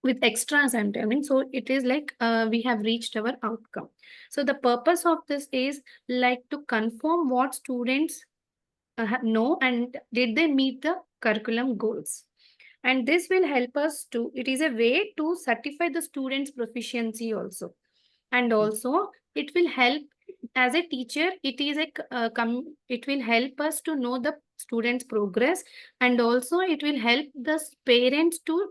with extra sentence, so it is like we have reached our outcome. So the purpose of this is like to confirm what students know and did they meet the curriculum goals. And this will help us to, it is a way to certify the students' proficiency also. And also it will help as a teacher, it is it will help us to know the students' progress, and also it will help the parents to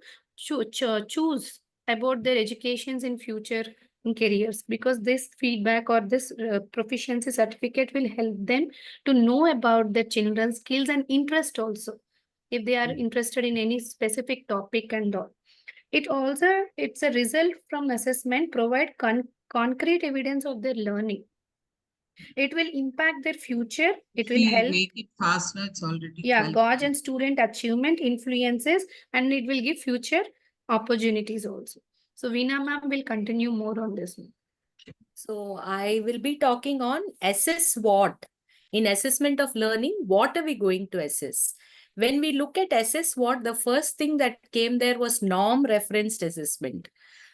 choose about their educations in future in careers, because this feedback or this proficiency certificate will help them to know about the children's skills and interest also, if they are interested in any specific topic and all. It also, it's a result from assessment, provide concrete evidence of their learning. It will impact their future. It will You help. make it faster, it's already Yeah, 12. gauge and student achievement influences, and it will give future opportunities also. So Veena ma'am will continue more on this one. So I will be talking on assess what. In assessment of learning, what are we going to assess? When we look at assess what, the first thing that came there was norm referenced assessment.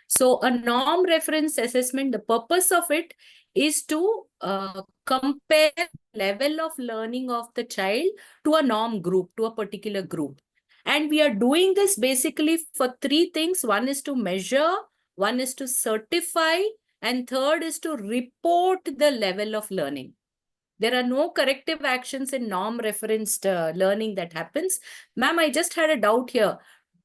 So a norm reference assessment, the purpose of it is to compare level of learning of the child to a norm group, to a particular group. And we are doing this basically for three things. One is to measure, one is to certify, and third is to report the level of learning. There are no corrective actions in norm referenced learning that happens. Ma'am, I just had a doubt here.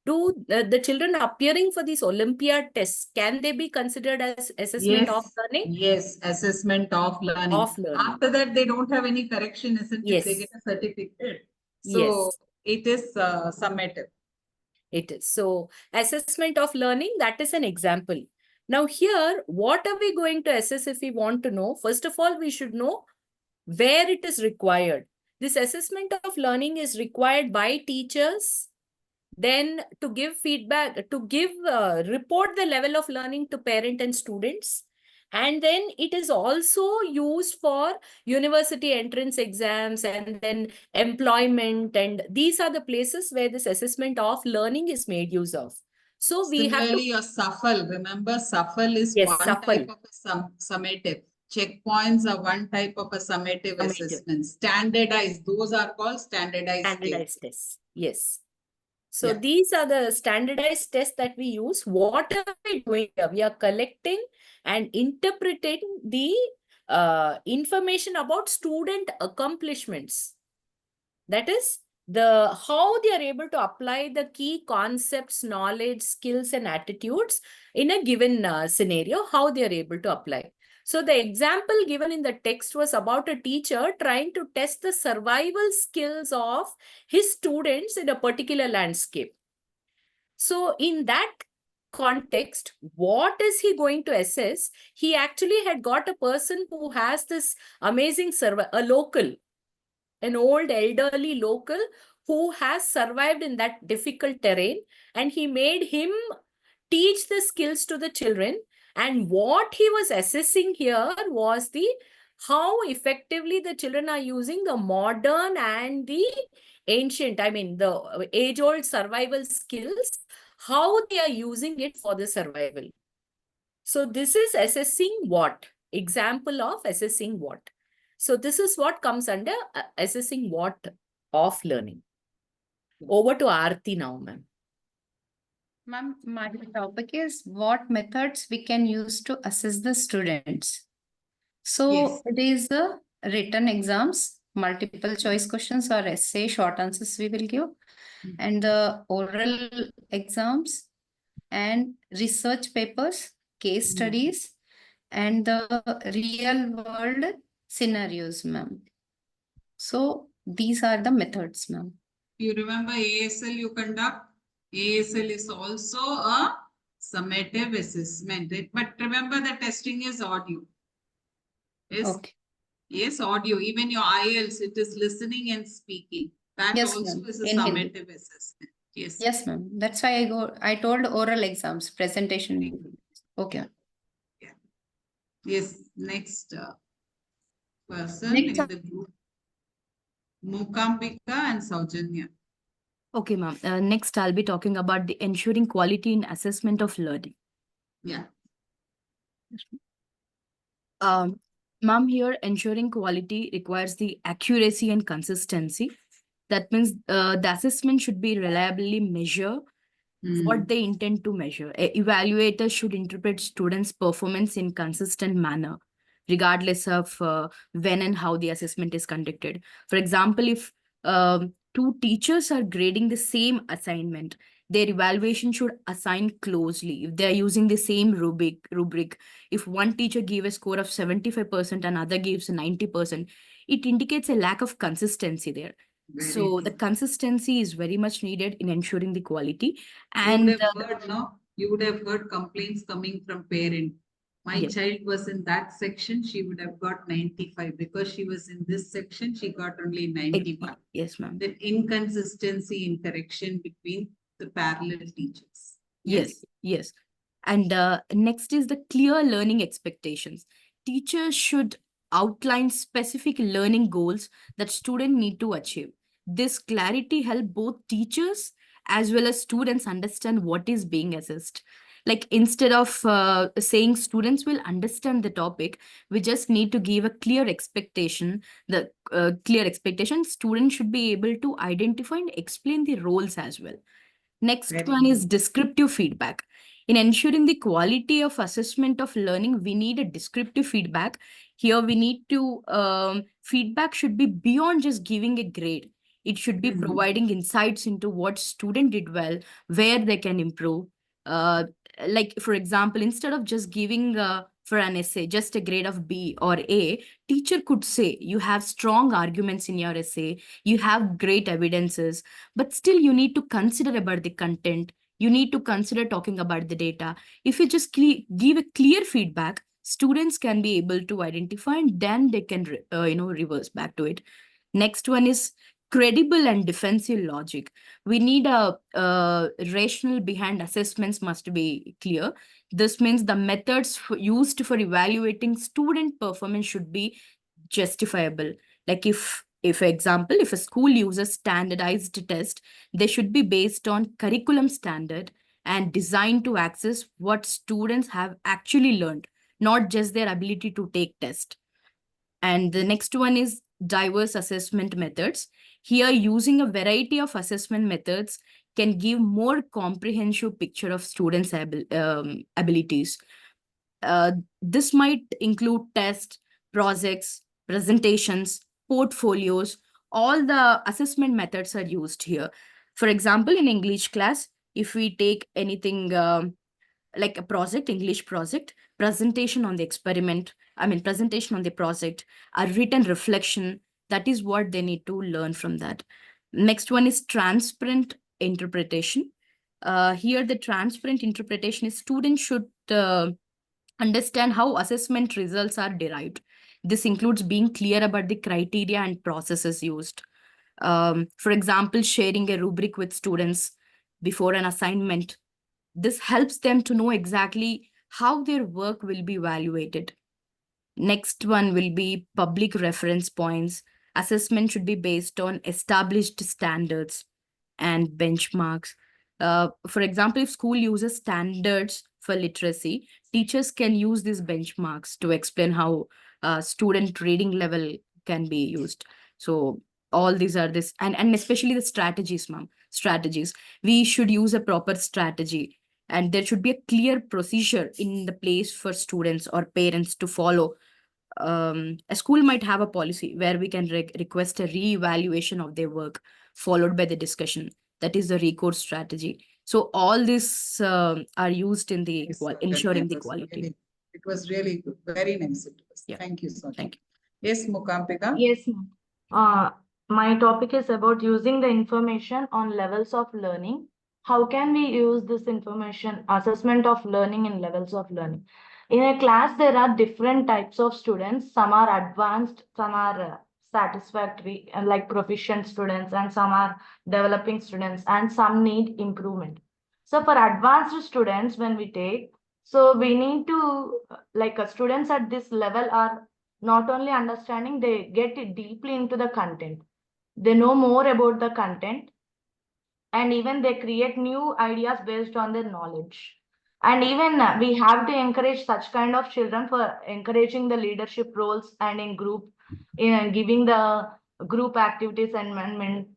Do the children appearing for these Olympiad tests, can they be considered as assessment of learning? Yes, assessment of learning. Of learning. After that, they don't have any correction, isn't it? Yes. They get a certificate. So Yes. it is summative. It is. So assessment of learning, that is an example. Now here, what are we going to assess if we want to know? First of all, we should know where it is required. This assessment of learning is required by teachers, then to give feedback, to give report the level of learning to parent and students. And then it is also used for university entrance exams and then employment. And these are the places where this assessment of learning is made use of. So we have to... Similarly, your SAFL, remember SAFL is Yes, one SAFL. type of a summative. Checkpoints are one type of a summative assessment. Standardized, those are called standardized tests. Tests. Yes. So these are the standardized tests that we use. What are we doing here? We are collecting and interpreting the information about student accomplishments. That is, how they are able to apply the key concepts, knowledge, skills, and attitudes in a given scenario, how they are able to apply. So the example given in the text was about a teacher trying to test the survival skills of his students in a particular landscape. So in that context, what is he going to assess? He actually had got a person who has this amazing a local, an old elderly local who has survived in that difficult terrain, and he made him teach the skills to the children. And what he was assessing here was how effectively the children are using the modern and the ancient, I mean the age-old survival skills, how they are using it for the survival. So this is assessing what? Example of assessing what? So this is what comes under assessing what of learning. Over to Aarti now, ma'am. Ma'am, my topic is what methods we can use to assess the students. So it is the written exams, multiple choice questions or essay, short answers we will give, and the oral exams and research papers, case studies, and the real world scenarios, ma'am. So these are the methods, ma'am. You remember ASL you conduct? ASL is also a summative assessment. But remember the testing is audio. Yes. Okay. Yes, audio, even your IELTS, it is listening and speaking. That Yes, also ma'am. is a In Hindi. summative assessment. Yes. Yes, ma'am. That's why I told oral exams, presentation. Okay. Yes, next person Next. in the group, Mukambika and Saujanya. Okay, ma'am. Next, I'll be talking about the ensuring quality in assessment of learning. Yeah. Ma'am, here ensuring quality requires the accuracy and consistency. That means the assessment should be reliably measure what they intend to measure. Evaluators should interpret students' performance in consistent manner, regardless of when and how the assessment is conducted. For example, if two teachers are grading the same assignment, their evaluation should assign closely. If they are using the same rubric, if one teacher gave a score of 75% and other gives 90%, it indicates a lack of consistency there. So the consistency is very much needed in ensuring the quality. And You would have heard complaints coming from parent. My Yes. child was in that section, she would have got 95. Because she was in this section, she got only 91. Yes, ma'am. That inconsistency in correction between the parallel teachers. Yes. And next is the clear learning expectations. Teachers should outline specific learning goals that students need to achieve. This clarity help both teachers as well as students understand what is being assessed. Like instead of saying students will understand the topic, we just need to give a clear expectation. The clear expectation, students should be able to identify and explain the roles as well. Next one is descriptive feedback. In ensuring the quality of assessment of learning, we need a descriptive feedback. Here we need to, feedback should be beyond just giving a grade. It should be providing insights into what student did well, where they can improve. Uh, like for example, instead of just giving for an essay, just a grade of B or A, teacher could say, you have strong arguments in your essay, you have great evidences, but still you need to consider about the content, you need to consider talking about the data. If you just give a clear feedback, students can be able to identify and then they can reverse back to it. Next one is credible and defensive logic. We need a rational behind assessments must be clear. This means the methods used for evaluating student performance should be justifiable. Like if example, if a school uses standardized test, they should be based on curriculum standard and designed to access what students have actually learned, not just their ability to take test. And the next one is diverse assessment methods. Here, using a variety of assessment methods can give more comprehensive picture of students' abilities. This might include tests, projects, presentations, portfolios. All the assessment methods are used here. For example, in English class, if we take anything like a project, English project, presentation on the experiment, presentation on the project, a written reflection, that is what they need to learn from that. Next one is transparent interpretation. Here, the transparent interpretation is students should understand how assessment results are derived. This includes being clear about the criteria and processes used. For example, sharing a rubric with students before an assignment. This helps them to know exactly how their work will be evaluated. Next one will be public reference points. Assessment should be based on established standards and benchmarks. For example, if school uses standards for literacy, teachers can use these benchmarks to explain how student reading level can be used. So all these are this, and especially the strategies, ma'am. Strategies. We should use a proper strategy, and there should be a clear procedure in the place for students or parents to follow. A school might have a policy where we can request a re-evaluation of their work, followed by the discussion. That is the recourse strategy. So all these are used in the ensuring the quality. It was really good. Very nice it was. Yeah. Thank you so much. Thank you. Yes, Mukampika. Yes, ma'am. My topic is about using the information on levels of learning. How can we use this information, assessment of learning in levels of learning? In a class, there are different types of students. Some are advanced, some are satisfactory, like proficient students, and some are developing students, and some need improvement. So for advanced students, when we take, so we need to, students at this level are not only understanding, they get it deeply into the content. They know more about the content, and even they create new ideas based on their knowledge. And even we have to encourage such kind of children for encouraging the leadership roles and in group, in giving the group activities and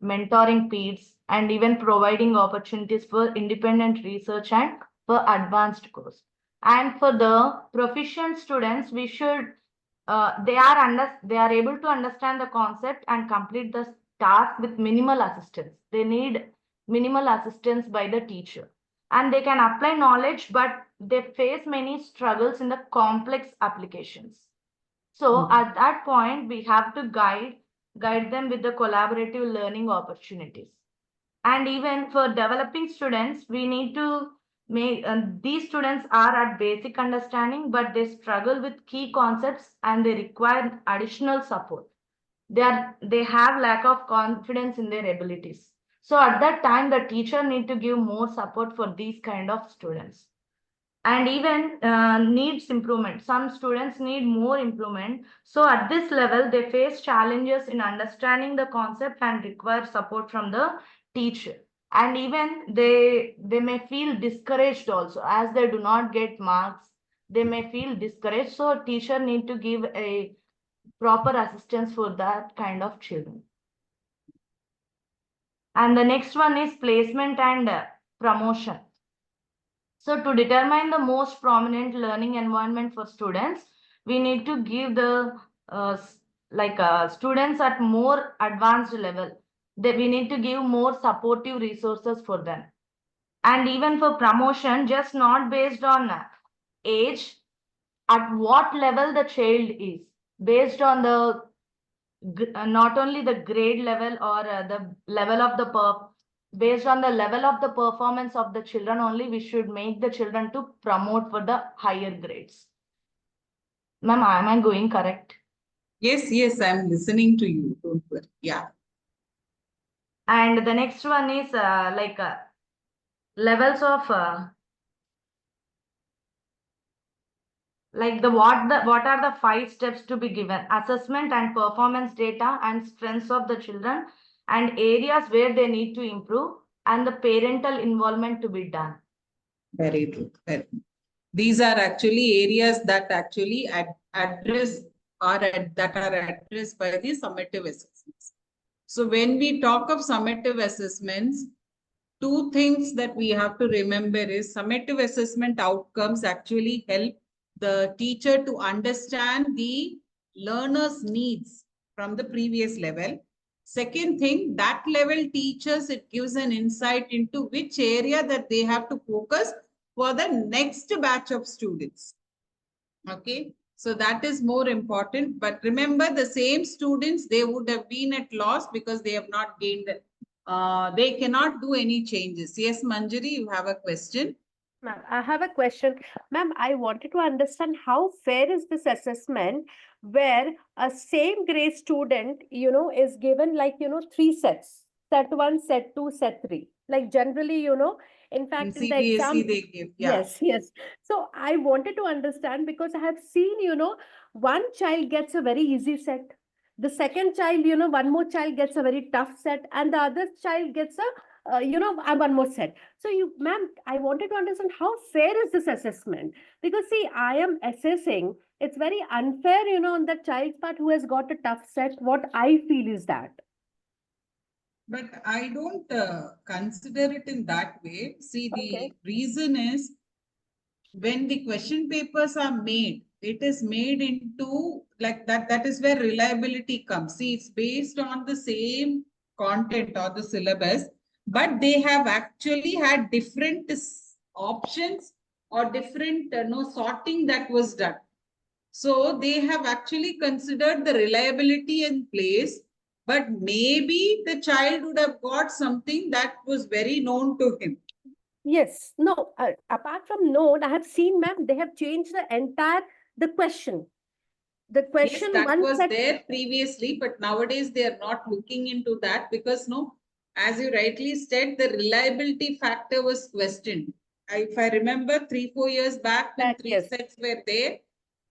mentoring peers, and even providing opportunities for independent research and for advanced course. And for the proficient students, we should they are able to understand the concept and complete the task with minimal assistance. They need minimal assistance by the teacher, and they can apply knowledge, but they face many struggles in the complex applications. So at that point, we have to guide them with the collaborative learning opportunities. And even for developing students, we need to make these students are at basic understanding, but they struggle with key concepts and they require additional support. They have lack of confidence in their abilities. So at that time, the teacher need to give more support for these kind of students. And even needs improvement. Some students need more improvement. So at this level, they face challenges in understanding the concept and require support from the teacher. And even they may feel discouraged also, as they do not get marks. They may feel discouraged. So teacher need to give a proper assistance for that kind of children. And the next one is placement and promotion. So to determine the most prominent learning environment for students, we need to give the students at more advanced level. We need to give more supportive resources for them. And even for promotion, just not based on age, at what level the child is, based on the not only the grade level or the level of the based on the level of the performance of the children only, we should make the children to promote for the higher grades. Ma'am, am I going correct? Yes, I'm listening to you. Don't worry. Yeah. And the next one is levels of what are the 5 steps to be given: assessment and performance data and strengths of the children, and areas where they need to improve, and the parental involvement to be done. Very good. These are actually areas that actually address that are addressed by the summative assessments. So when we talk of summative assessments, 2 things that we have to remember is summative assessment outcomes actually help the teacher to understand the learner's needs from the previous level. Second thing, that level teachers, it gives an insight into which area that they have to focus for the next batch of students. Okay, so that is more important. But remember, the same students, they would have been at loss because they have not gained, they cannot do any changes. Yes, Manjari, you have a question. Ma'am, I have a question. Ma'am, I wanted to understand how fair is this assessment where a same grade student, is given 3 sets, set 1, set 2, set 3. Like generally, in fact, in the exam, CBSE they give, yeah. yes. So I wanted to understand because I have seen, one child gets a very easy set. The second child, one more child gets a very tough set, and the other child gets one more set. So ma'am, I wanted to understand how fair is this assessment? Because see, I am assessing, it's very unfair, on the child's part who has got a tough set. What I feel is that. But I don't consider it in that way. See, the reason is when the question papers are made, it is made into like that. That is where reliability comes. See, it's based on the same content or the syllabus, but they have actually had different options or different sorting that was done. So they have actually considered the reliability in place, but maybe the child would have got something that was very known to him. Yes. No, apart from note, I have seen, ma'am, they have changed the question. The Yes, question that one was set. there previously, but nowadays they are not looking into that because no, as you rightly said, the reliability factor was questioned. If I remember 3-4 years back when three Yes. sets were there,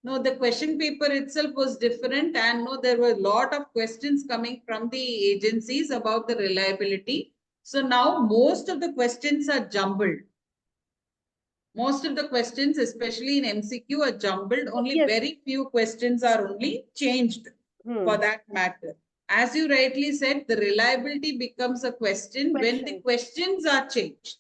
no, the question paper itself was different, and no, there were a lot of questions coming from the agencies about the reliability. So now most of the questions are jumbled. Most of the questions, especially in MCQ, are jumbled. Only very few questions are only changed for that matter. As you rightly said, the reliability becomes a question when the questions are changed.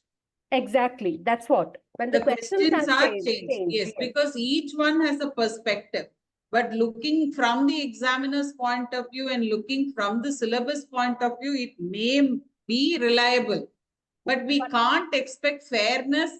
Exactly. That's what. When the questions are changed. Yes, because each one has a perspective. But looking from the examiner's point of view and looking from the syllabus point of view, it may be reliable. But we can't expect fairness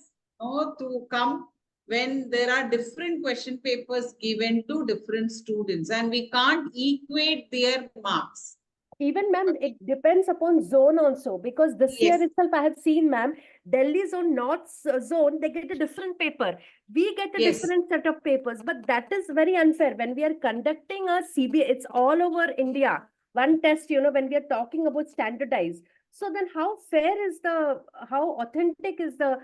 to come when there are different question papers given to different students, and we can't equate their marks. Even, ma'am, it depends upon zone also, because this year itself I have seen, ma'am, Delhi zone, North zone, they get a different paper. We get a different set of papers, but that is very unfair. When we are conducting a CBA, it's all over India. One test, when we are talking about standardized. So then how fair is how authentic is the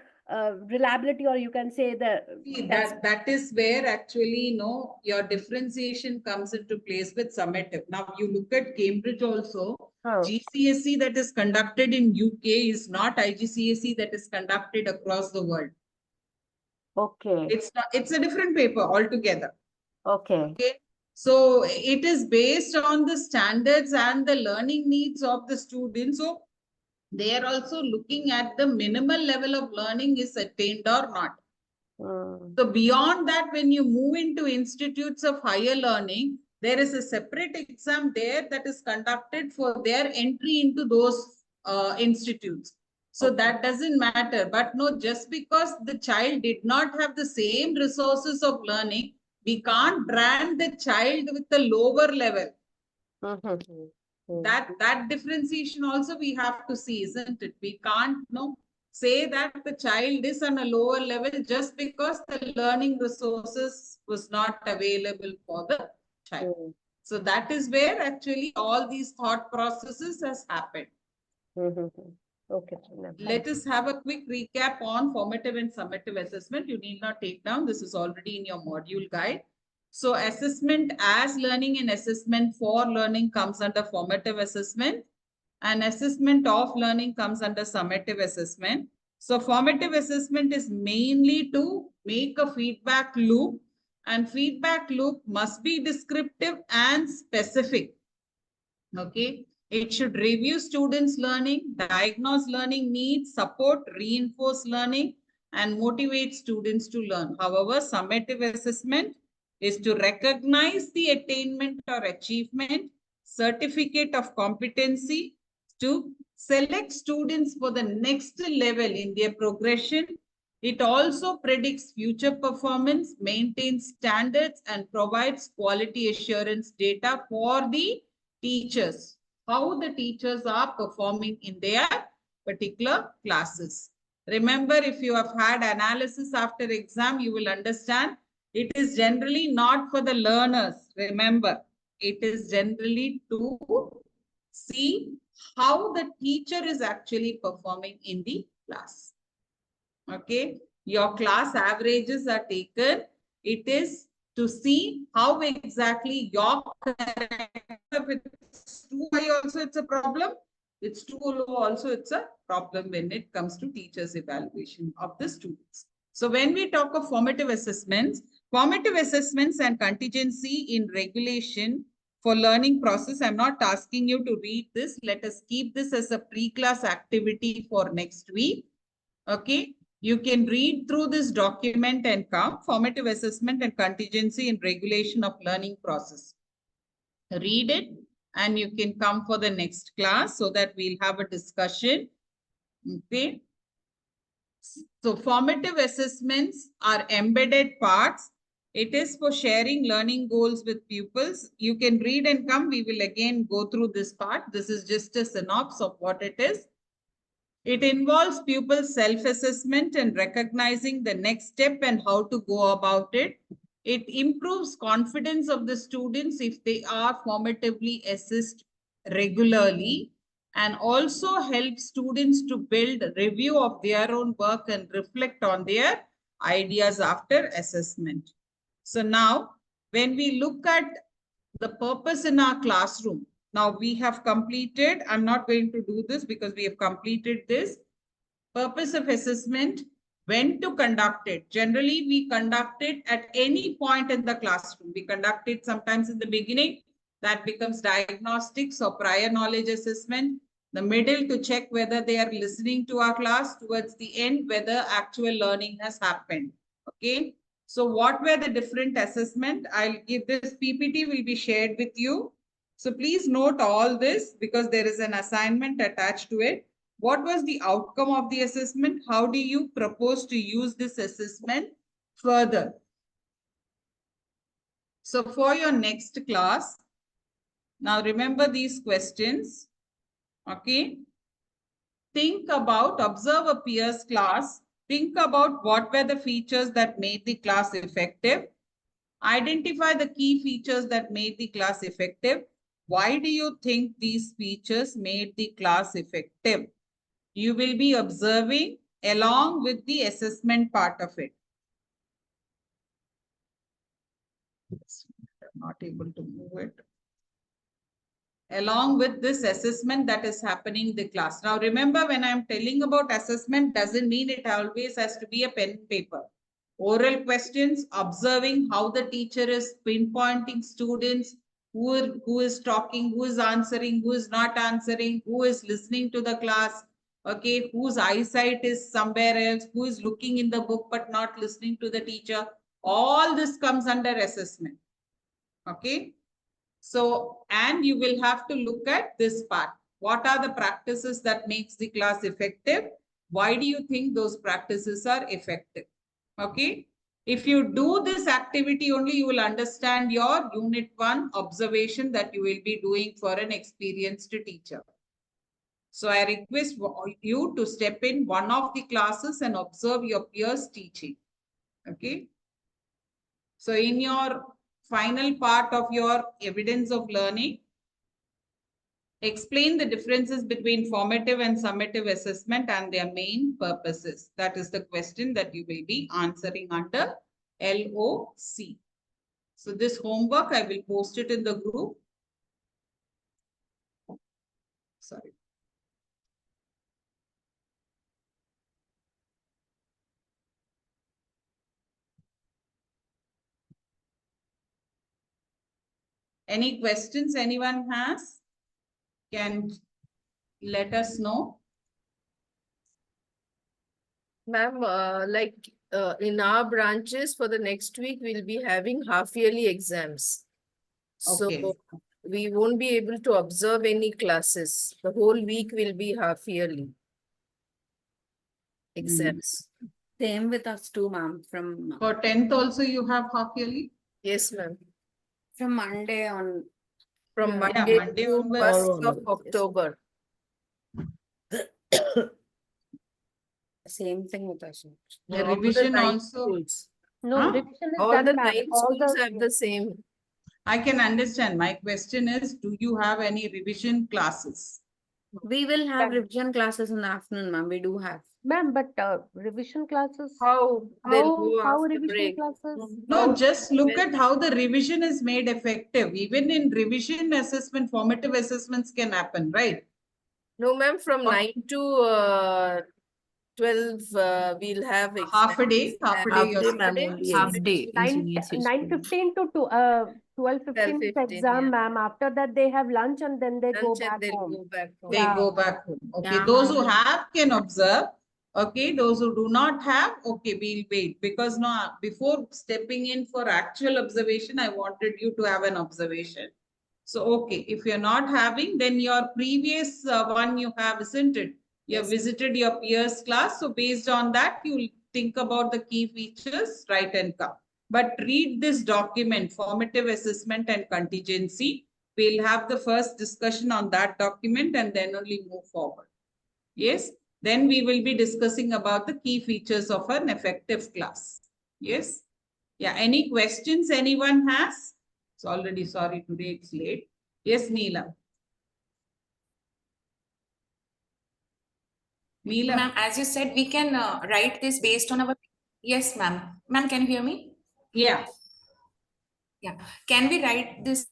reliability, or you can say the See, that is where actually your differentiation comes into place with summative. Now you look at Cambridge also. GCSE that is conducted in UK is not IGCSE that is conducted across the world. Okay. It's a different paper altogether. Okay. So it is based on the standards and the learning needs of the students. So they are also looking at the minimal level of learning is attained or not. So beyond that, when you move into institutes of higher learning, there is a separate exam there that is conducted for their entry into those institutes. So that doesn't matter. But no, just because the child did not have the same resources of learning, we can't brand the child with the lower level. That differentiation also we have to see, isn't it? We can't say that the child is on a lower level just because the learning resources was not available for the child. So that is where actually all these thought processes has happened. Okay. Let us have a quick recap on formative and summative assessment. You need not take down. This is already in your module guide. So assessment as learning and assessment for learning comes under formative assessment, and assessment of learning comes under summative assessment. So formative assessment is mainly to make a feedback loop, and feedback loop must be descriptive and specific. Okay. It should review students' learning, diagnose learning needs, support, reinforce learning, and motivate students to learn. However, summative assessment is to recognize the attainment or achievement, certificate of competency, to select students for the next level in their progression. It also predicts future performance, maintains standards, and provides quality assurance data for the teachers, how the teachers are performing in their particular classes. Remember, if you have had analysis after exam, you will understand it is generally not for the learners. Remember, it is generally to see how the teacher is actually performing in the class. Okay, your class averages are taken. It is to see how exactly your character, if it's too high also it's a problem, it's too low also it's a problem when it comes to teachers' evaluation of the students. So when we talk of formative assessments and contingency in regulation for learning process, I'm not asking you to read this. Let us keep this as a pre-class activity for next week. Okay. You can read through this document and come formative assessment and contingency in regulation of learning process. Read it and you can come for the next class so that we'll have a discussion. Okay. So formative assessments are embedded parts. It is for sharing learning goals with pupils. You can read and come. We will again go through this part. This is just a synopsis of what it is. It involves pupil self-assessment and recognizing the next step and how to go about it. It improves confidence of the students if they are formatively assessed regularly, and also helps students to build a review of their own work and reflect on their ideas after assessment. So now, when we look at the purpose in our classroom, now we have completed, I'm not going to do this because we have completed this. Purpose of assessment, when to conduct it. Generally, we conduct it at any point in the classroom. We conduct it sometimes in the beginning, that becomes diagnostics or prior knowledge assessment. The middle to check whether they are listening to our class. Towards the end, whether actual learning has happened. Okay. So what were the different assessment? I'll give this PPT will be shared with you. So please note all this because there is an assignment attached to it. What was the outcome of the assessment? How do you propose to use this assessment further? So for your next class, now remember these questions. Okay. Think about, observe a peer's class. Think about what were the features that made the class effective. Identify the key features that made the class effective. Why do you think these features made the class effective? You will be observing along with the assessment part of it. I'm not able to move it. Along with this assessment that is happening in the class. Now remember, when I'm telling about assessment, doesn't mean it always has to be a pen and paper. Oral questions, observing how the teacher is pinpointing students, who is talking, who is answering, who is not answering, who is listening to the class, okay, whose eyesight is somewhere else, who is looking in the book but not listening to the teacher. All this comes under assessment. Okay. So, and you will have to look at this part. What are the practices that makes the class effective? Why do you think those practices are effective? Okay. If you do this activity only, you will understand your unit 1 observation that you will be doing for an experienced teacher. So I request you to step in one of the classes and observe your peers teaching. Okay. So in your final part of your evidence of learning, explain the differences between formative and summative assessment and their main purposes. That is the question that you will be answering under LOC. So this homework, I will post it in the group. Sorry. Any questions anyone has? Can let us know. Ma'am, in our branches for the next week, we'll be having half-yearly exams. Okay. So we won't be able to observe any classes. The whole week will be half-yearly exams. Same with us too, ma'am. From For 10th also you have half yearly? Yes, ma'am. From Monday on. From Yeah, Monday Monday to onwards. 1st of October. Same thing with us. The All the revision 9 also. schools. No, Huh? revision is All done, the ma'am. 9 All schools the have the same. I can understand. My question is, do you have any revision classes? We will have revision classes in the afternoon, ma'am. We do have. ma'am, but revision classes. How they'll go How after revision break. classes? No, just look at how the revision is made effective. Even in revision assessment, formative assessments can happen, right? No, ma'am, from 9 to 12, we'll have half a day, half a day. Half You're day, saying. ma'am, only Half exam. day in senior 9:15 to 12:15 is 12:15, exam, yeah. ma'am. After that, they have lunch and then they go Lunch and back they'll home. go back home. They Yeah. go back home. Okay. Yeah, Those who ma'am. have can observe. Okay. Those who do not have, okay, we'll wait. Because no, before stepping in for actual observation, I wanted you to have an observation. So, okay, if you're not having, then your previous one you have, isn't it? You have visited your peers class. So based on that, you'll think about the key features, write and come. But read this document, formative assessment and contingency. We'll have the first discussion on that document and then only move forward. Yes. Then we will be discussing about the key features of an effective class. Yes. Yeah. Any questions anyone has? It's already, sorry, today it's late. Yes, Neela. Neela. Ma'am, as you said, we can write this based on our. Yes, ma'am. Ma'am, can you hear me? Yeah. Yeah. Can we write this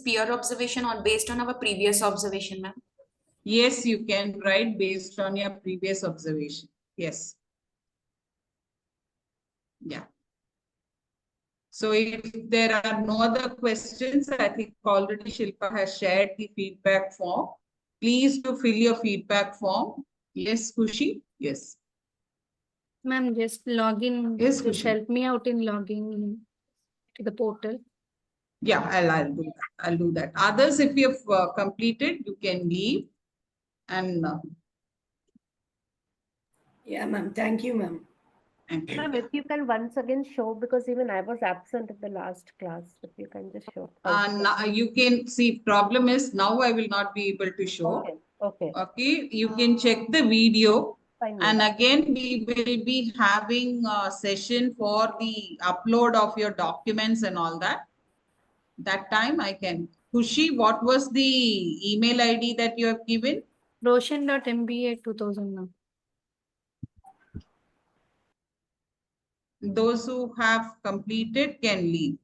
peer observation or based on our previous observation, ma'am? Yes, you can write based on your previous observation. Yes. Yeah. So if there are no other questions, I think already Shilpa has shared the feedback form. Please do fill your feedback form. Yes, Kushi? Yes. Ma'am, just log in. Yes, Just Kushi. help me out in logging to the portal. Yeah, I'll do that. I'll do that. Others, if you've completed, you can leave. And Yeah, ma'am. Thank you, ma'am. thank you. Ma'am, if you can once again show, because even I was absent in the last class, if you can just show. Now you can see, problem is now I will not be able to show. Okay, okay. Okay, you can check the video. Fine, And ma'am. again, we will be having a session for the upload of your documents and all that. That time I can. Kushi, what was the email ID that you have given? Roshan.mba2000, ma'am. Those who have completed can leave.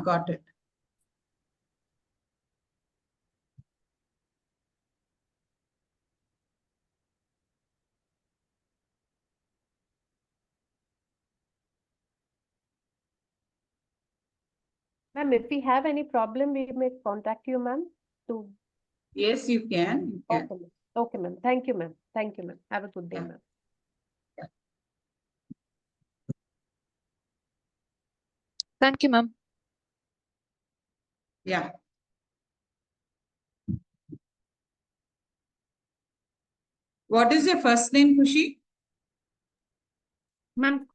Got it. Ma'am, if we have any problem, we may contact you, ma'am. To Yes, you can. You can. okay, ma'am. Okay, ma'am. Thank you, ma'am. Thank you, ma'am. Have a good day, ma'am. Thank you, ma'am. Yeah. What is your first name, Kushi? Ma'am,